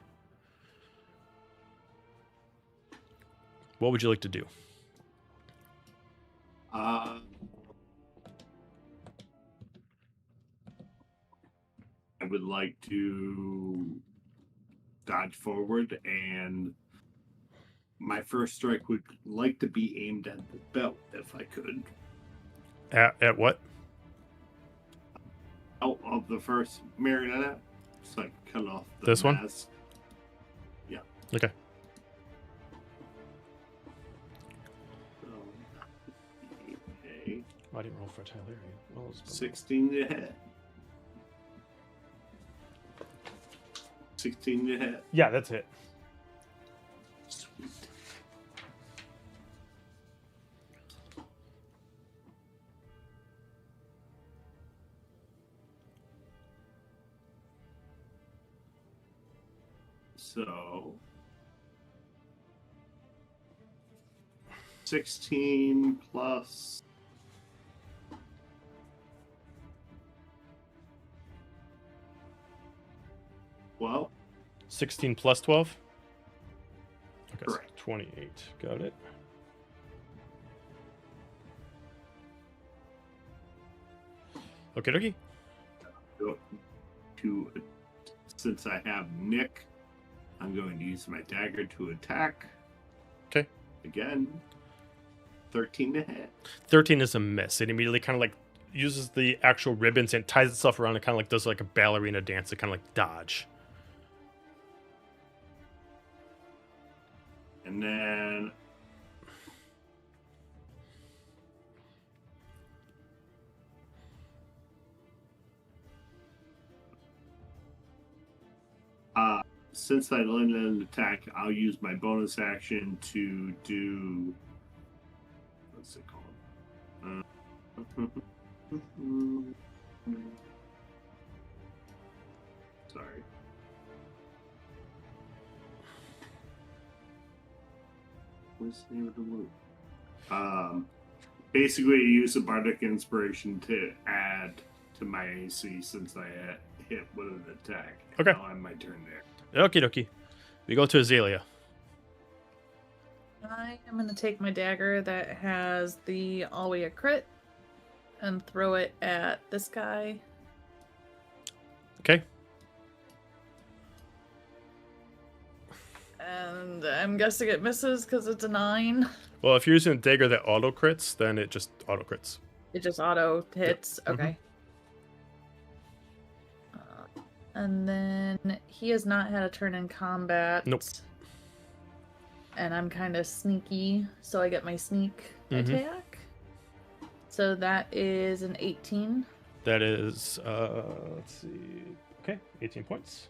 S1: What would you like to do?
S7: I would like to dodge forward, and my first strike would like to be aimed at the belt if I could.
S1: At what?
S7: Out of the first marionette, so I cut off the
S1: This one?
S7: mask. Yeah.
S1: Okay.
S7: So, okay.
S1: I didn't roll for Tyler. Well,
S7: 16 to hit. 16 to hit.
S1: Yeah, that's it.
S7: Sweet. So 16 plus 12.
S1: 16 plus 12? Okay, so
S7: Correct.
S1: 28. Got it. Okay, dokie.
S7: Go to, since I have Nick, I'm going to use my dagger to attack.
S1: Okay.
S7: Again, 13 to hit.
S1: 13 is a miss. It immediately kind of like uses the actual ribbons and ties itself around and kind of like does like a ballerina dance to kind of like dodge.
S7: And then since I landed an attack, I'll use my bonus action to do, what's it called? Sorry. What's the name of the move? Basically, use a bardic inspiration to add to my AC since I hit with an attack.
S1: Okay.
S7: I'll end my turn there.
S1: Okie dokie. We go to Azalea.
S5: I am going to take my dagger that has the always a crit and throw it at this guy.
S1: Okay.
S5: And I'm guessing it misses because it's a 9.
S1: Well, if you're using a dagger that auto crits, then it just auto crits.
S5: It just auto hits.
S1: Yep.
S5: Okay. And then he has not had a turn in combat.
S1: Nope.
S5: And I'm kind of sneaky, so I get my sneak
S1: Mhm.
S5: attack. So that is an 18.
S1: That is, let's see. Okay, 18 points.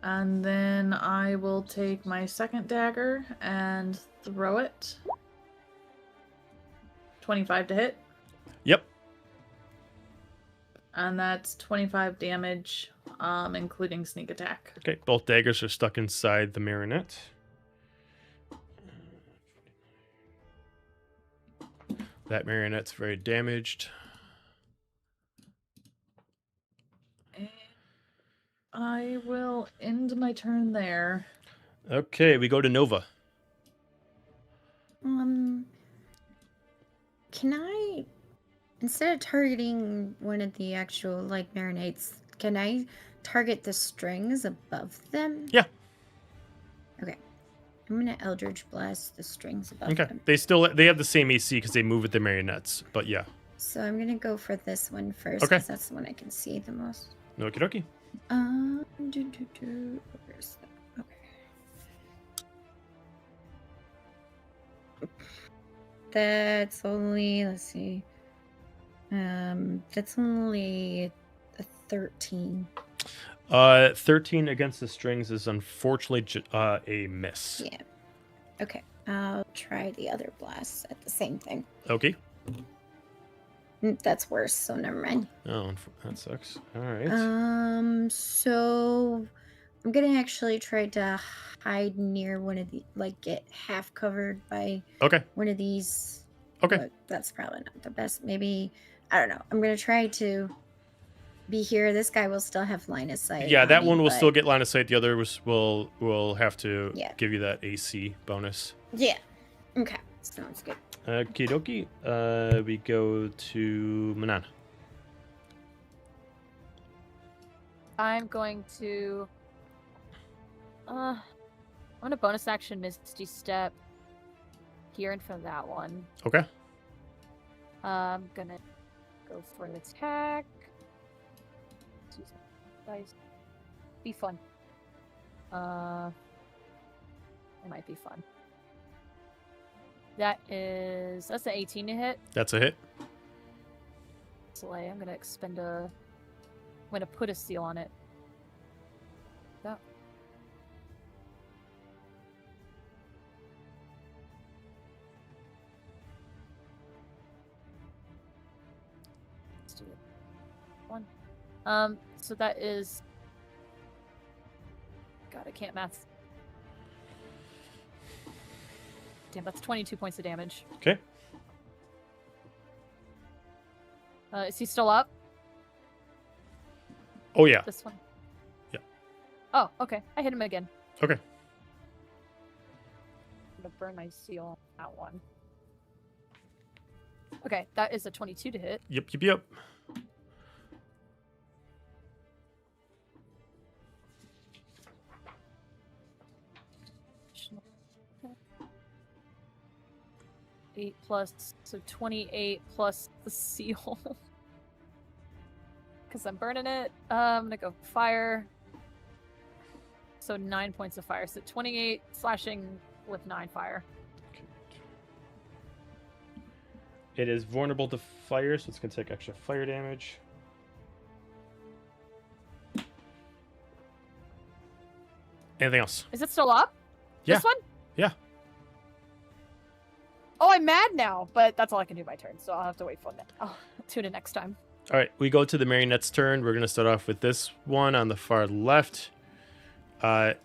S5: And then I will take my second dagger and throw it. 25 to hit.
S1: Yep.
S5: And that's 25 damage, including sneak attack.
S1: Okay, both daggers are stuck inside the marionette. That marionette's very damaged.
S5: And I will end my turn there.
S1: Okay, we go to Nova.
S3: Can I, instead of targeting one of the actual like marionettes, can I target the strings above them?
S1: Yeah.
S3: Okay. I'm gonna Eldritch Blast the strings above
S1: Okay,
S3: them.
S1: they have the same AC because they move with the marionettes, but yeah.
S3: So I'm gonna go for this one first
S1: Okay.
S3: because that's the one I can see the most.
S1: Okie dokie.
S3: Where's that? Okay. That's only, let's see. That's only a 13.
S1: 13 against the strings is unfortunately a miss.
S3: Yeah. Okay. I'll try the other blast at the same thing.
S1: Okay.
S3: That's worse, so never mind.
S1: Oh, that sucks. All right.
S3: So I'm gonna actually try to hide near one of the, like, get half covered by
S1: Okay.
S3: one of these.
S1: Okay.
S3: But that's probably not the best. Maybe, I don't know. I'm gonna try to be here. This guy will still have line of sight.
S1: Yeah,
S3: on
S1: that
S3: me,
S1: one will
S3: but-
S1: still get line of sight. The other will have to
S3: Yeah.
S1: give you that AC bonus.
S3: Yeah. Okay. Sounds good.
S1: Okie dokie. We go to Manan.
S4: I'm going to. I'm gonna bonus action Misty Step here in front of that one.
S1: Okay.
S4: I'm gonna go for an attack. Dice. Be fun. It might be fun. That's an 18 to hit.
S1: That's a hit.
S4: Slay. I'm gonna I'm gonna put a seal on it. That. Let's do it. One. So that is. God, I can't math. Damn, that's 22 points of damage.
S1: Okay.
S4: Is he still up?
S1: Oh yeah.
S4: This one?
S1: Yeah.
S4: Oh, okay. I hit him again.
S1: Okay.
S4: I'm gonna burn my seal on that one. Okay, that is a 22 to hit.
S1: Yep.
S4: Eight plus, so 28 plus the seal. Because I'm burning it. I'm gonna go fire. So 9 points of fire. So 28 slashing with 9 fire.
S1: It is vulnerable to fire, so it's going to take extra fire damage. Anything else?
S4: Is it still up?
S1: Yeah.
S4: This one?
S1: Yeah.
S4: Oh, I'm mad now, but that's all I can do by turn, so I'll have to wait for that. I'll tune in next time.
S1: All right, we go to the Marionette's turn. We're going to start off with this one on the far left.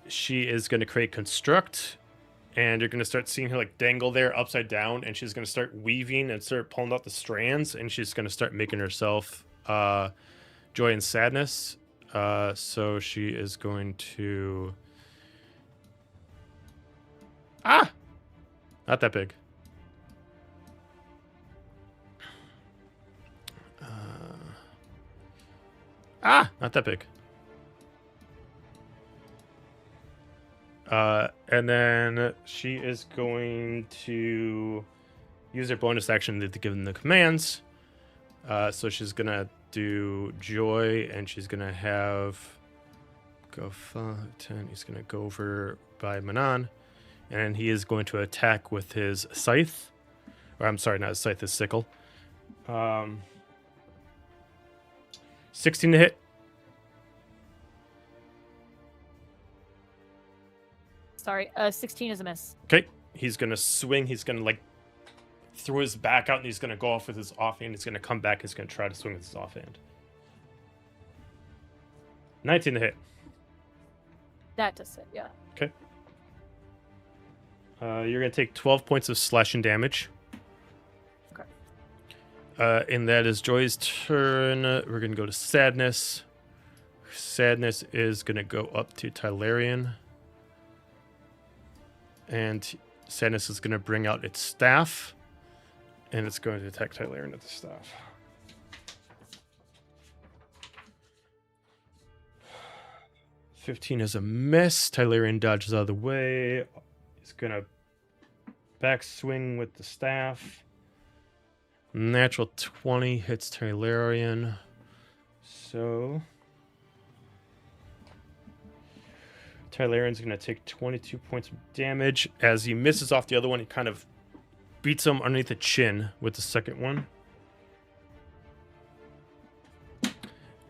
S1: She is going to create Construct, and you're going to start seeing her like dangle there upside down, and she's going to start weaving and start pulling out the strands, and she's going to start making herself Joy and Sadness. So she is going to... Not that big. Not that big. And then she is going to use her bonus action to give them the commands. So she's going to do Joy, and she's going to have go 5, 10. He's going to go over by Manon, and he is going to attack with his scythe. Or I'm sorry, not his scythe, his sickle. 16 to hit.
S4: Sorry, 16 is a miss.
S1: Okay, he's gonna swing. He's gonna like throw his back out, and he's gonna go off with his offhand. He's gonna come back. He's gonna try to swing with his offhand. 19 to hit.
S4: That does it, yeah.
S1: Okay. You're gonna take 12 points of slashing damage.
S4: Okay.
S1: And that is Joy's turn. We're gonna go to Sadness. Sadness is gonna go up to Tylarian. And Sadness is going to bring out its staff, and it's going to attack Tylarian with the staff. $15 is a miss. Tylarian dodges out of the way. He's going to backswing with the staff. Natural 20 hits Tylarian. So... Tylarian's going to take 22 points of damage. As he misses off the other one, he kind of beats him underneath the chin with the second one.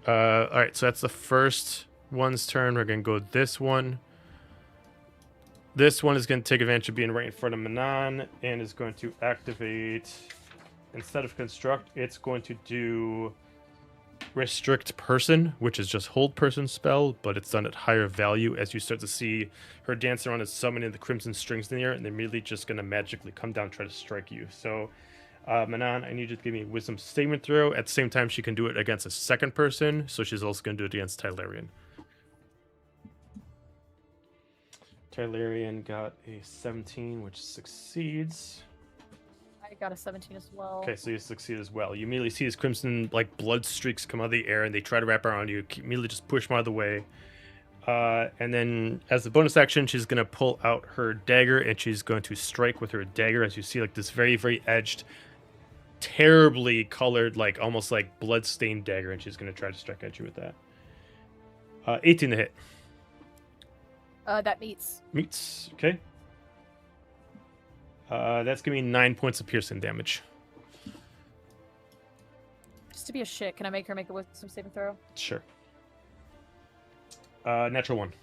S1: All right, so that's the first one's turn. We're going to go this one. This one is going to take advantage of being right in front of Manon and is going to activate, instead of Construct, it's going to do Restrict Person, which is just hold person spell, but it's done at higher value as you start to see her dance around and summoning the crimson strings in the air, and they're immediately just going to magically come down and try to strike you. So Manon, I need you to give me a wisdom statement throw. At the same time, she can do it against a second person, so she's also going to do it against Tylarian. Tylarian got a 17, which succeeds.
S4: I got a 17 as well.
S1: Okay, so you succeed as well. You immediately see his crimson like blood streaks come out of the air, and they try to wrap around you. You immediately just push them out of the way. And then as a bonus action, she's going to pull out her dagger, and she's going to strike with her dagger. As you see, like this very, very edged, terribly colored, like almost like blood-stained dagger, and she's going to try to strike at you with that. 18 to hit.
S4: That meets.
S1: Meets, okay. That's going to be 9 points of piercing damage.
S4: Just to be a shit, can I make her make a wisdom saving throw?
S1: Sure. Natural 1.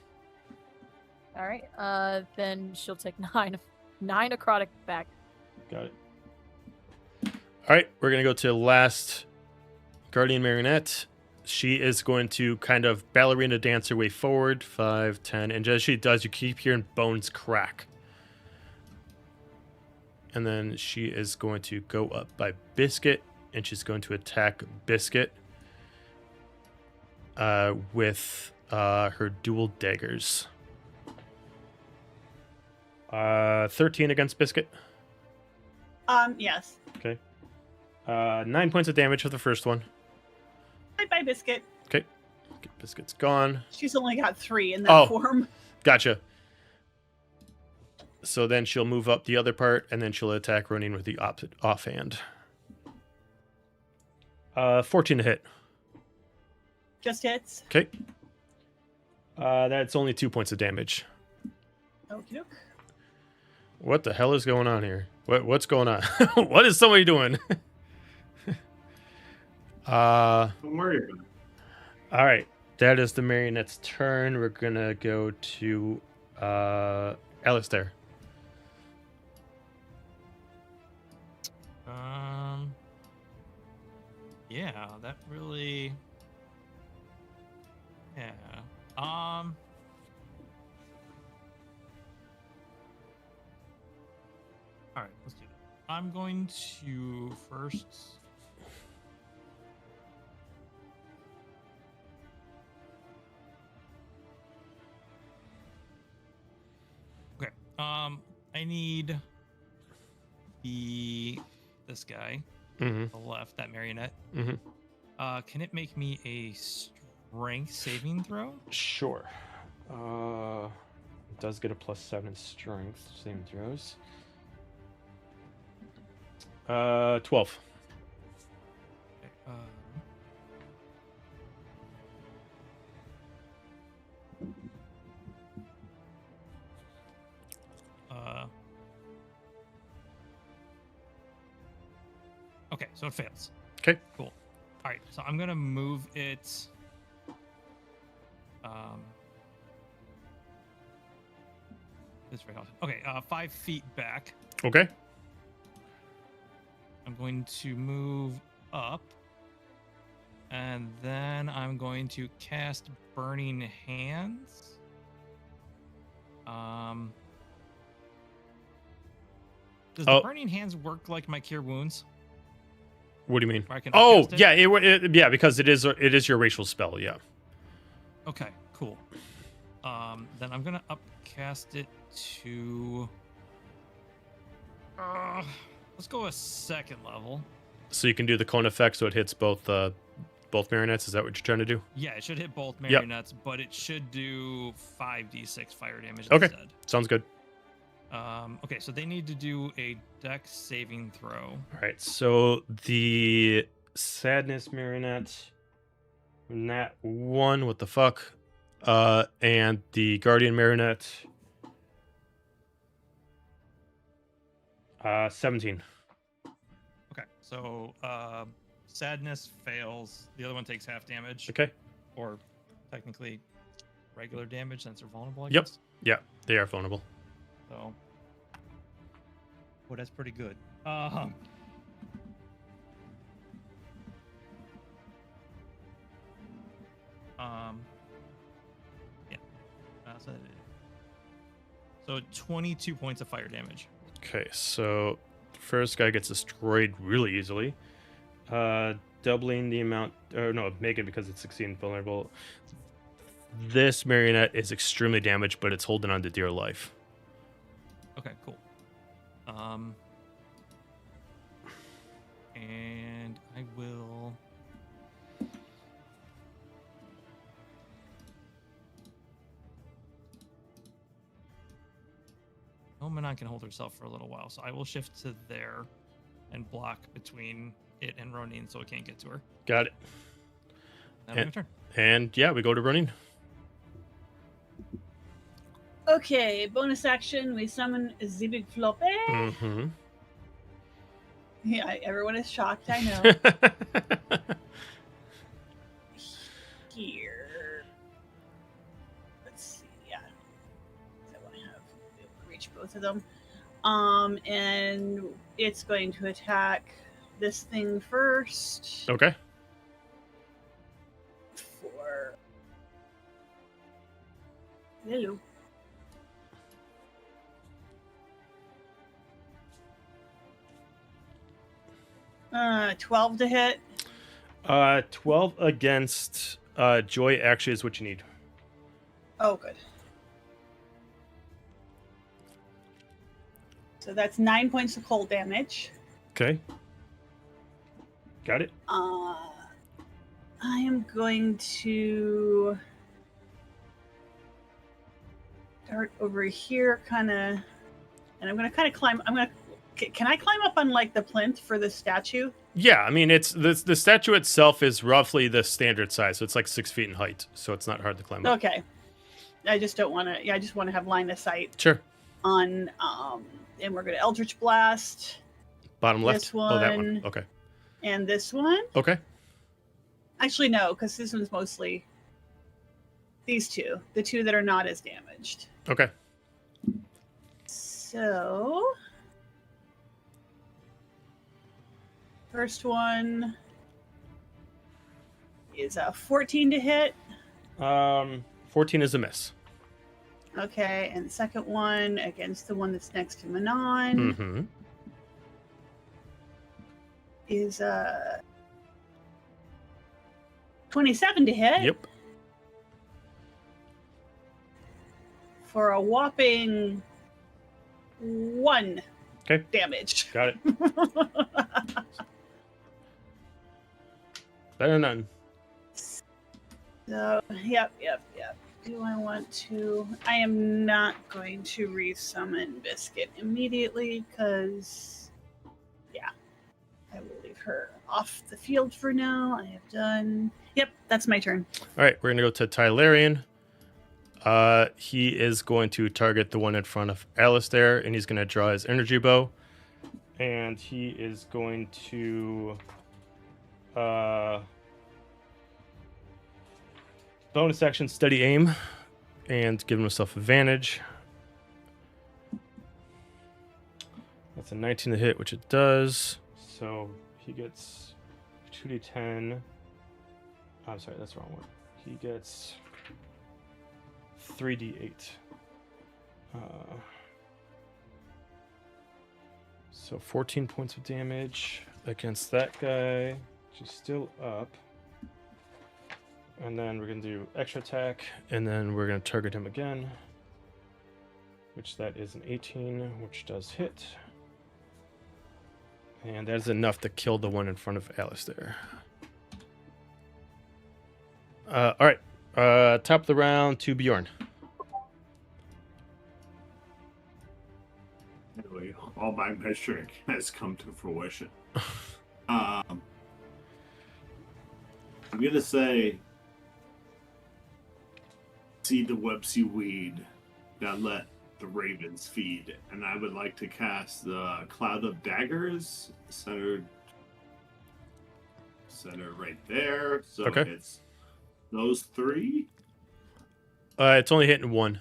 S4: All right. Then she'll take 9 necrotic back.
S1: Got it. All right, we're going to go to the last Guardian Marionette. She is going to kind of ballerina dance her way forward. 5, 10. And as she does, you keep hearing bones crack. And then she is going to go up by Biscuit, and she's going to attack Biscuit with her dual daggers. 13 against Biscuit.
S6: Yes.
S1: Okay. 9 points of damage for the first one.
S6: Bye, Biscuit.
S1: Okay. Biscuit's gone.
S6: She's only got 3 in that form.
S1: Gotcha. So then she'll move up the other part, and then she'll attack Ronin with the offhand. 14 to hit.
S6: Just hits.
S1: Okay. That's only 2 points of damage.
S6: Okie doke.
S1: What the hell is going on here? What's going on? What is somebody doing?
S7: Don't worry about it.
S1: All right. That is the Marionette's turn. We're going to go to Alistair.
S2: Yeah, that really. Yeah. All right, let's do that. I'm going to first. Okay. I need this guy.
S1: Mm-hmm.
S2: The left, that marionette.
S1: Mm-hmm.
S2: Can it make me a strength saving throw?
S1: Sure. It does get a +7 in strength saving throws. 12.
S2: Okay, okay, so it fails.
S1: Okay.
S2: Cool. All right, so I'm gonna move it. This right off. Okay, 5 feet back.
S1: Okay.
S2: I'm going to move up, and then I'm going to cast Burning Hands. Does the Burning Hands work like my Cure Wounds?
S1: What do you mean?
S2: Where I can
S1: Oh,
S2: upcast it?
S1: yeah, yeah, because it is your racial spell, yeah.
S2: Okay, cool. Then I'm gonna upcast it to. Let's go a 2nd level.
S1: So you can do the cone effect, so it hits both marionettes. Is that what you're trying to do?
S2: Yeah, it should hit both marionettes, but it should do 5d6 fire damage
S1: Okay.
S2: instead.
S1: Sounds good.
S2: Okay, so they need to do a Dex saving throw.
S1: All right, so the Sadness marionette, Nat 1, what the fuck? And the Guardian marionette, 17.
S2: Okay, so Sadness fails. The other one takes half damage.
S1: Okay.
S2: Or technically regular damage since they're vulnerable, I
S1: Yep.
S2: guess.
S1: Yeah, they are vulnerable.
S2: So, well, that's pretty good. Yeah. So 22 points of fire damage.
S1: Okay, so the first guy gets destroyed really easily. Doubling the amount, or no, make it because it's 16 vulnerable. This marionette is extremely damaged, but it's holding on to dear life.
S2: Okay, cool. And I will. Omenon can hold herself for a little while, so I will shift to there and block between it and Ronin so it can't get to her.
S1: Got it.
S2: That'll be my turn.
S1: And yeah, we go to running.
S6: Okay, bonus action. We summon the big floppe.
S1: Mm-hmm.
S6: Yeah, everyone is shocked. I know. Here. Let's see. Yeah. I want to be able to reach both of them. And it's going to attack this thing first.
S1: Okay.
S6: For. Hello. 12 to hit.
S1: 12 against Joy actually is what you need.
S6: Oh, good. So that's 9 points of cold damage.
S1: Okay. Got it.
S6: I am going to start over here, kind of, and I'm going to kind of climb. Can I climb up on like the plinth for the statue?
S1: Yeah, I mean, it's the statue itself is roughly the standard size, so it's like 6 feet in height, so it's not hard to climb up.
S6: Okay. I just don't want to. Yeah, I just want to have line of sight
S1: Sure.
S6: on. And we're going to Eldritch Blast.
S1: Bottom left.
S6: This
S1: Oh, that one.
S6: one.
S1: Okay.
S6: And this one.
S1: Okay.
S6: Actually, no, because this one's mostly these two, the two that are not as damaged.
S1: Okay.
S6: So, first one is a 14 to hit.
S1: 14 is a miss.
S6: Okay, and the second one against the one that's next to Manon
S1: Mm-hmm.
S6: is 27 to hit.
S1: Yep.
S6: For a whopping 1
S1: Okay.
S6: damage.
S1: Got it. Better than none.
S6: So, yep. Do I want to? I am not going to resummon Biscuit immediately because, yeah, I will leave her off the field for now. I have done. Yep, that's my turn.
S1: All right, we're gonna go to Tylarian. He is going to target the one in front of Alistair, and he's gonna draw his energy bow, and he is going to bonus action steady aim and give himself advantage. That's a 19 to hit, which it does. So he gets 2d10. I'm sorry, that's the wrong one. He gets 3d8. So 14 points of damage against that guy, which is still up. And then we're going to do extra attack, and then we're going to target him again, which that is an 18, which does hit. And that is enough to kill the one in front of Alistair. All right. Top of the round to Bjorn.
S7: Anyway, all my measuring has come to fruition. I'm going to say, see the webs you weed, gotta let the ravens feed. And I would like to cast the Cloud of Daggers, center right there. So
S1: Okay.
S7: it's those 3.
S1: It's only hitting 1.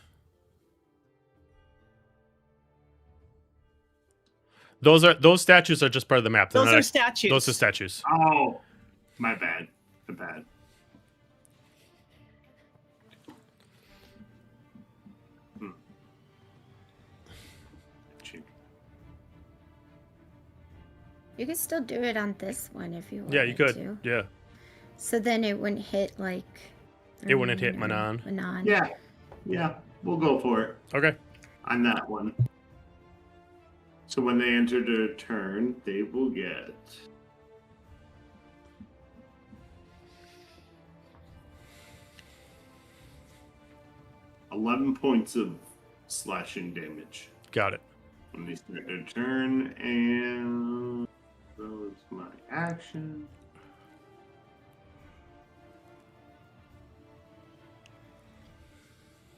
S1: Those statues are just part of the map. They're
S6: Those
S1: not
S6: are statues.
S1: Those are statues.
S7: Oh, my bad. My bad.
S3: You could still do it on this one if you want.
S1: Yeah, you could.
S3: To.
S1: Yeah.
S3: So then it wouldn't hit like.
S1: It wouldn't hit
S3: Manon or
S1: Manon.
S3: Manon.
S7: Yeah, we'll go for it
S1: Okay.
S7: on that one. So when they enter their turn, they will get 11 points of slashing damage
S1: Got it.
S7: when they start their turn, and that was my action.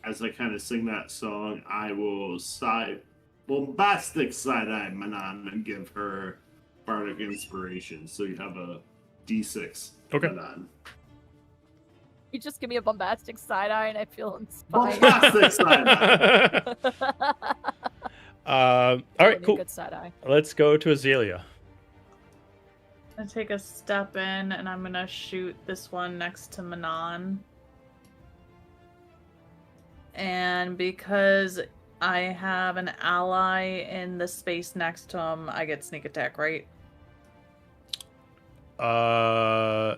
S7: As I kind of sing that song, I will bombastic side-eye Manon and give her bardic inspiration. So you have a D6.
S1: Okay.
S7: Manon.
S4: You just give me a bombastic side eye and I feel inspired.
S7: Bombastic side-eye.
S1: All right, cool.
S4: Good side eye.
S1: Let's go to Azalea.
S5: I take a step in and I'm gonna shoot this one next to Manon. And because I have an ally in the space next to him, I get sneak attack, right?
S1: Oh,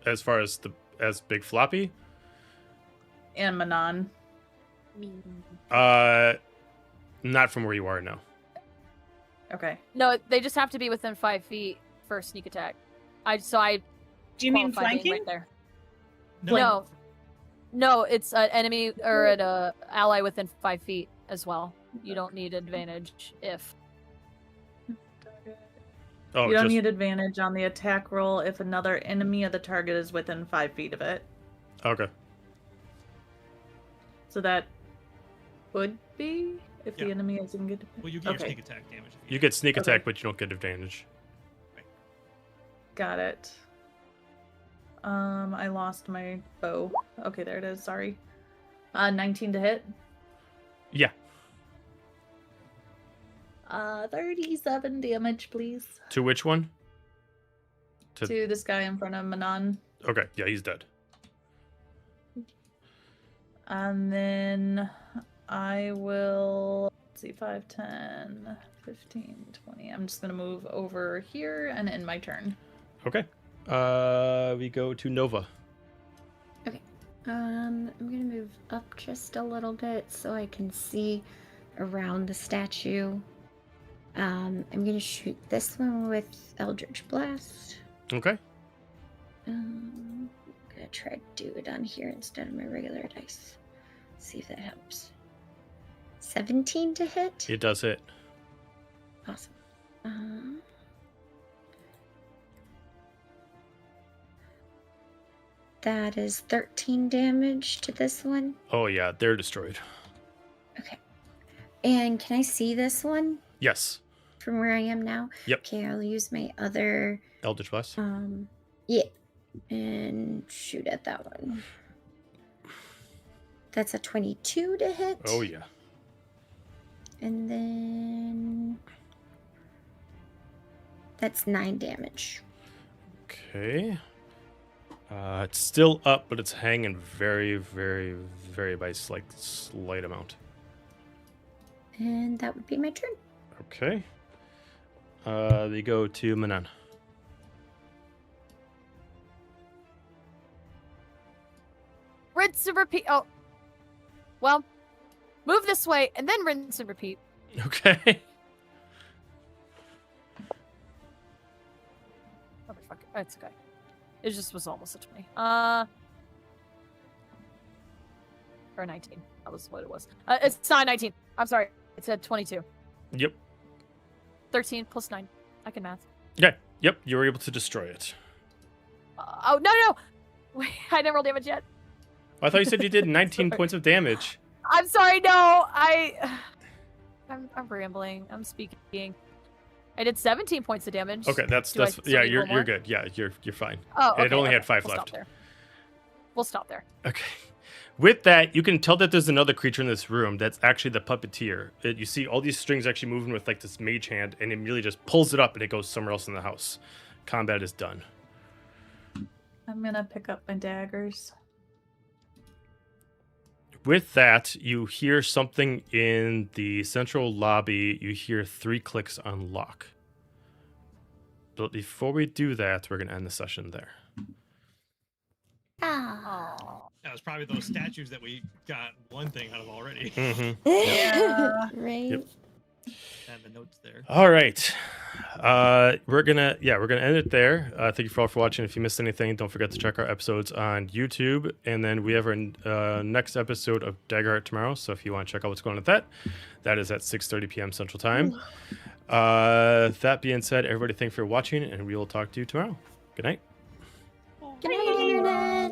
S1: as far as Big Floppy?
S5: and Manon.
S1: Not from where you are now.
S5: Okay.
S4: No, they just have to be within 5 feet for sneak attack. I
S6: Do you mean
S4: qualify being
S6: flanking?
S4: right there.
S2: No.
S4: No, it's an enemy or an ally within 5 feet as well. You don't need advantage if.
S1: Oh,
S5: You don't
S1: just
S5: need advantage on the attack roll if another enemy of the target is within 5 feet of it.
S1: okay.
S5: So that would be if the
S2: Yeah.
S5: enemy is in good.
S2: Well, you get your
S5: Okay.
S2: sneak attack damage. if
S1: You get sneak
S5: Okay.
S1: attack, but you don't get advantage.
S5: Got it. I lost my bow. Okay, there it is. Sorry. 19 to hit.
S1: Yeah.
S5: 37 damage, please.
S1: To which one? To-
S5: To this guy in front of Manon.
S1: Okay. Yeah, he's dead.
S5: And then I will, let's see, 5, 10, 15, 20. I'm just going to move over here and end my turn.
S1: Okay. We go to Nova.
S3: I'm gonna move up just a little bit so I can see around the statue. I'm gonna shoot this one with Eldritch Blast.
S1: Okay.
S3: I'm gonna try to do it on here instead of my regular dice. See if that helps. 17 to hit.
S1: It does hit.
S3: Awesome. That is 13 damage to this one.
S1: Oh yeah, they're destroyed.
S3: Okay. And can I see this one
S1: Yes.
S3: from where I am now?
S1: Yep.
S3: Okay, I'll use my other
S1: Eldritch Blast.
S3: yeah. And shoot at that one. That's a 22 to hit.
S1: Oh yeah.
S3: And then that's 9 damage.
S1: Okay. It's still up, but it's hanging very, very, very by like slight amount.
S3: And that would be my turn.
S1: Okay. They go to Manan.
S4: Rinse and repeat. Oh. Well, move this way and then rinse and repeat.
S1: Okay.
S4: Motherfucker. It's okay. It just was almost a 20. Or 19. That was what it was. It's not 19. I'm sorry. It said 22.
S1: Yep.
S4: 13 plus 9. I can math.
S1: Okay. Yep. You were able to destroy it.
S4: Oh, no. Wait, I didn't roll damage yet.
S1: I thought you said you did 19
S4: Sorry.
S1: points of damage.
S4: I'm sorry. No, I'm rambling. I'm speaking. I did 17 points of damage.
S1: Okay, that's
S4: Do I
S1: yeah.
S4: still need
S1: You're
S4: one more?
S1: good. Yeah, you're fine.
S4: Oh, okay,
S1: It only had 5
S4: we'll
S1: left.
S4: Stop there. We'll stop there.
S1: Okay. With that, you can tell that there's another creature in this room that's actually the puppeteer. You see all these strings actually moving with like this mage hand, and it really just pulls it up and it goes somewhere else in the house. Combat is done.
S5: I'm going to pick up my daggers.
S1: With that, you hear something in the central lobby. You hear 3 clicks on lock. But before we do that, we're going to end the session there.
S3: Ah.
S4: Oh.
S2: That was probably those statues that we got one thing out of already.
S1: Mm-hmm.
S6: Yeah.
S3: Right.
S1: Yep.
S2: Have the notes there.
S1: All right. We're gonna end it there. Thank you for all for watching. If you missed anything, don't forget to check our episodes on YouTube. And then we have our next episode of Daggerheart tomorrow. So if you want to check out what's going on with that is at 6:30 p.m. Central Time. That being said, everybody, thank you for watching, and we will talk to you tomorrow. Good night.
S3: Good night, Internet.